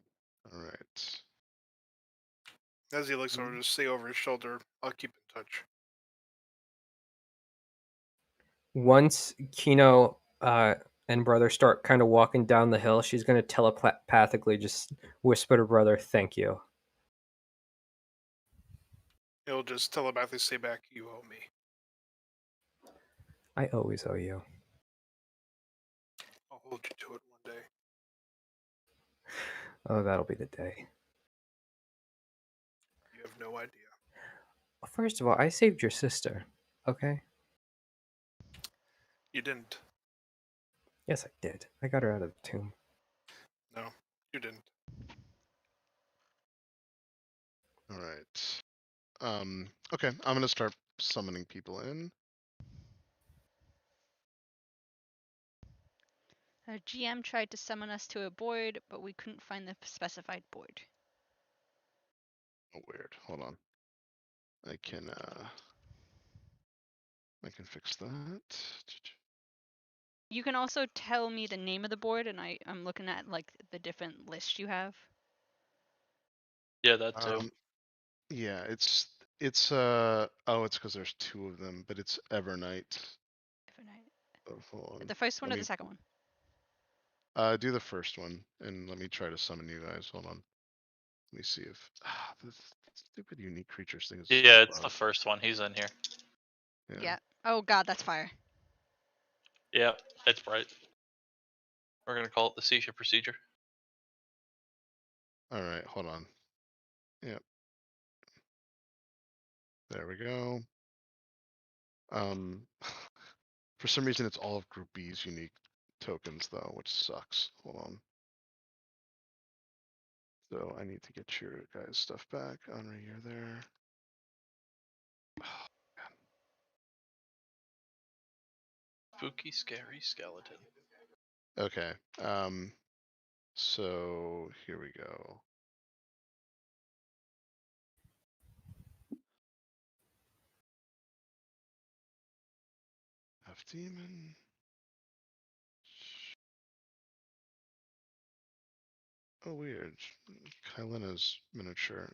right. As he looks over, just say over his shoulder, I'll keep in touch. Once Kino and brother start kind of walking down the hill, she's going to telepathically just whisper to brother, "Thank you." He'll just telepathically say back, you owe me. I always owe you. I'll hold you to it one day. Oh, that'll be the day. You have no idea. First of all, I saved your sister. Okay? You didn't. Yes, I did. I got her out of the tomb. No, you didn't. All right. Okay, I'm gonna start summoning people in. Our GM tried to summon us to a board, but we couldn't find the specified board. Oh, weird. Hold on. I can fix that. You can also tell me the name of the board, and I'm looking at like the different lists you have. Yeah, that too. Yeah, it's it's because there's two of them, but it's Evernight. Oh, hold on. The first one Let or me the second one? do the first one, and let me try to summon you guys. Hold on. Let me see if this stupid unique creatures thing is. Yeah, it's the first one. He's in here. Yeah. Oh god, that's fire. Yeah, it's bright. We're gonna call it the seizure procedure. All right, hold on. Yep. There we go. For some reason, it's all of Group B's unique tokens though, which sucks. Hold on. So I need to get your guys' stuff back. Henri, you're there. Spooky, scary skeleton. Okay. So here we go. Half demon. Oh, weird. Kylena's miniature.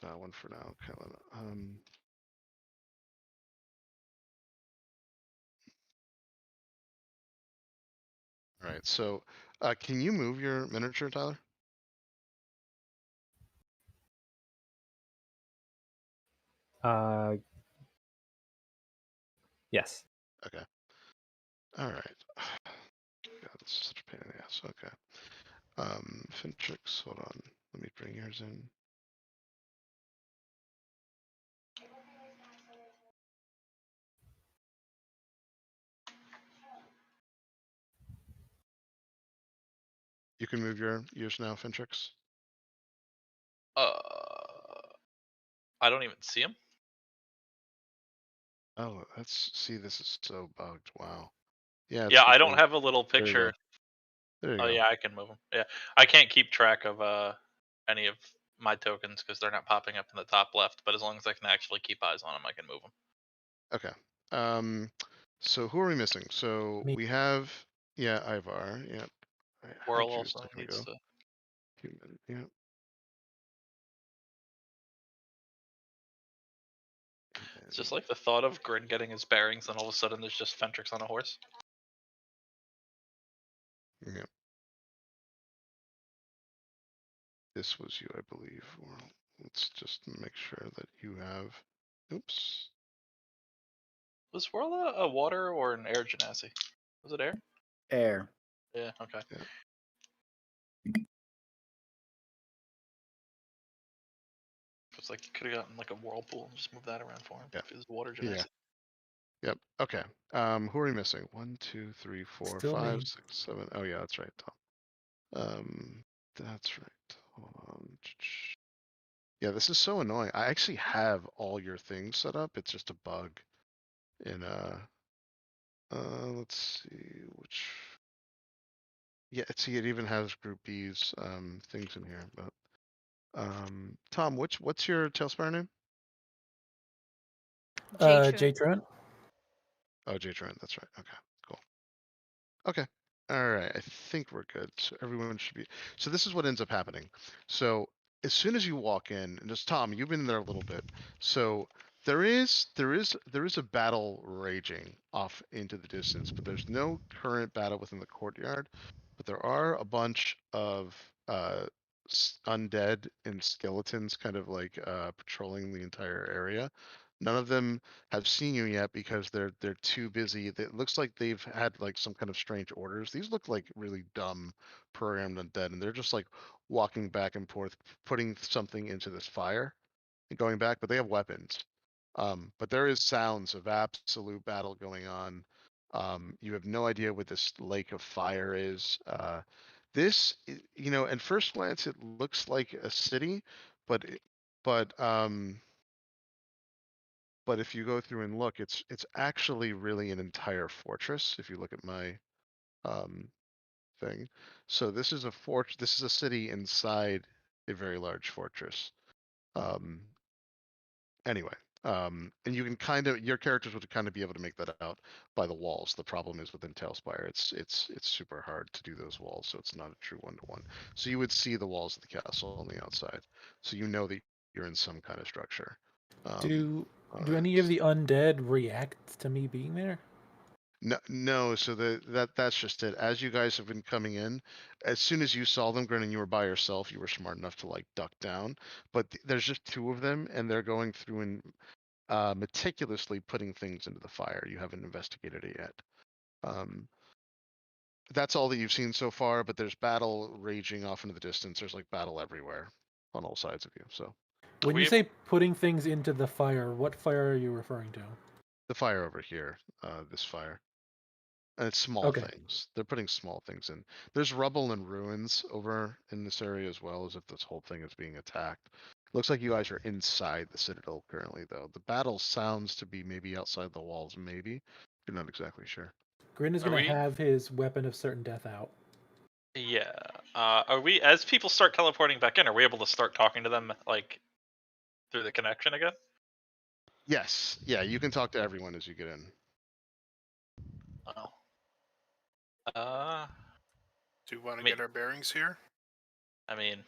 That one for now, Kylena. All right. So, can you move your miniature, Tyler? Yes. Okay. All right. God, this is such a pain in the ass. Okay. Fintrix, hold on. Let me bring yours in. You can move yours now, Fintrix. I don't even see him. Oh, see, this is so bugged. Wow. Yeah. Yeah, It's I don't because have a little there you go. picture. There you Oh go. yeah, I can move them. Yeah, I can't keep track of any of my tokens because they're not popping up in the top left. But as long as I can actually keep eyes on them, I can move them. Okay. So who are we missing? So Me. we have, yeah, Ivar. Yep. Whirl How'd you also stuff needs go? to. Human. Yep. It's just like the thought of Grin getting his bearings, and all of a sudden there's just Fentrix on a horse. Yep. This was you, I believe. Well, let's just make sure that you have. Oops. Was Whirl a water or an air genasi? Was it air? Air. Yeah. Okay. Yeah. It's like you could have gotten like a whirlpool and just move that around for him. Yeah. If it was water Yeah. genasi. Yep. Okay. Who are we missing? 1, 2, 3, 4, Still 5, me. 6, 7. Oh yeah, that's right, Tom. That's right. Hold on. Yeah, this is so annoying. I actually have all your things set up. It's just a bug in let's see which Yeah, see, it even has Group B's things in here. But Tom, what's your Tailspire name? J Trent. Oh, J Trent. That's right. Okay, cool. Okay. All right. I think we're good. So everyone should be. So this is what ends up happening. So as soon as you walk in, and just Tom, you've been there a little bit. So there is a battle raging off into the distance, but there's no current battle within the courtyard. But there are a bunch of undead and skeletons kind of like patrolling the entire area. None of them have seen you yet because they're too busy. It looks like they've had like some kind of strange orders. These look like really dumb programmed undead, and they're just like walking back and forth, putting something into this fire and going back, but they have weapons. But there is sounds of absolute battle going on. You have no idea what this lake of fire is. At first glance, it looks like a city, but but but if you go through and look, it's actually really an entire fortress. If you look at my um, thing, so this is a fort. This is a city inside a very large fortress. Um, anyway, and you can kind of your characters would kind of be able to make that out by the walls. The problem is within Tailspire, it's super hard to do those walls, so it's not a true one-to-one. So you would see the walls of the castle on the outside, so you know that you're in some kind of structure. Do All do right. any of the undead react to me being there? No, no. So that's just it. As you guys have been coming in, as soon as you saw them, granted you were by yourself, you were smart enough to like duck down. But there's just two of them, and they're going through and meticulously putting things into the fire. You haven't investigated it yet. Um, that's all that you've seen so far. But there's battle raging off into the distance. There's like battle everywhere on all sides of you. So When you we say putting things into the fire, what fire are you referring to? the fire over here, this fire. And it's small Okay. things. They're putting small things in. There's rubble and ruins over in this area as well, as if this whole thing is being attacked. Looks like you guys are inside the citadel currently, though. The battle sounds to be maybe outside the walls, maybe. You're not exactly sure. Grin is are gonna we have his weapon of certain death out. yeah. Are we as people start teleporting back in? Are we able to start talking to them like through the connection again? Yes, yeah, you can talk to everyone as you get in. Oh. Uh, Do you want I to mean, get our bearings here? I mean,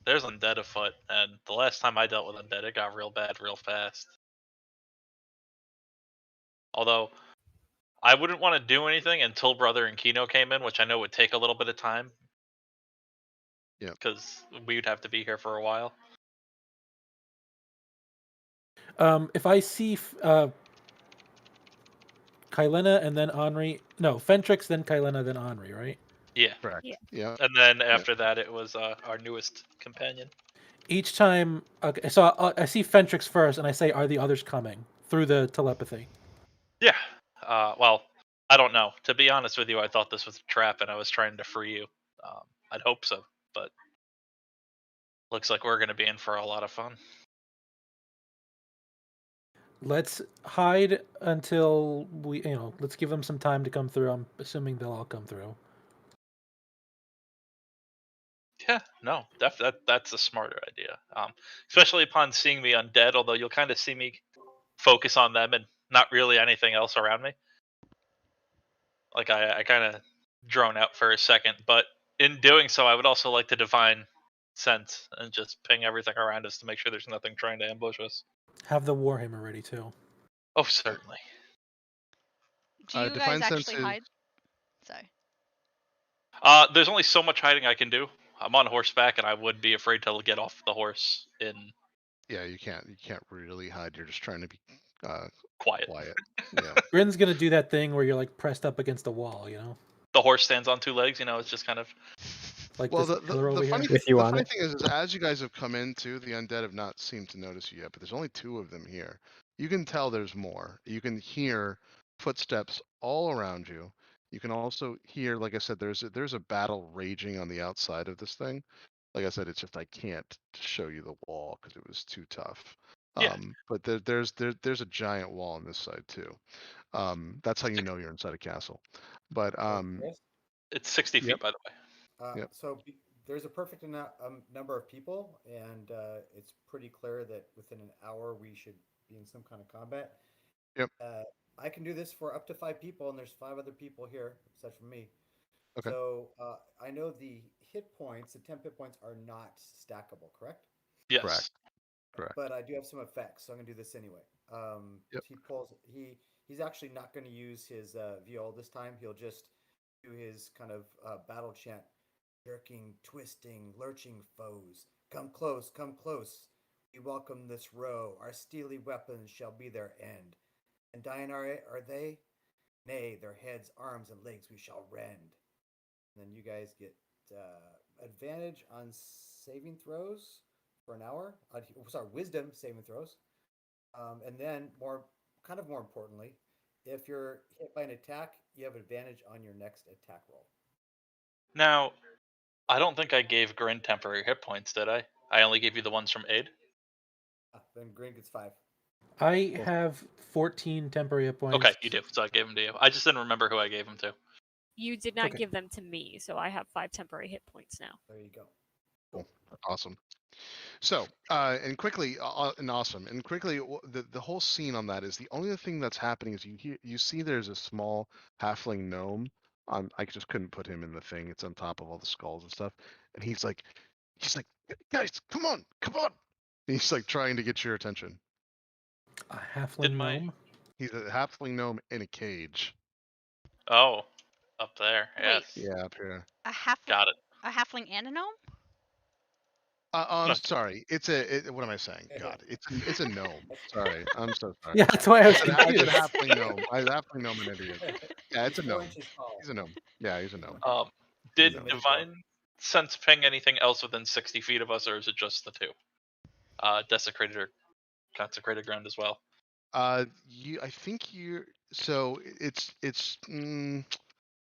there's undead afoot, and the last time I dealt with undead, it got real bad real fast. Although I wouldn't want to do anything until Brother and Kino came in, which I know would take a little bit of time. Yeah. Because we would have to be here for a while. If I see Kylena and then Henri, no, Fentrix, then Kylena, then Henri, right? Yeah. Correct. Yeah. Yeah. And then Yeah. after that, it was our newest companion. Each time, okay, so I see Fentrix first, and I say, "Are the others coming?" Through the telepathy. Yeah. Well, I don't know. To be honest with you, I thought this was a trap, and I was trying to free you. I'd hope so, but looks like we're going to be in for a lot of fun. Let's hide until let's give them some time to come through. I'm assuming they'll all come through. Yeah, no, that's a smarter idea. Especially upon seeing me undead, although you'll kind of see me focus on them and not really anything else around me. Like I kind of drone out for a second, but in doing so, I would also like to divine sense and just ping everything around us to make sure there's nothing trying to ambush us. Have the Warhammer ready too. Oh, certainly. Do you guys Divine sense actually is hide? Sorry. There's only so much hiding I can do. I'm on horseback, and I would be afraid to get off the horse in yeah. You can't really hide. You're just trying to be quiet. quiet. Yeah. Grin's gonna do that thing where you're like pressed up against a wall, The horse stands on two legs. It's just kind of like Well, this killer over here. With you the on funny it. thing is as you guys have come in too, the undead have not seemed to notice you yet, but there's only two of them here. You can tell there's more. You can hear footsteps all around you. You can also hear, like I said, there's a battle raging on the outside of this thing. Like I said, it's just I can't show you the wall because it was too tough. yeah. But there's a giant wall on this side too. That's how you know you're inside a castle. But It's 60 feet, Yep. by the way. Yep. So there's a perfect number of people, and it's pretty clear that within an hour we should be in some kind of combat. Yep. I can do this for up to 5 people, and there's 5 other people here, except for me. Okay. So I know the hit points, the temp hit points, are not stackable, correct? Yes. Correct. Correct. But I do have some effects, so I'm gonna do this anyway. Yep. He's actually not going to use his viol this time. He'll just do his kind of battle chant, jerking, twisting, lurching foes. Come close, come close. We welcome this row. Our steely weapons shall be their end. And dying are they? Nay, their heads, arms, and legs we shall rend. And then you guys get advantage on saving throws for an hour. Sorry, wisdom saving throws. And then more importantly, if you're hit by an attack, you have advantage on your next attack roll. Now, I don't think I gave Grin temporary hit points, did I? I only gave you the ones from aid. Then Green gets 5. I have 14 temporary hit points. Okay, you do. So I gave them to you. I just didn't remember who I gave them to. You did not Okay. give them to me, so I have 5 temporary hit points now. There you go. Cool. Awesome. So, and quickly, and awesome, and quickly, the whole scene on that is the only thing that's happening is you see there's a small halfling gnome. I just couldn't put him in the thing. It's on top of all the skulls and stuff, and he's like, guys, come on, come on. And he's like trying to get your attention. A halfling Did my- gnome. He's a halfling gnome in a cage. Oh, up there. Wait. Yes. Yeah, up here. Got it. A halfling and a gnome? I'm No. sorry. What am I saying? God, it's a gnome. Sorry, I'm so sorry. Yeah, that's why I was I said confused. halfling gnome. I halfling gnome an idiot. Yeah, it's a He's 4 gnome. inches tall. He's a gnome. Yeah, he's a gnome. Did No. Divine Sense ping anything else within 60 feet of us, or is it just the two? Desecrated or consecrated ground as well. I think you're. So it's.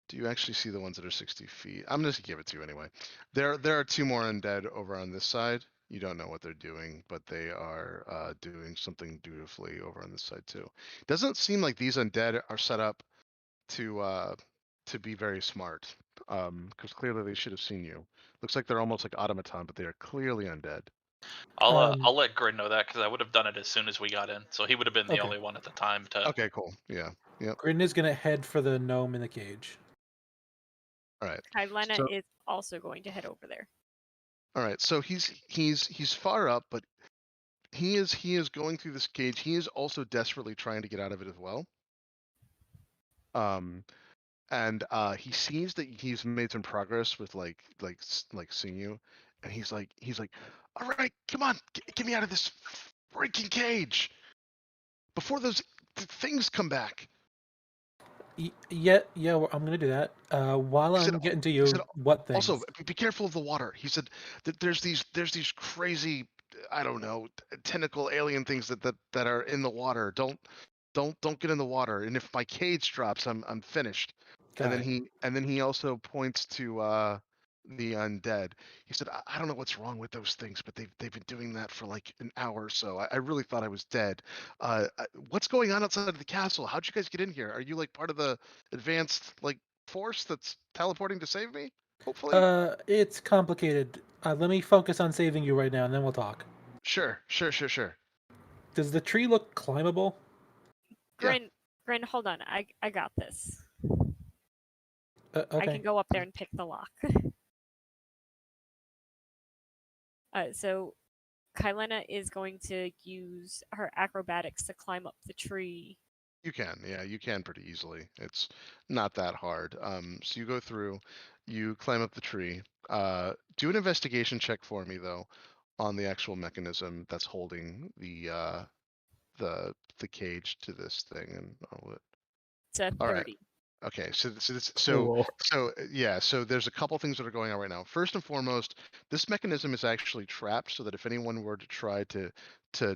Do you actually see the ones that are 60 feet? I'm just gonna give it to you anyway. There are 2 more undead over on this side. You don't know what they're doing, but they are doing something dutifully over on this side too. Doesn't seem like these undead are set up to be very smart. Because clearly they should have seen you. Looks like they're almost like automaton, but they are clearly undead. I'll let Grin know that because I would have done it as soon as we got in, so he would have been the Okay. only one at the time to. Okay, cool. Yeah. Yep. Grin is gonna head for the gnome in the cage. All right. Kylena So- is also going to head over there. All right. So he's far up, but he is going through this cage. He is also desperately trying to get out of it as well. And he sees that he's made some progress with like seeing you, and he's like, all right, come on, get me out of this freaking cage before those things come back. Yeah, well, I'm gonna do that. While He said- I'm getting to he you, said what things? Also, be careful of the water. He said that there's these crazy, I don't know, tentacle alien things that are in the water. Don't get in the water. And if my cage drops, I'm finished. Got And it. then he also points to the undead. He said, I don't know what's wrong with those things, but they've been doing that for like an hour or so. I really thought I was dead. What's going on outside of the castle? How'd you guys get in here? Are you like part of the advanced like force that's teleporting to save me? Hopefully. It's complicated. Let me focus on saving you right now, and then we'll talk. Sure. Does the tree look climbable? Yeah. Grin, hold on. I got this. I Okay. can go up there and pick the lock. So Kylena is going to use her acrobatics to climb up the tree. You can, yeah, you can pretty easily. It's not that hard. So you go through, you climb up the tree. Do an investigation check for me though, on the actual mechanism that's holding the cage to this thing, and all it. It's a All right. 30. Okay, so Cool. yeah, so there's a couple things that are going on right now. First and foremost, this mechanism is actually trapped, so that if anyone were to try to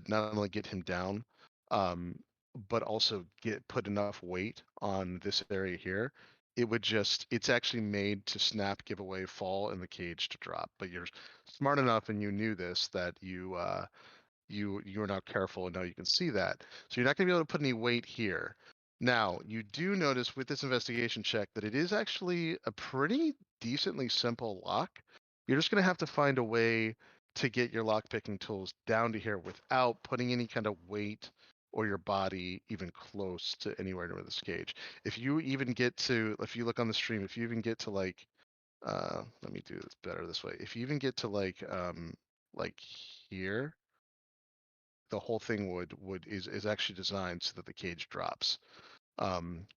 not only get him down, but also put enough weight on this area here, it's actually made to snap, give away, fall, and the cage to drop. But you're smart enough, and you knew this, that you are not careful, and now you can see that. So you're not going to be able to put any weight here. Now, you do notice with this investigation check that it is actually a pretty decently simple lock. You're just going to have to find a way to get your lock picking tools down to here without putting any kind of weight or your body even close to anywhere near this cage. If you even get to, if you look on the stream, if you even get to like, let me do this better this way. If you even get to like here, the whole thing is actually designed so that the cage drops. Um,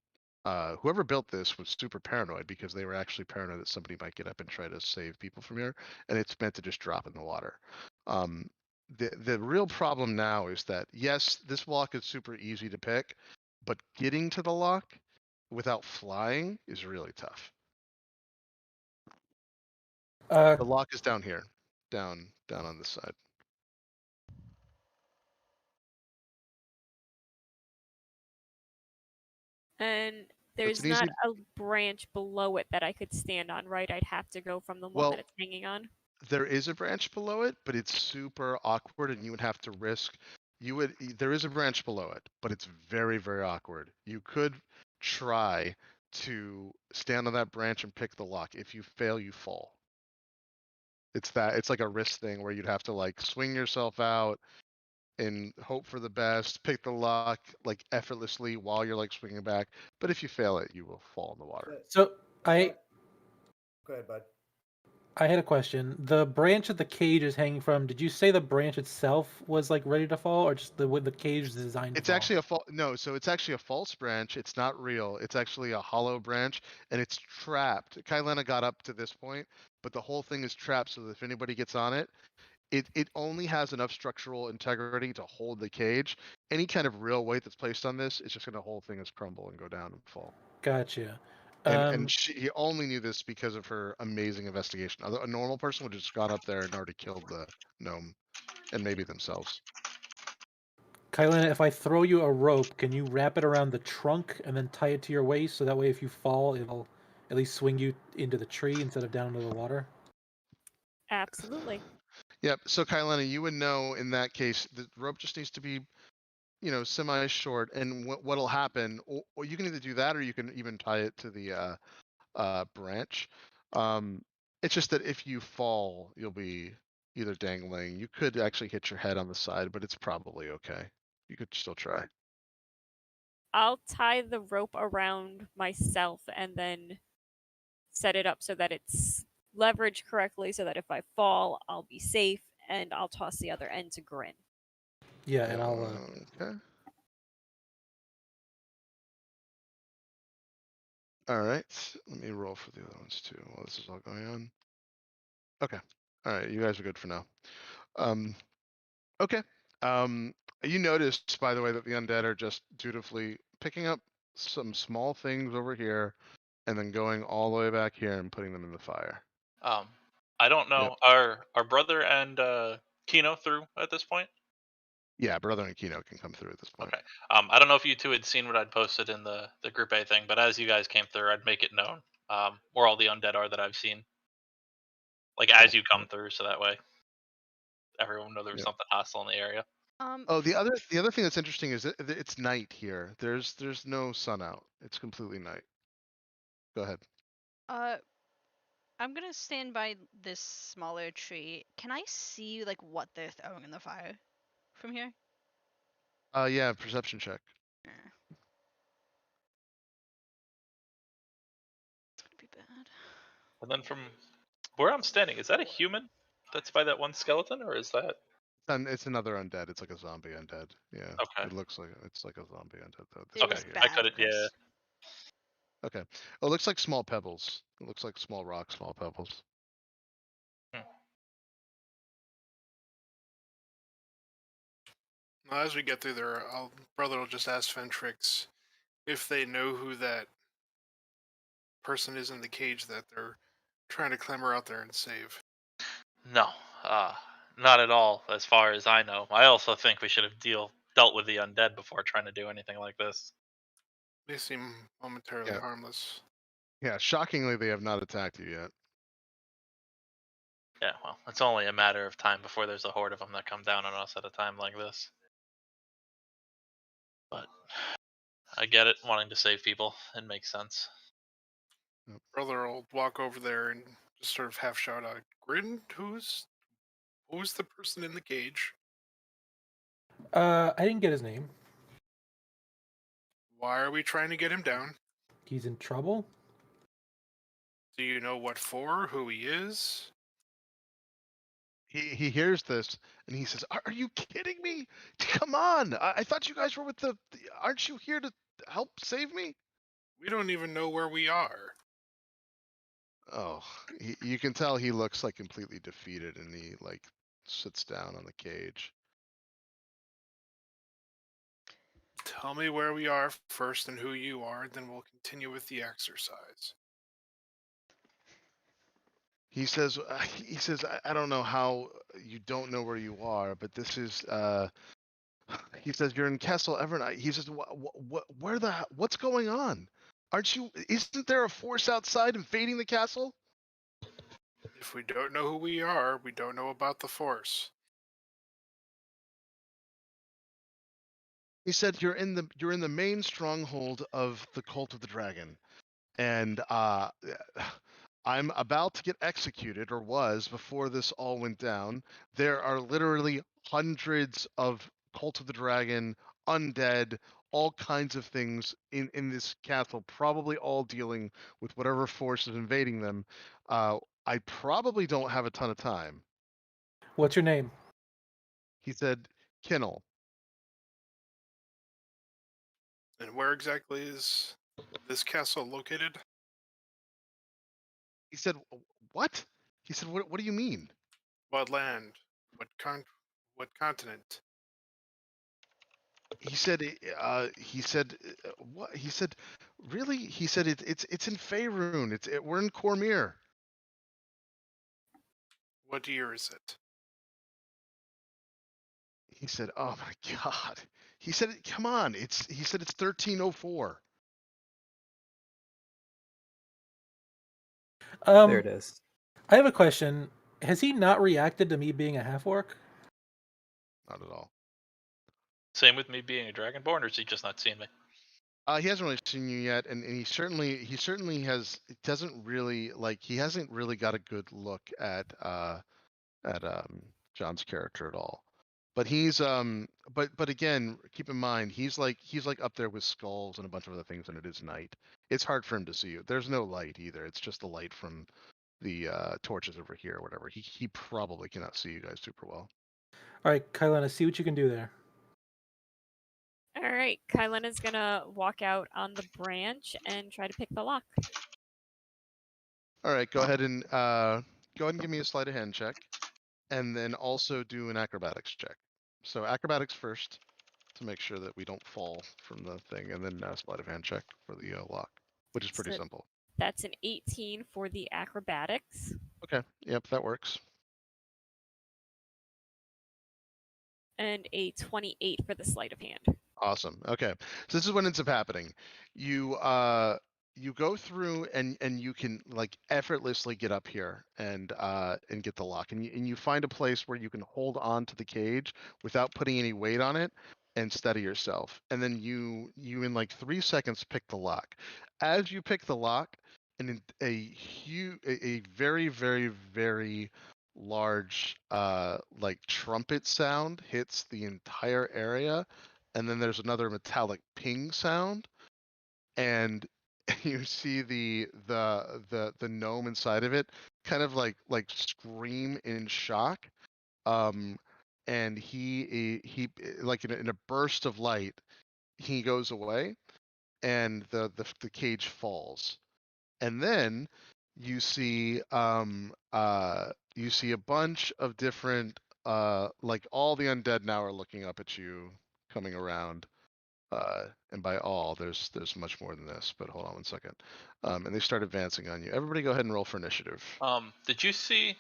Whoever built this was super paranoid because they were actually paranoid that somebody might get up and try to save people from here, and it's meant to just drop in the water. The real problem now is that yes, this lock is super easy to pick, but getting to the lock without flying is really tough. The lock is down here, down on this side. And It's there's an not easy. a branch below it that I could stand on, right? I'd have to go from the one Well, that it's hanging on. there is a branch below it, but it's super awkward, and you would have to risk. There is a branch below it, but it's very, very awkward. You could try to stand on that branch and pick the lock. If you fail, you fall. It's like a risk thing where you'd have to like swing yourself out and hope for the best, pick the lock like effortlessly while you're like swinging back. But if you fail it, you will fall in the water. So Go ahead, bud. I had a question. The branch that the cage is hanging from, did you say the branch itself was like ready to fall, or just the way the cage is designed to It's fall? actually a no, so it's actually a false branch. It's not real. It's actually a hollow branch, and it's trapped. Kylena got up to this point, but the whole thing is trapped. So that if anybody gets on it, it only has enough structural integrity to hold the cage. Any kind of real weight that's placed on this is just going to whole thing is crumble and go down and fall. Gotcha. And he only knew this because of her amazing investigation. A normal person would have just gone up there and already killed the gnome, and maybe themselves. Kylena, if I throw you a rope, can you wrap it around the trunk and then tie it to your waist so that way if you fall, it'll at least swing you into the tree instead of down into the water? Absolutely. Yep. So Kylena, you would know in that case the rope just needs to be, semi short, and what'll happen, or you can either do that or you can even tie it to the branch. It's just that if you fall, you'll be either dangling. You could actually hit your head on the side, but it's probably okay. You could still try. I'll tie the rope around myself and then set it up so that it's leveraged correctly so that if I fall, I'll be safe, and I'll toss the other end to Grin. Yeah, and I'll. Okay. All right. Let me roll for the other ones too while this is all going on. Okay. All right. You guys are good for now. Okay. You noticed, by the way, that the undead are just dutifully picking up some small things over here and then going all the way back here and putting them in the fire. I don't Yep. know. Our brother and Kino through at this point? Yeah, brother and Kino can come through at this point. Okay. I don't know if you two had seen what I'd posted in the group A thing, but as you guys came through, I'd make it known where all the undead are that I've seen. Like as you come through, so that way everyone know there was Yep. something hostile in the area. Oh, the other thing that's interesting is that it's night here. There's no sun out. It's completely night. Go ahead. I'm gonna stand by this smaller tree. Can I see like what they're throwing in the fire from here? Yeah, perception check. Eh. It's gonna be bad. And then from where I'm standing, is that a human that's by that one skeleton, or is that? It's another undead. It's like a zombie undead. Yeah. Okay. It looks like it's like a zombie undead though. It Okay, was Here. I bad, couldn't. Yeah. Chris. Okay. Oh, it looks like small pebbles. It looks like small rocks, small pebbles. Now, as we get through there, brother will just ask Fentrix if they know who that person is in the cage that they're trying to clamber out there and save. No, not at all, as far as I know. I also think we should have dealt with the undead before trying to do anything like this. They seem momentarily Yeah. harmless. Yeah, shockingly, they have not attacked you yet. Yeah, well, it's only a matter of time before there's a horde of them that come down on us at a time like this. But I get it, wanting to save people. It makes sense. Brother will walk over there and just sort of half shout out, "Grin, who's the person in the cage? I didn't get his name. Why are we trying to get him down? He's in trouble. Do you know what for? Who he is?" He hears this and he says, "Are you kidding me? Come on! I thought you guys were with Aren't you here to help save me?" We don't even know where we are. Oh, you can tell he looks like completely defeated, and he like sits down on the cage. Tell me where we are first and who you are, then we'll continue with the exercise. He says, I don't know how you don't know where you are, but this is, he says, you're in Castle Evernight. He says, what's going on? Isn't there a force outside invading the castle? If we don't know who we are, we don't know about the Force. He said, you're in the main stronghold of the Cult of the Dragon. And I'm about to get executed, or was before this all went down. There are literally hundreds of Cult of the Dragon, undead, all kinds of things in this castle, probably all dealing with whatever force is invading them. I probably don't have a ton of time. What's your name? He said, Kinnel. And where exactly is this castle located? He said, what? He said, what do you mean? What land? What continent? He said, what? He said, really? He said, it's in Faerun. We're in Cormyr. What year is it? He said, oh my God. He said, come on. He said, it's 1304. There it Um, is. I have a question. Has he not reacted to me being a half orc? Not at all. Same with me being a dragonborn, or is he just not seeing me? He hasn't really seen you yet, and he certainly he hasn't really got a good look at John's character at all. But he's but again, keep in mind he's like up there with skulls and a bunch of other things, and it is night. It's hard for him to see you. There's no light either. It's just the light from the torches over here or whatever. He probably cannot see you guys super well. All right, Kylena, see what you can do there. All right, Kylen is gonna walk out on the branch and try to pick the lock. All right, go ahead and give me a sleight of hand check, and then also do an acrobatics check. So acrobatics first to make sure that we don't fall from the thing, and then sleight of hand check for the lock, which is pretty So simple. that's an 18 for the acrobatics. Okay, yep, that works. And a 28 for the sleight of hand. Awesome. Okay, so this is what ends up happening. You go through and you can like effortlessly get up here and get the lock, and you find a place where you can hold on to the cage without putting any weight on it and steady yourself, and then you in like 3 seconds pick the lock. As you pick the lock, and a very very very large like trumpet sound hits the entire area, and then there's another metallic ping sound, and you see the gnome inside of it kind of like scream in shock, and he like in a burst of light he goes away, and the cage falls, and then you see a bunch of different like all the undead now are looking up at you coming around, and by all there's much more than this, but hold on one second. And they start advancing on you. Everybody go ahead and roll for initiative. Did you see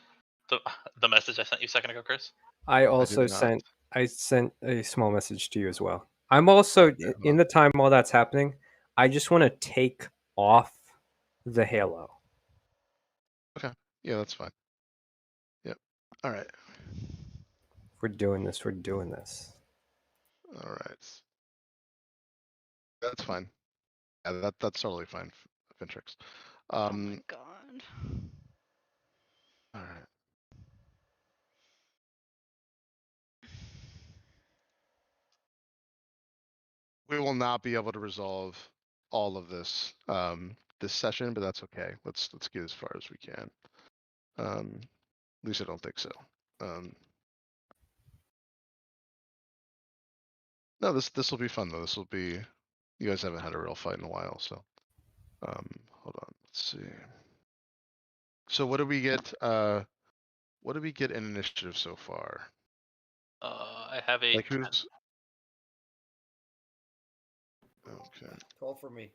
the message I sent you a second ago, Chris? I also did not. sent a small message to you as well. I'm also Okay, hold in on. the time while that's happening. I just want to take off the halo. Okay, yeah, that's fine. Yep. All right. If we're doing this, we're doing this. All right. That's fine. Yeah, that's totally fine, Fintrix. Oh my god. All right. We will not be able to resolve all of this this session, but that's okay. Let's get as far as we can. At least I don't think so. No, this will be fun though. This will be. You guys haven't had a real fight in a while, so. Hold on. Let's see. So what do we get? What do we get in initiative so far? I have a Like 10. who's? Okay. 12 for me.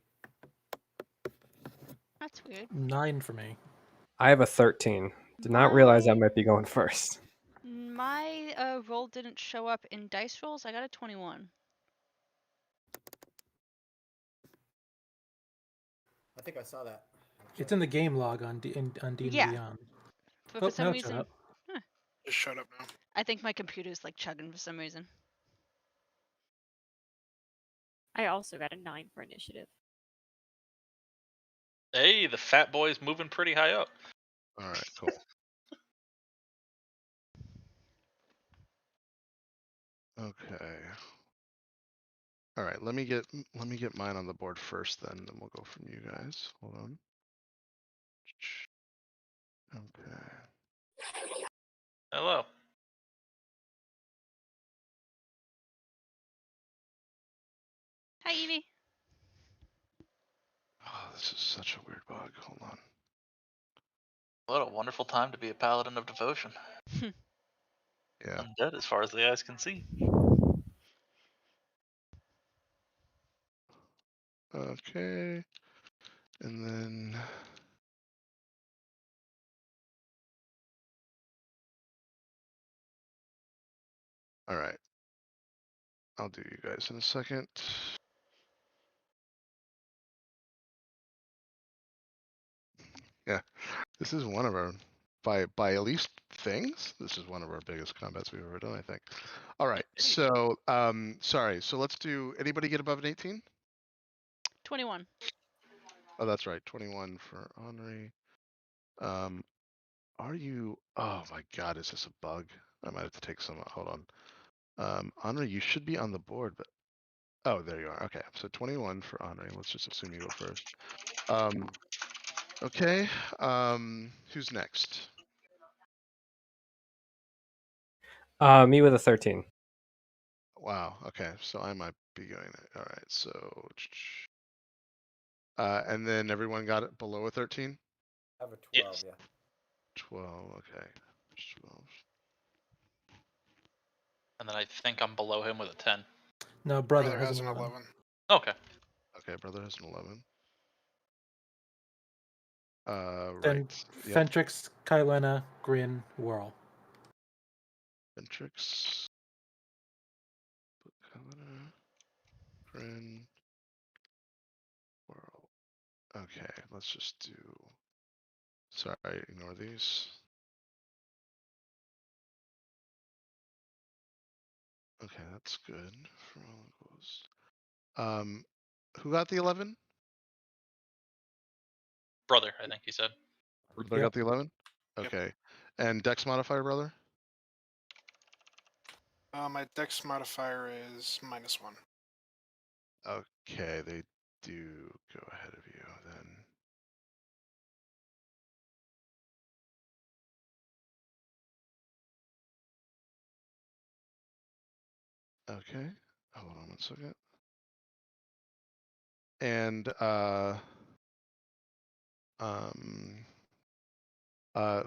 That's weird. 9 for me. I have a 13. Did not realize I My might be going first. my roll didn't show up in dice rolls. I got a 21. I think I saw that. It's in the game log on on D&D Yeah. Beyond. But Oh, for some now it showed reason, up. Just shut up now. I think my computer's like chugging for some reason. I also got a 9 for initiative. Hey, the fat boy's moving pretty high up. All right. Cool. Okay. All right. Let me get mine on the board first, then we'll go from you guys. Hold on. Okay. Hello. Hi, Evie. Oh, this is such a weird bug. Hold on. What a wonderful time to be a paladin of devotion. Yeah. Undead as far as the eyes can see. Okay. And then. All right. I'll do you guys in a second. Yeah. This is one of our by at least things. This is one of our biggest combats we've ever done, I think. All right. So sorry. So let's do anybody get above an 18? 21. Oh, that's right. 21 for Henri. Are you oh my god, is this a bug? I might have to take some hold on. Henri, you should be on the board, but oh there you are. Okay. So 21 for Henri. Let's just assume you go first. Okay. Who's next? Me with a 13. Wow. Okay. So I might be going. All right. So, and then everyone got it below a 13? I have a 12, Yes. yeah. 12. Okay. 12. And then I think I'm below him with a 10. No, brother, Brother has an 11. Okay. Okay. Brother has an 11. Then Right. Yep. Fentrix, Kylena, Grin, Whirl. Ventrix. Grin. World. Okay. Let's just do. Sorry. Ignore these. Okay. That's good for all of those. Who got the 11? Brother, I think he said. Brother Yep. got the 11? Yep. Okay. And Dex modifier, brother? My dex modifier is -1. Okay, they do go ahead of you then. Okay, hold on one second. And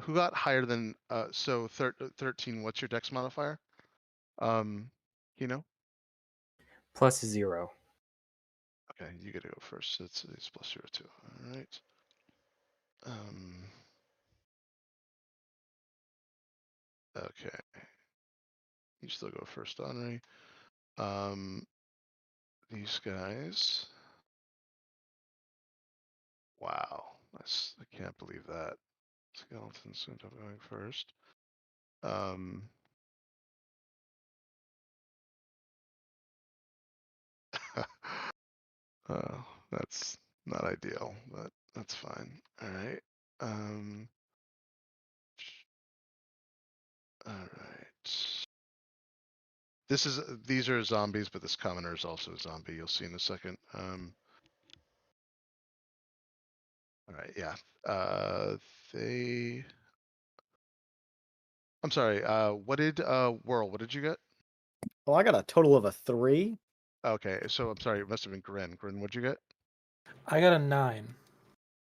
who got higher than so 13? What's your Dex modifier? You know? Plus 0. Okay, you get to go first. It's plus 0 too. All right. Okay. You still go first, Henri. These guys. Wow, I can't believe that. Skeletons end up going first. That's not ideal, but that's fine. All right. All right. These are zombies, but this commoner is also a zombie. You'll see in a second. All right, yeah. They. I'm sorry. What did Whirl? What did you get? Well, I got a total of a 3. Okay, so I'm sorry. It must have been Grin. Grin, what'd you get? I got a 9.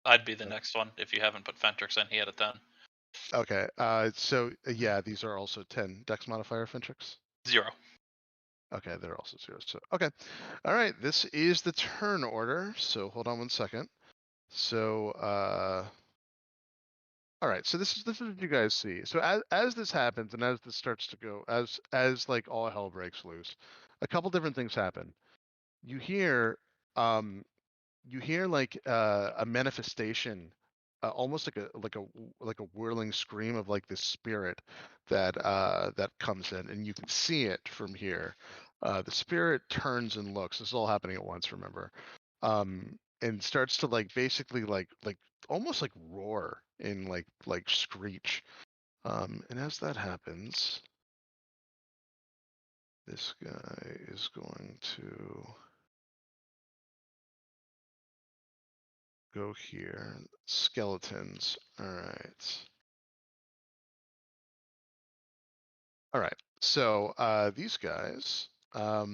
I'd be the next one if you haven't put Fentrix in. He had a 10. Okay. Yeah, these are also 10 Dex modifier Fentrix. 0. Okay, they're also 0. So okay. All right. This is the turn order. So hold on one second. So all right, so this is what you guys see. So as this happens and as this starts to go, as like all hell breaks loose, a couple different things happen. You hear um like a manifestation, almost like a whirling scream of like this spirit that comes in, and you can see it from here. The spirit turns and looks. This is all happening at once, remember? And starts to like basically like almost like roar in like screech. And as that happens, this guy is going to go here. Skeletons. All right. All right. So these guys are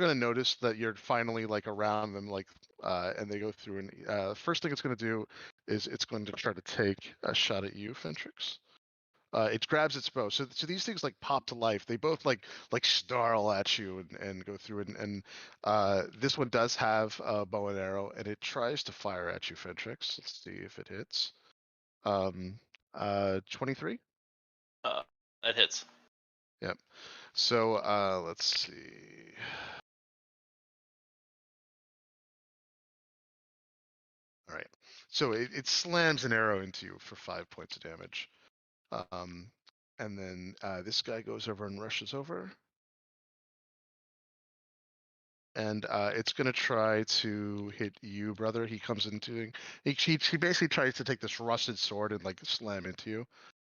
going to notice that you're finally like around them, like, and they go through and first thing it's going to do is it's going to try to take a shot at you, Fentrix. It grabs its bow. So these things like pop to life. They both like snarl at you and go through it. And this one does have a bow and arrow, and it tries to fire at you, Fentrix. Let's see if it hits. 23. That hits. Yep. So let's see. All right. So it slams an arrow into you for 5 points of damage. And then this guy goes over and rushes over. And it's going to try to hit you, brother. He comes into he basically tries to take this rusted sword and like slam into you.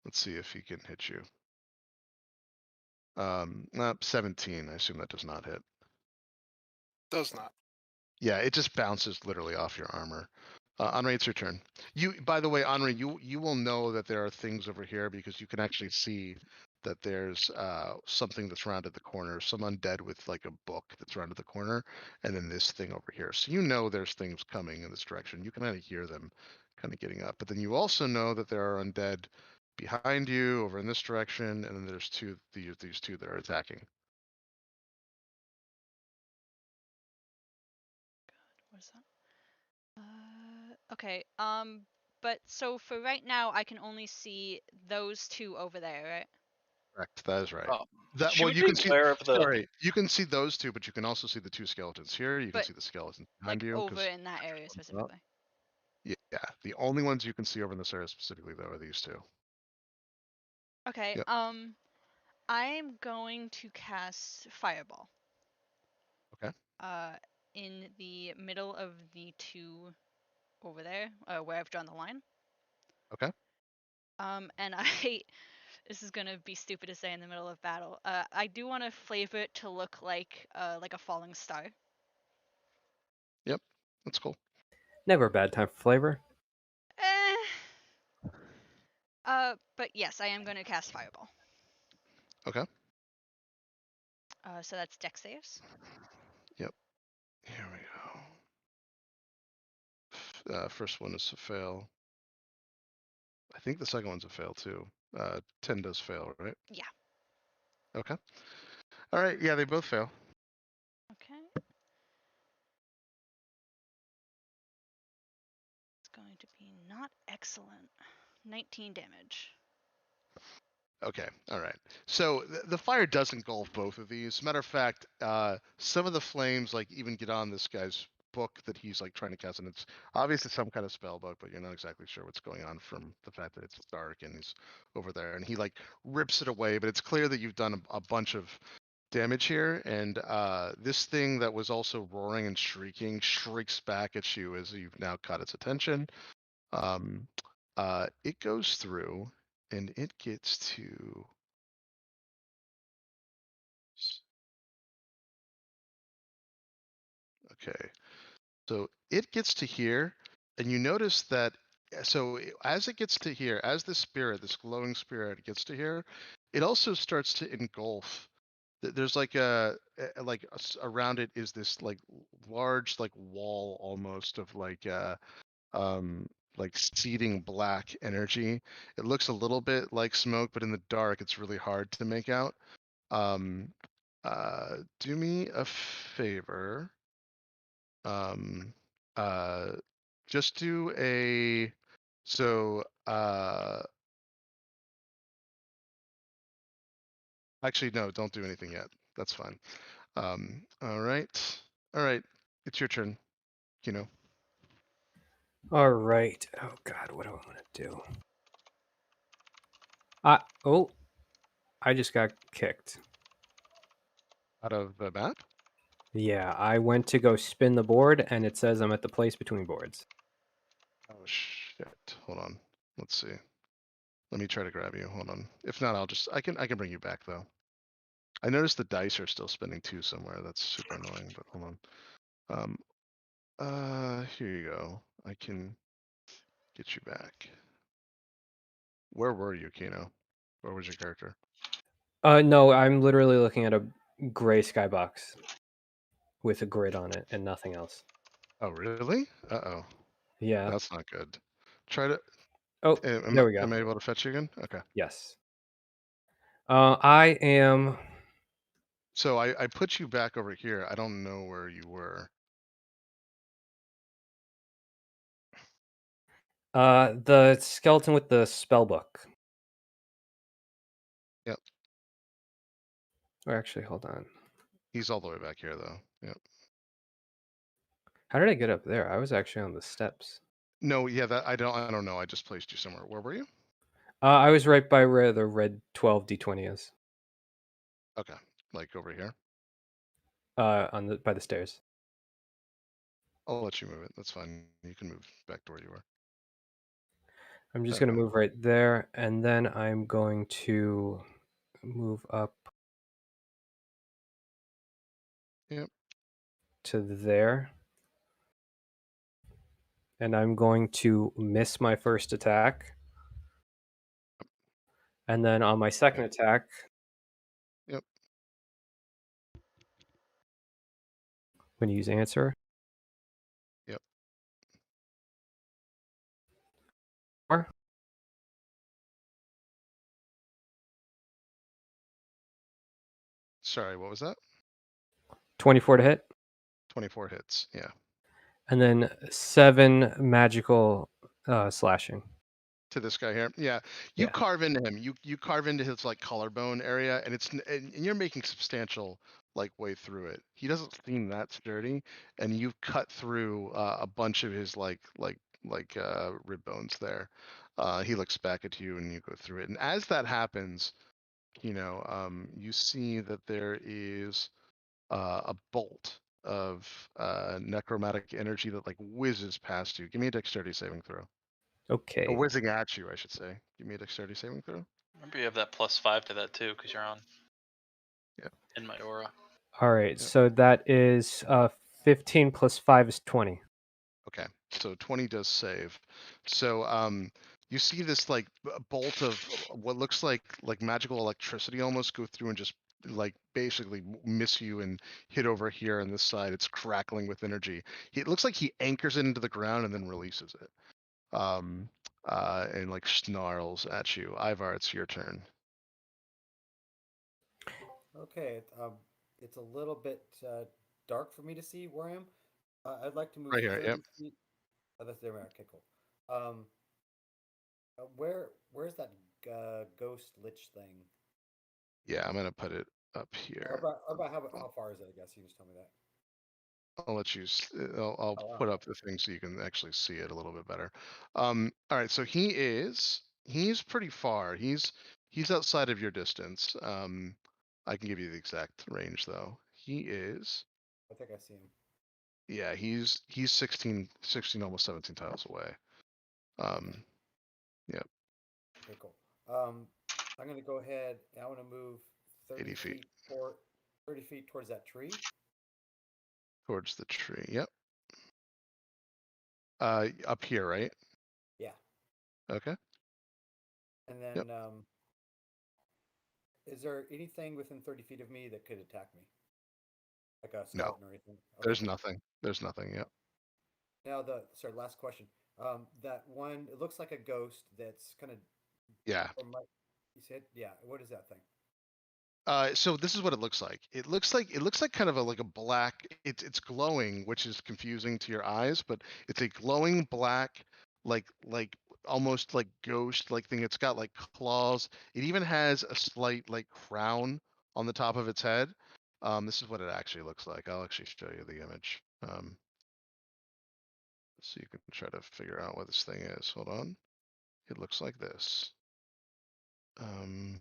Let's see if he can hit you. 17. I assume that does not hit. Does not. Yeah, it just bounces literally off your armor. Henri, it's your turn. By the way, Henri, you will know that there are things over here because you can actually see that there's something that's rounded the corner, some undead with like a book that's rounded the corner, and then this thing over here. So you know there's things coming in this direction. You can kind of hear them kind of getting up. But then you also know that there are undead behind you over in this direction, and then there's these two that are attacking. What is that? Okay. But so for right now, I can only see those two over there, right? Correct. That is right. Should Well, we you be can see. aware of the? Sorry, you can see those two, but you can also see the two skeletons here. You can But see the skeleton like behind you. over 'Cause in that area specifically. yeah, the only ones you can see over in this area specifically, though, are these two. Okay. Yep. I'm going to cast Fireball. Okay. In the middle of the two over there, where I've drawn the line. Okay. And this is gonna be stupid to say in the middle of battle. I do want to flavor it to look like a falling star. Yep. That's cool. Never a bad time for flavor. But yes, I am gonna cast Fireball. Okay. So that's Dex saves. Yep. Here we go. First one is a fail. I think the second one's a fail too. 10 does fail, right? Yeah. Okay. All right. Yeah, they both fail. Okay. It's going to be not excellent. 19 damage. Okay, all right. So the fire does engulf both of these. Matter of fact, some of the flames like even get on this guy's book that he's like trying to cast, and it's obviously some kind of spell book, but you're not exactly sure what's going on from the fact that it's dark and he's over there, and he like rips it away. But it's clear that you've done a bunch of damage here, and this thing that was also roaring and shrieking shrieks back at you as you've now caught its attention. It goes through, and it gets to. Okay, so it gets to here, and you notice that. So as it gets to here, as the spirit, this glowing spirit gets to here, it also starts to engulf. There's like around it is this like large like wall almost of like seething black energy. It looks a little bit like smoke, but in the dark it's really hard to make out. Um, do me a favor. Um, uh, just do a so actually no, don't do anything yet. That's fine. All right. All right. It's your turn, Kino. All right. Oh God, what do I want to do? I just got kicked. Out of the map? Yeah, I went to go spin the board, and it says I'm at the place between boards. Oh shit. Hold on. Let's see. Let me try to grab you. Hold on. If not, I can bring you back though. I noticed the dice are still spinning too somewhere. That's super annoying, but hold on. Here you go. I can get you back. Where were you, Kino? Where was your character? No, I'm literally looking at a gray skybox with a grid on it and nothing else. Oh, really? Uh-oh. Yeah. That's not good. Try to. Oh, Am, there we go. am I able to fetch you again? Okay. Yes. I am. So I put you back over here. I don't know where you were. The skeleton with the spell book. Yep. Or actually, hold on. He's all the way back here though. Yep. How did I get up there? I was actually on the steps. No, yeah, that I don't know. I just placed you somewhere. Where were you? I was right by where the red 12 d20 is. Okay. Like over here. On the by the stairs. I'll let you move it. That's fine. You can move back to where you were. I'm just Okay. going to move right there, and then I'm going to move up Yep. to there. And I'm going to miss my first attack. And then on my second attack, Yep. I'm going to use answer. Yep. Or Sorry, what was that? 24 to hit. 24 hits. Yeah. And then 7 magical slashing. To this guy here. Yeah. You Yeah. carve into him. You carve into his like collarbone area, and and you're making substantial like way through it. He doesn't seem that sturdy, and you've cut through a bunch of his rib bones there. He looks back at you, and you go through it. And as that happens, you see that there is a bolt of necromantic energy that like whizzes past you. Give me a dexterity saving throw. Okay. Or whizzing at you, I should say. Give me a dexterity saving throw. Remember, you have that +5 to that too, because you're on. Yeah. In my aura. All right. Yep. So that is 15 plus 5 is 20. Okay, so 20 does save. So you see this like bolt of what looks like magical electricity almost go through and just like basically miss you and hit over here on this side. It's crackling with energy. It looks like he anchors it into the ground and then releases it. And like snarls at you. Ivar, it's your turn. Okay, it's a little bit dark for me to see where I am. I'd like to move Right here, 30 yep. feet. Oh, that's there. Okay, cool. Where's that ghost lich thing? Yeah, I'm gonna put it up Or here. about how far is it? I guess you can just tell me that. I'll let you. I'll Oh, put wow. up the thing so you can actually see it a little bit better. All right. So he's pretty far. He's outside of your distance. I can give you the exact range though. He is. I think I see him. Yeah, he's 16, almost 17 tiles away. Okay. Yep, Okay, cool. I'm gonna go ahead. I want to move 80 feet or 30 feet towards that tree. towards the tree. Yep. Up here, right? Yeah, Okay. and Yep. then is there anything within 30 feet of me that could attack me, like a No, skeleton or anything? Okay, there's cool. nothing. There's nothing. Yep. Now last question. That one, it looks like a ghost that's kind of, Yeah. or might, you said, yeah. What is that thing? So this is what it looks like. It looks like kind of like a black. It's glowing, which is confusing to your eyes, but it's a glowing black, like almost like ghost like thing. It's got like claws. It even has a slight like crown on the top of its head. This is what it actually looks like. I'll actually show you the image. So you can try to figure out what this thing is. Hold on. It looks like this. Um,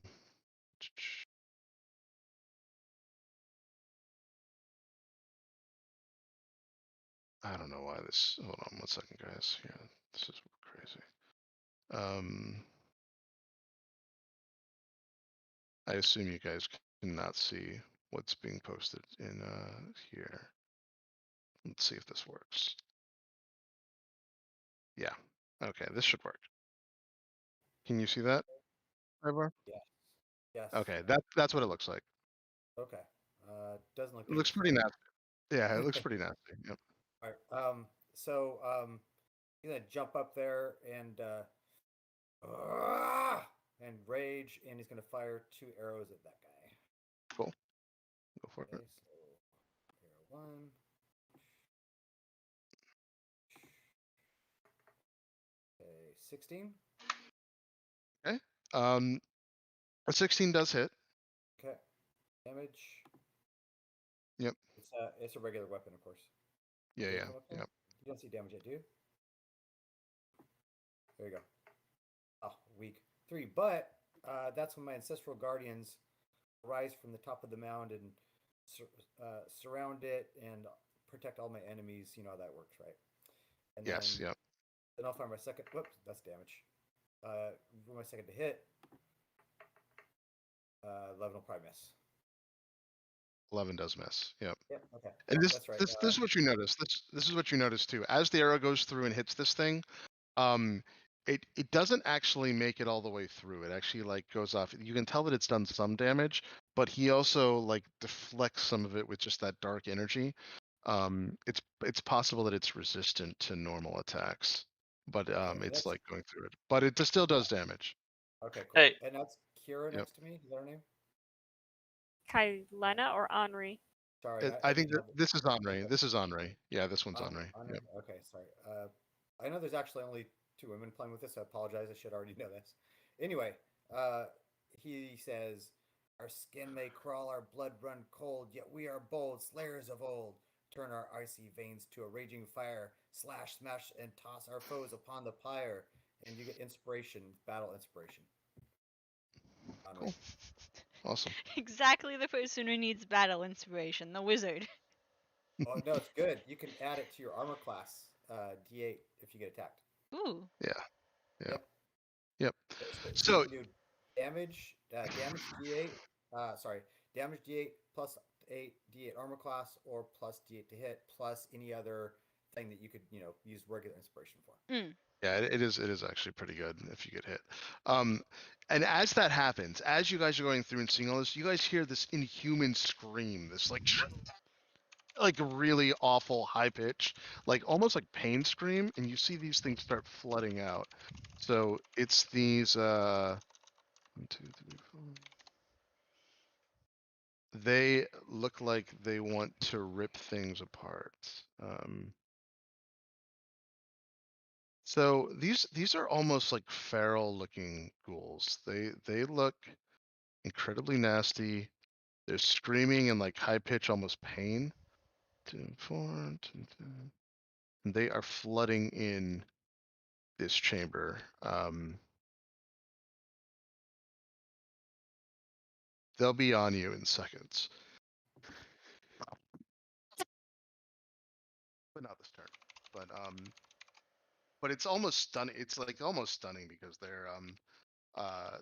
I don't know why this. Hold on 1 second, guys. Yeah, this is crazy. I assume you guys cannot see what's being posted in here. Let's see if this works. Yeah. Okay, this should work. Can you see that, Trevor? Yes. Yes. Okay, that's what it looks like. Okay. Doesn't look It looks dangerous pretty though. nasty. Yeah, it looks pretty nasty. Yep. All right. So he's gonna jump up there and and rage, and he's gonna fire 2 arrows at that guy. Cool. Go for Okay, it. so arrow 1. Okay, 16. Okay. A 16 does hit. Okay, damage. Yep. It's a regular weapon, of course. Yeah, yeah. Okay. Yep. You don't see damage yet, do you? There you go. Oh, weak. 3. But that's when my ancestral guardians rise from the top of the mound and surround it and protect all my enemies. You know how that works, right? And Yes. Yep. then I'll fire my second. Whoops, that's damage. For my second to hit, 11 will probably miss. 11 does miss. Yep. Yep. Okay. And That's right. this is what you notice. This is what you notice too. As the arrow goes through and hits this thing, um, it doesn't actually make it all the way through. It actually like goes off. You can tell that it's done some damage, but he also like deflects some of it with just that dark energy. It's possible that it's resistant to normal attacks, but Okay, it's like going through it. But it still does damage. Okay, cool. Hey. And that's Kira Yep. next to me. Is that her name? Kylena or Henri? Sorry, I think didn't have this is Henri. Okay. This is Henri. Yeah, this one's Henri. Henri. Yep. Okay, sorry. I know there's actually only 2 women playing with this. I apologize. I should already know this. Anyway, he says, "Our skin may crawl, our blood run cold, yet we are bold, slayers of old. Turn our icy veins to a raging fire, slash, smash, and toss our foes upon the pyre." And you get inspiration, battle inspiration. Henri. Cool. Awesome. Exactly the person who needs battle inspiration, the wizard. Oh no, it's good. You can add it to your armor class, D8 if you get attacked. Ooh. Yeah. Yeah. Yep. Yep. So So you can do damage, D8. Sorry, damage D8 plus 8 D8 armor class, or plus D8 to hit, plus any other thing that you could use regular inspiration for. yeah, it is actually pretty good if you get hit. And as that happens, as you guys are going through and seeing all this, you guys hear this inhuman scream, this like a really awful high pitch, like almost like pain scream, and you see these things start flooding out. So it's these 1, 2, 3, 4. They look like they want to rip things apart. So these are almost like feral looking ghouls. They look incredibly nasty. They're screaming in like high pitch, almost pain. 2, 4, 2, 2. And they are flooding in this chamber. They'll be on you in seconds. But not this turn. But it's almost stunning. It's like almost stunning because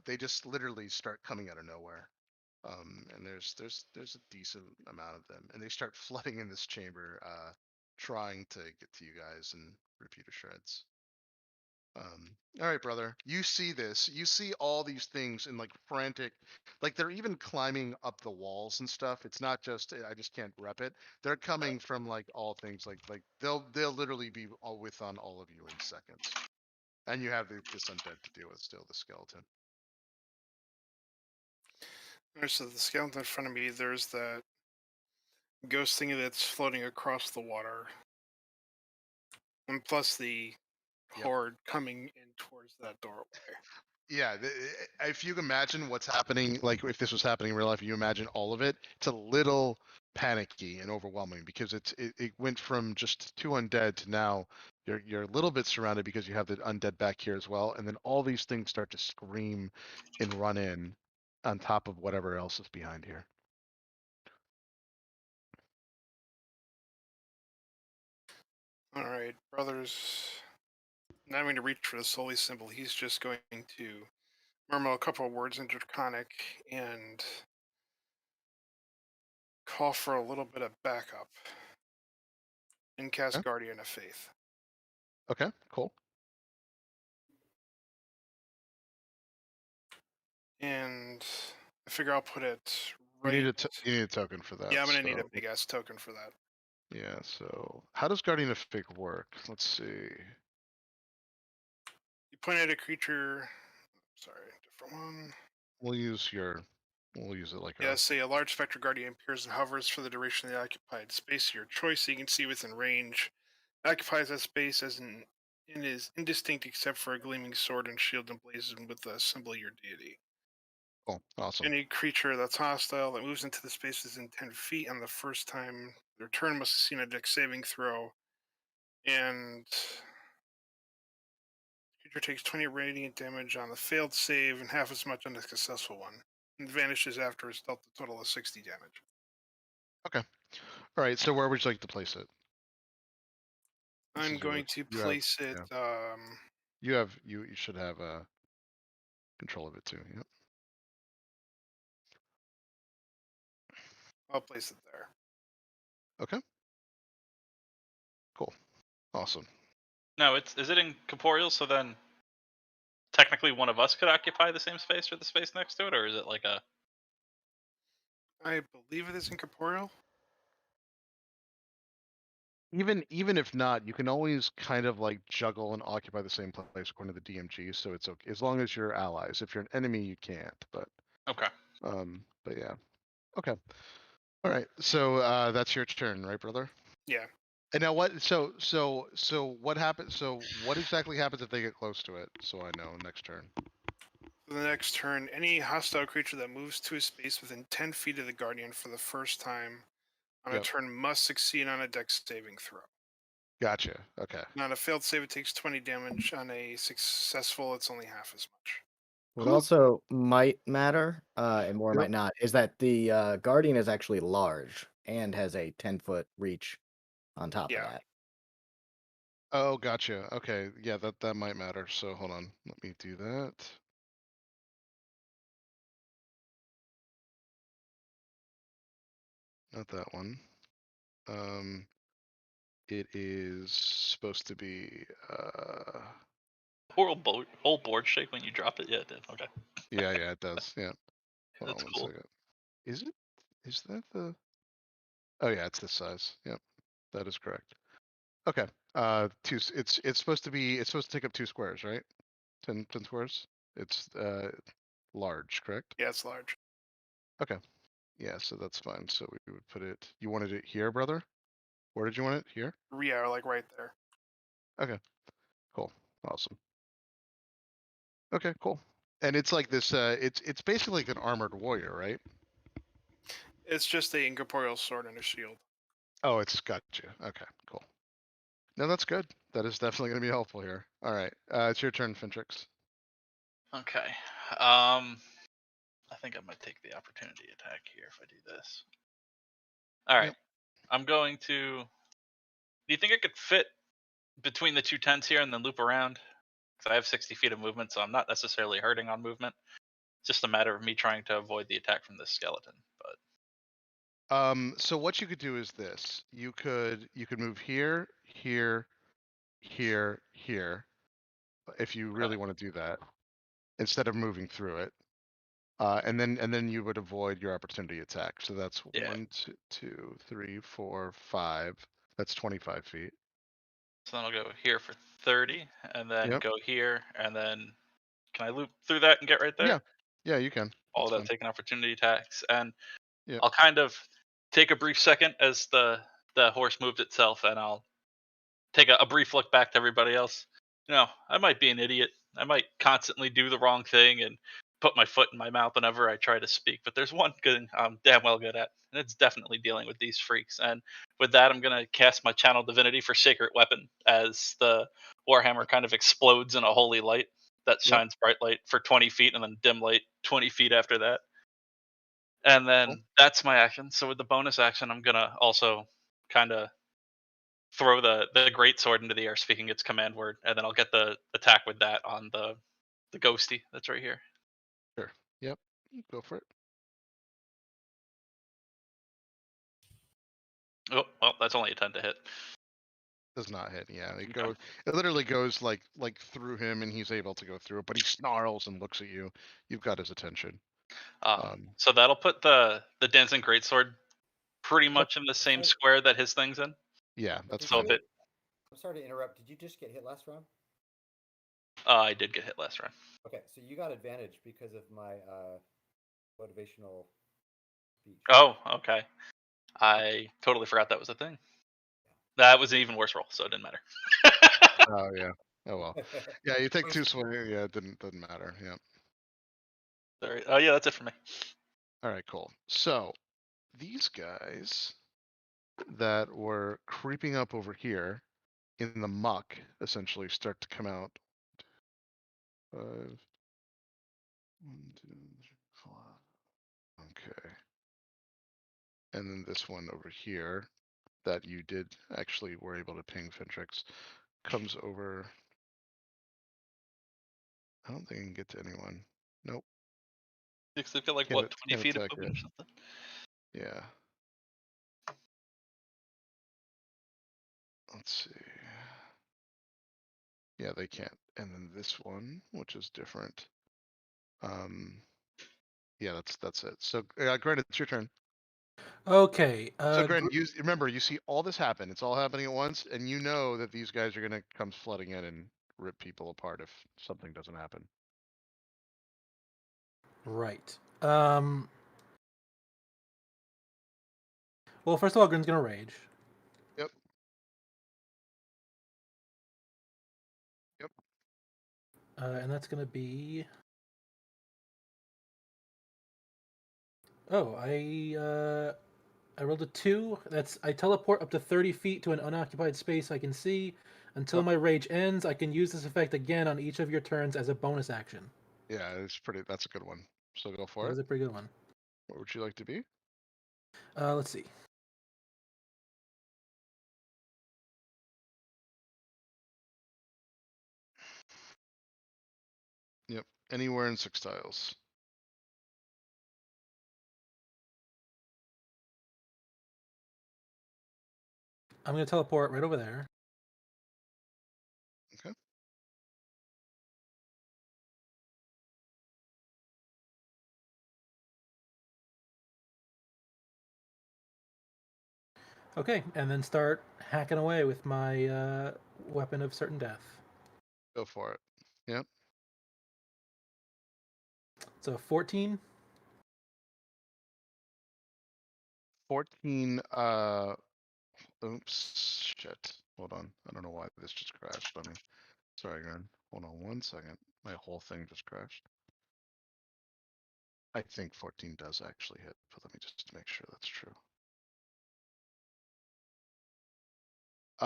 they just literally start coming out of nowhere. And there's a decent amount of them, and they start flooding in this chamber, trying to get to you guys and rip you to shreds. All right, brother. You see this. You see all these things in like frantic, like they're even climbing up the walls and stuff. It's not just I just can't rep it. They're coming from like all things like they'll literally be all on all of you in seconds. And you have this undead to deal with still, the skeleton. Alright, so the skeleton in front of me, there's that ghost thing that's floating across the water. And plus the Yep. horde coming in towards that doorway. Yeah, if you can imagine what's happening, like if this was happening in real life, you imagine all of it. It's a little panicky and overwhelming because it went from just 2 undead to now you're a little bit surrounded because you have the undead back here as well, and then all these things start to scream and run in on top of whatever else is behind here. Alright, brothers. Not having to reach for the holy symbol, he's just going to murmur a couple of words in Draconic and call for a little bit of backup. And cast Okay. Guardian of Faith. Okay, cool. And I figure I'll put it You right. need a token for that. Yeah, I'm gonna need a so- big ass token for that. Yeah, so how does Guardian of Faith work? Let's see. You point at a creature. Sorry, different one. We'll use it like Yeah, say a large spectral guardian appears and hovers for the duration of the occupied space of your choice, so you can see within range. Occupies that space as an and is indistinct except for a gleaming sword and shield emblazoned with the symbol of your deity. Cool. Awesome. Any creature that's hostile that moves into the space within 10 feet on the first time their turn must have seen a dex saving throw. And creature takes 20 radiant damage on the failed save and half as much on the successful one. And vanishes after it's dealt a total of 60 damage. Okay. All right. So where would you like to place it? This I'm is yours. going to You have- place it. You should have control of it too. Yep. I'll place it there. Okay. Cool. Awesome. No, is it incorporeal? So then, technically, one of us could occupy the same space or the space next to it, or is it like a? I believe it is incorporeal. Even if not, you can always kind of like juggle and occupy the same place according to the DMG. So it's okay as long as you're allies. If you're an enemy, you can't. But Okay. But yeah. Okay. All right. So that's your turn, right, brother? Yeah. And now what? So what happens? So what exactly happens if they get close to it? So I know next turn. For the next turn, any hostile creature that moves to a space within 10 feet of the Guardian for the first time on a turn must succeed on a dex saving throw. Gotcha. Okay. Now, on a failed save, it takes 20 damage. On a successful, it's only half as much. What also might matter, and more might not, is that the Guardian is actually large and has a 10-foot reach on top of that. Oh, gotcha. Okay. Yeah, that might matter. So hold on. Let me do that. Not that one. It is supposed to be whole board shake when you drop it. Yeah, it did. Okay. yeah, it does. Yeah. Hold That's on one cool. second. Is that the Oh yeah, it's this size. Yep. That is correct. Okay. It's supposed to take up 2 squares, right? 10 squares? It's large, correct? Yeah, it's large. Okay. Yeah, so that's fine. So we would put it. You wanted it here, brother? Where did you want it? Here? Yeah, like right there. Okay. Cool. Awesome. Okay, cool. And it's like this it's basically like an armored warrior, right? It's just a incorporeal sword and a shield. Oh, it's gotcha. Okay, cool. No, that's good. That is definitely going to be helpful here. All right. It's your turn, Fintrix. Okay. I think I might take the opportunity attack here if I do this. All right. Yep. I'm going to. Do you think I could fit between the two tents here and then loop around? Because I have 60 feet of movement, so I'm not necessarily hurting on movement. It's just a matter of me trying to avoid the attack from this skeleton. But So what you could do is this. You could move here, here, here, here, if you really want to do that, instead of moving through it. And then you would avoid your opportunity attack. So that's Yeah. 1, 2, 3, 4, 5. That's 25 feet. So then I'll go here for 30, and then Yep. go here, and then can I loop through that and get right there? Yeah. Yeah, you can. All That's that fine. taking opportunity attacks, and Yeah. I'll kind of take a brief second as the horse moved itself, and I'll take a brief look back to everybody else. You know, I might be an idiot. I might constantly do the wrong thing and put my foot in my mouth whenever I try to speak. But there's one thing I'm damn well good at, and it's definitely dealing with these freaks. And with that, I'm going to cast my Channel Divinity for Sacred Weapon as the Warhammer kind of explodes in a holy light that shines bright light for 20 feet and then dim light 20 feet after that. And then that's my action. So with the bonus action, I'm going to also kind of throw the great sword into the air, speaking its command word, and then I'll get the attack with that on the ghosty that's right here. Sure. Yep. Go for it. Oh, well, that's only a 10 to hit. Does not hit. Yeah, it Okay. goes. It literally goes like through him, and he's able to go through it. But he snarls and looks at you. You've got his attention. So that'll put the dancing greatsword pretty much in the same sorry. square that his thing's in. Yeah, that's So fine. if it, I'm sorry to interrupt. Did you just get hit last round? I did get hit last round. Okay, so you got advantage because of my motivational speech. Oh, okay. I totally forgot that was a thing. That was an even worse roll, so it didn't matter. Oh yeah. Oh well. Yeah, you take 2 swings. Yeah, it doesn't matter. Yeah. Sorry. Oh yeah, that's it for me. All right, cool. So these guys that were creeping up over here in the muck essentially start to come out. 5, 1, 2, 3, 4. Okay. And then this one over here that you did actually were able to ping Fintrix comes over. I don't think I can get to anyone. Nope. They've got like Can't, what, 20 can't feet of attack movement it. or something? Yeah. Let's see. Yeah, they can't. And then this one, which is different. Yeah, that's it. So, Grant, it's your turn. Okay. So, Grant, remember, you see all this happen. It's all happening at once, and you know that these guys are gonna come flooding in and rip people apart if something doesn't happen. Right. Well, first of all, Grin's gonna rage. Yep. Yep. And that's gonna be. Oh, I rolled a 2. I teleport up to 30 feet to an unoccupied space I can see. Until my rage ends, I can use this effect again on each of your turns as a bonus action. Yeah, that's a good one. So go for That it. is a pretty good one. What would you like to be? Let's see. Yep. Anywhere in 6 tiles. I'm gonna teleport right over there. Okay. Okay, and then start hacking away with my weapon of certain death. Go for it. Yep. So 14. 14. Oops. Shit. Hold on. I don't know why this just crashed on me. Sorry, Grant. Hold on 1 second. My whole thing just crashed. I think 14 does actually hit, but let me just make sure that's true.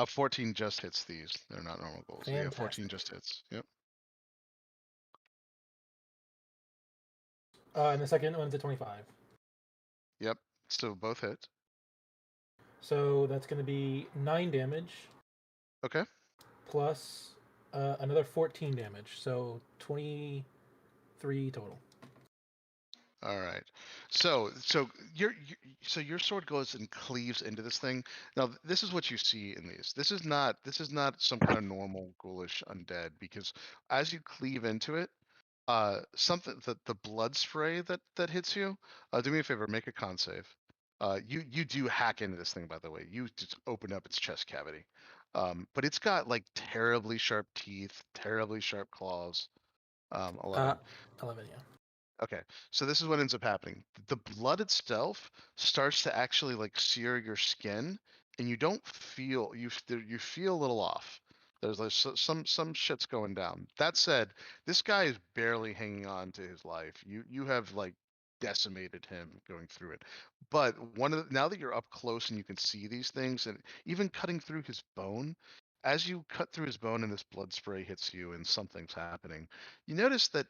14 just hits these. They're not normal goals. So yeah, 14 Fantastic. just hits. Yep. And the second one's a 25. Yep. So both hit. So that's going to be 9 damage Okay. plus another 14 damage. So 23 total. All right. So your sword goes and cleaves into this thing. Now this is what you see in these. This is not some kind of normal ghoulish undead, because as you cleave into it, something the blood spray that hits you. Do me a favor, make a con save. You do hack into this thing, by the way. You just open up its chest cavity. But it's got like terribly sharp teeth, terribly sharp claws. 11. 11, yeah. Okay, so this is what ends up happening. The blood itself starts to actually like sear your skin, and you don't feel you feel a little off. There's like some shit's going down. That said, this guy is barely hanging on to his life. You have like decimated him going through it. But now that you're up close and you can see these things, and even cutting through his bone, as you cut through his bone and this blood spray hits you and something's happening, you notice that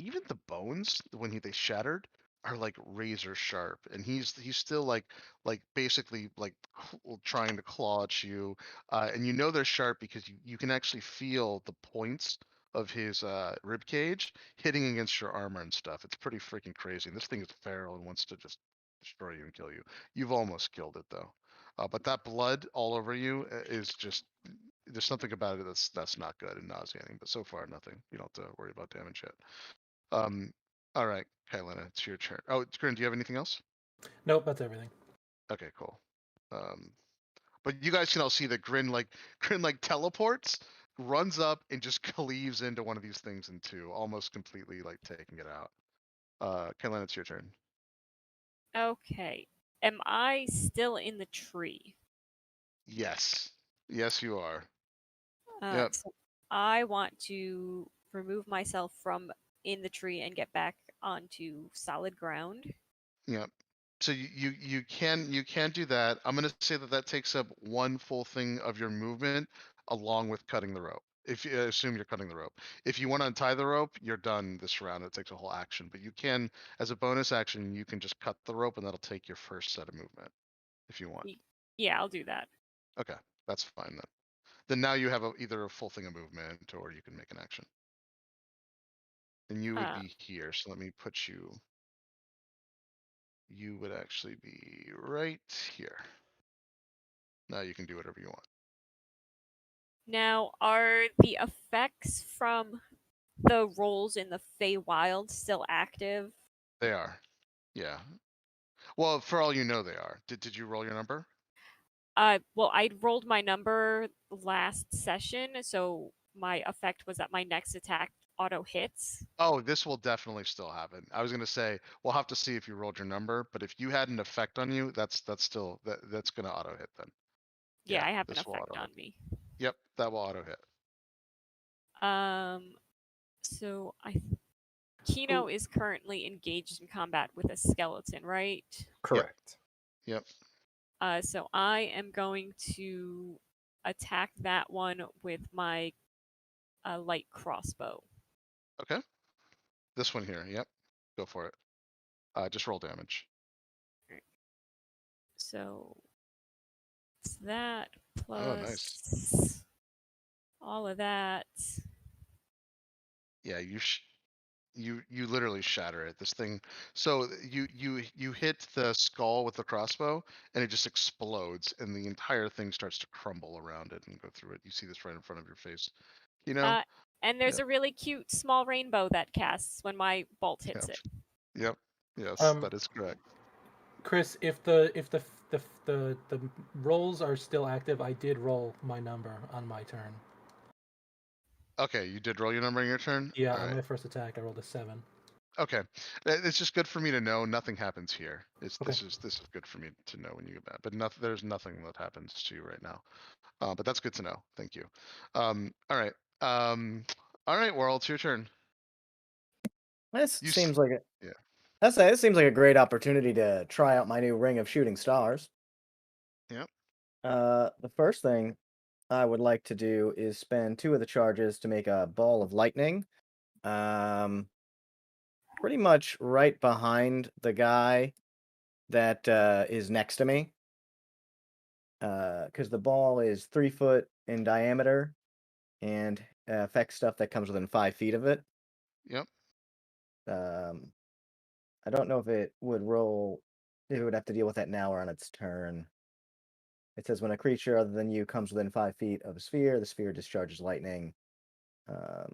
even the bones when they shattered are like razor sharp, and he's still like basically like trying to claw at you, and you know they're sharp because you can actually feel the points of his rib cage hitting against your armor and stuff. It's pretty freaking crazy, and this thing is feral and wants to just destroy you and kill you. You've almost killed it though, but that blood all over you is just, there's something about it that's not good and nauseating, but so far nothing. You don't have to worry about damage yet. All right, Kailina, it's your turn. Oh, Grin, do you have anything else? Nope, that's everything. Okay, cool. But you guys can all see that Grin like teleports, runs up, and just cleaves into one of these things in two, almost completely like taking it out. Kailina, it's your turn. Okay. Am I still in the tree? Yes. Yes, you are. Uh, Yep. so I want to remove myself from in the tree and get back onto solid ground. Yep. So you can do that. I'm gonna say that takes up one full thing of your movement, along with cutting the rope. If you assume you're cutting the rope, if you want to untie the rope, you're done this round. It takes a whole action, but you can, as a bonus action, you can just cut the rope, and that'll take your first set of movement if you want. Yeah, I'll do that. Okay, that's fine then. Then now you have either a full thing of movement, or you can make an action. And you would be here. So let me put you. You would actually be right here. Now you can do whatever you want. Now, are the effects from the rolls in the Feywild still active? They are. Yeah. Well, for all you know, they are. Did you roll your number? Well, I rolled my number last session, so my effect was that my next attack auto hits. Oh, this will definitely still happen. I was gonna say we'll have to see if you rolled your number, but if you had an effect on you, that's still that's gonna auto hit then. Yeah, Yeah, I have an this will effect auto hit. on me. Yep, that will auto hit. So Kino is currently engaged in combat with a skeleton, right? Correct. Yep. So I am going to attack that one with my light crossbow. Okay. This one here. Yep. Go for it. Just roll damage. So it's that Oh, nice. plus all of that. Yeah, you literally shatter it. This thing. So you hit the skull with the crossbow, and it just explodes, and the entire thing starts to crumble around it and go through it. You see this right in front of your face. You know. And there's Yep. a really cute small rainbow that casts when my bolt hits Yep. it. Yep. Yes, that is correct. Chris, if the rolls are still active, I did roll my number on my turn. Okay, you did roll your number in your turn. Yeah, All on right. my first attack, I rolled a 7. Okay, it's just good for me to know. Nothing happens here. Okay. This is good for me to know when you get back. But there's nothing that happens to you right now. But that's good to know. Thank you. All right. All right, World, it's your turn. This You seems like a yeah. I'd say this seems like a great opportunity to try out my new ring of shooting stars. Yep. The first thing I would like to do is spend 2 of the charges to make a ball of lightning. Um, pretty much right behind the guy that is next to me. Because the ball is 3 foot in diameter and affects stuff that comes within 5 feet of it. Yep. I don't know if it would roll. It would have to deal with that now or on its turn. It says when a creature other than you comes within 5 feet of a sphere, the sphere discharges lightning. I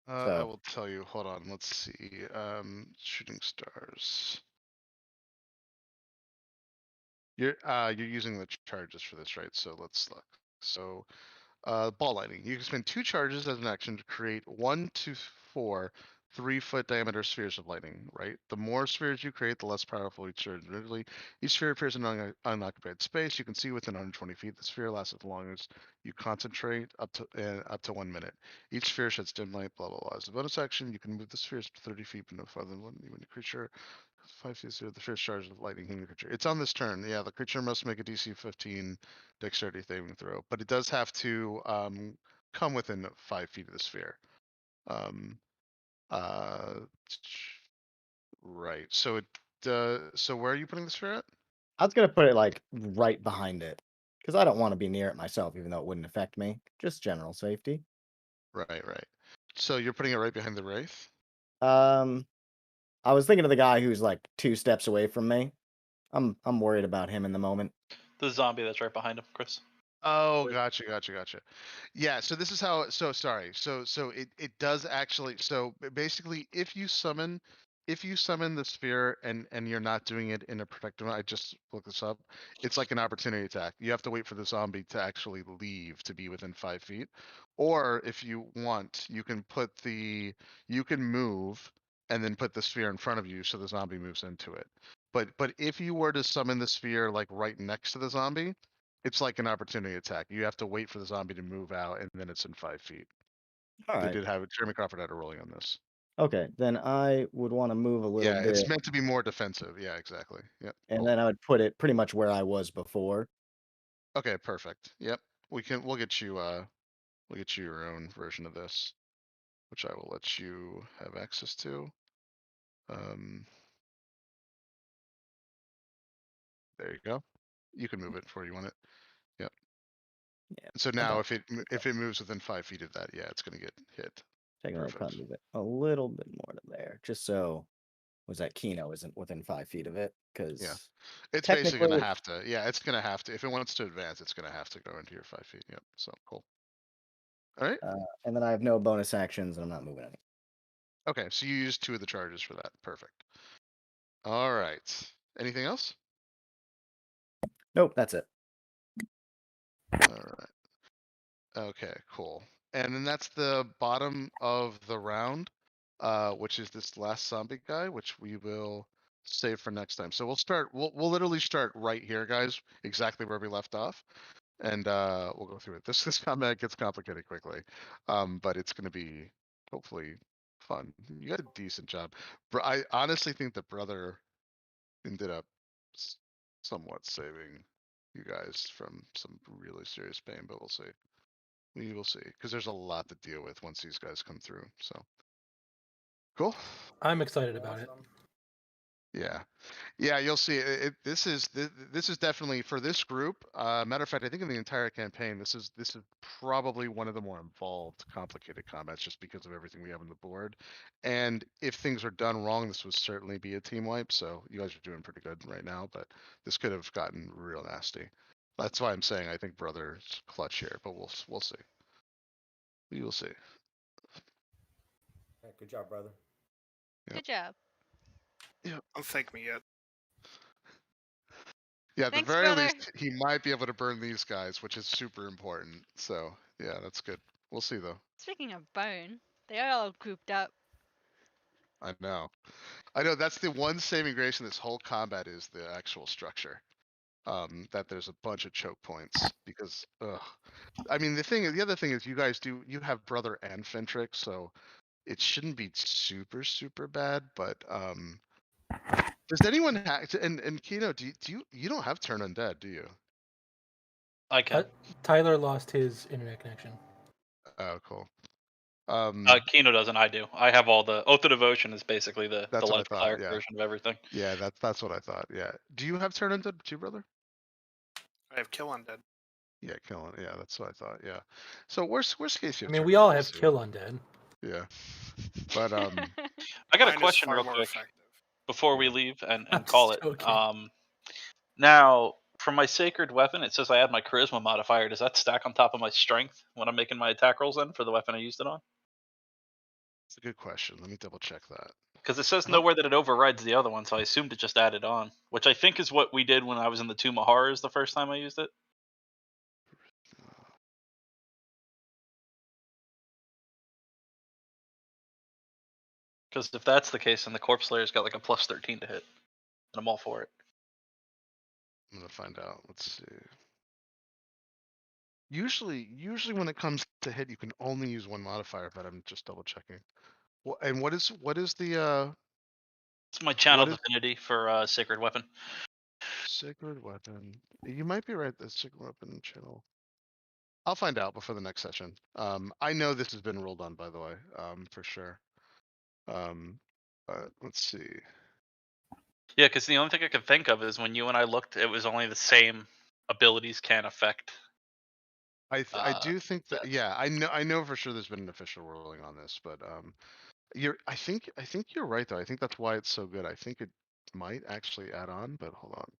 So will tell you. Hold on. Let's see. Shooting stars. You're using the charges for this, right? So let's look. So ball lightning. You can spend 2 charges as an action to create 1 to 4 3-foot diameter spheres of lightning, right? The more spheres you create, the less powerful each sphere is individually. Each sphere appears in an unoccupied space. You can see within 120 feet. The sphere lasts as long as you concentrate, up to 1 minute. Each sphere sheds dim light, blah, blah, blah. As a bonus action, you can move the spheres to 30 feet, but no farther than one. Even a creature 5 feet zero, the first charge of lightning hitting the creature. It's on this turn. Yeah, the creature must make a DC 15 dexterity saving throw, but it does have to come within 5 feet of the sphere. Uh, right. So it. So where are you putting the sphere at? I was gonna put it like right behind it because I don't want to be near it myself, even though it wouldn't affect me. Just general safety. Right. Right. So you're putting it right behind the wraith. I was thinking of the guy who's like 2 steps away from me. I'm worried about him in the moment. The zombie that's right behind him, Chris. Oh, gotcha. Yeah, so this is how. So sorry. So it does actually. So basically, if you summon the sphere and you're not doing it in a protective, I just looked this up. It's like an opportunity attack. You have to wait for the zombie to actually leave to be within 5 feet, or if you want, you can move and then put the sphere in front of you so the zombie moves into it. But if you were to summon the sphere like right next to the zombie, it's like an opportunity attack. You have to wait for the zombie to move out, and then it's in 5 feet. All They right. did have it. Jeremy Crawford had a ruling on this. Okay, then I would want to move a little Yeah, bit, it's meant to be more defensive. Yeah, exactly. Yep. and Cool. then I would put it pretty much where I was before. Okay, perfect. Yep. We'll get you your own version of this, which I will let you have access to. There you go. You can move it before you want it. Yep. Yeah. So I now don't. if it moves within 5 feet of that, yeah, it's gonna get hit. Technically, I'd Perfect. probably move it a little bit more to there, just so was that Kino isn't within 5 feet of it, because It's basically technically, gonna have to. Yeah, it's gonna have to. If it wants to advance, it's gonna have to go into your 5 feet. Yep. So cool. All right. and then I have no bonus actions, and I'm not moving any. Okay, so you used 2 of the charges for that. Perfect. All right. Anything else? Nope, that's it. All right. Okay, cool. And then that's the bottom of the round, which is this last zombie guy, which we will save for next time. So we'll start. We'll literally start right here, guys, exactly where we left off, and we'll go through it. This combat gets complicated quickly, but it's going to be hopefully fun. You got a decent job. I honestly think the brother ended up somewhat saving you guys from some really serious pain, but we'll see. We will see, because there's a lot to deal with once these guys come through. So cool. I'm excited about it. Yeah, you'll see. This is definitely for this group. Matter of fact, I think in the entire campaign, this is probably one of the more involved, complicated combats, just because of everything we have on the board. And if things are done wrong, this would certainly be a team wipe. So you guys are doing pretty good right now, but this could have gotten real nasty. That's why I'm saying I think brother's clutch here, but we'll see. We will see. Yeah, good job, brother. Yep. Good job. Don't thank me yet. Yeah, at Thanks, the very brother. least, he might be able to burn these guys, which is super important. So yeah, that's good. We'll see though. Speaking of bone, they are all grouped up. I know. That's the one saving grace in this whole combat is the actual structure. That there's a bunch of choke points because, I mean, the other thing is you have brother and Fentrix, so it shouldn't be super bad. But does anyone have? And Kino, do you don't have turn undead, do you? I can. Tyler lost his internet connection. Oh, cool. Kino doesn't. I do. I have all the Oath of Devotion is basically the That's what I life thought, cleric yeah. version of everything. Yeah, that's what I thought. Yeah. Do you have Turn Undead too, brother? I have Kill Undead. Yeah, killing. Yeah, that's what I thought. Yeah. So worst case you I have mean, Turn we all Undead, have so- kill undead. Yeah. But I got a Mine is question far real more quick effective. before we Yeah. leave I'm and call just it. joking. Now, for my sacred weapon, it says I add my charisma modifier. Does that stack on top of my strength when I'm making my attack rolls then for the weapon I used it on? It's a good question. Let me double check that. Because it says I don't- nowhere that it overrides the other one, so I assumed it just added on, which I think is what we did when I was in the Tomb of Horrors the first time I used it. Because if that's the case, then the Corpse Slayer's got like a plus 13 to hit, and I'm all for it. I'm gonna find out. Let's see. Usually when it comes to hit, you can only use one modifier, but I'm just double checking. Well, and what is the It's my channel is- divinity for sacred weapon. sacred weapon? You might be right. The sacred weapon channel. I'll find out before the next session. I know this has been rolled on, by the way, for sure. But let's see. Yeah, because the only thing I could think of is when you and I looked, it was only the same abilities can affect. I do think that sets. yeah, I know for sure there's been an official ruling on this, but I think you're right though. I think that's why it's so good. I think it might actually add on, but hold on.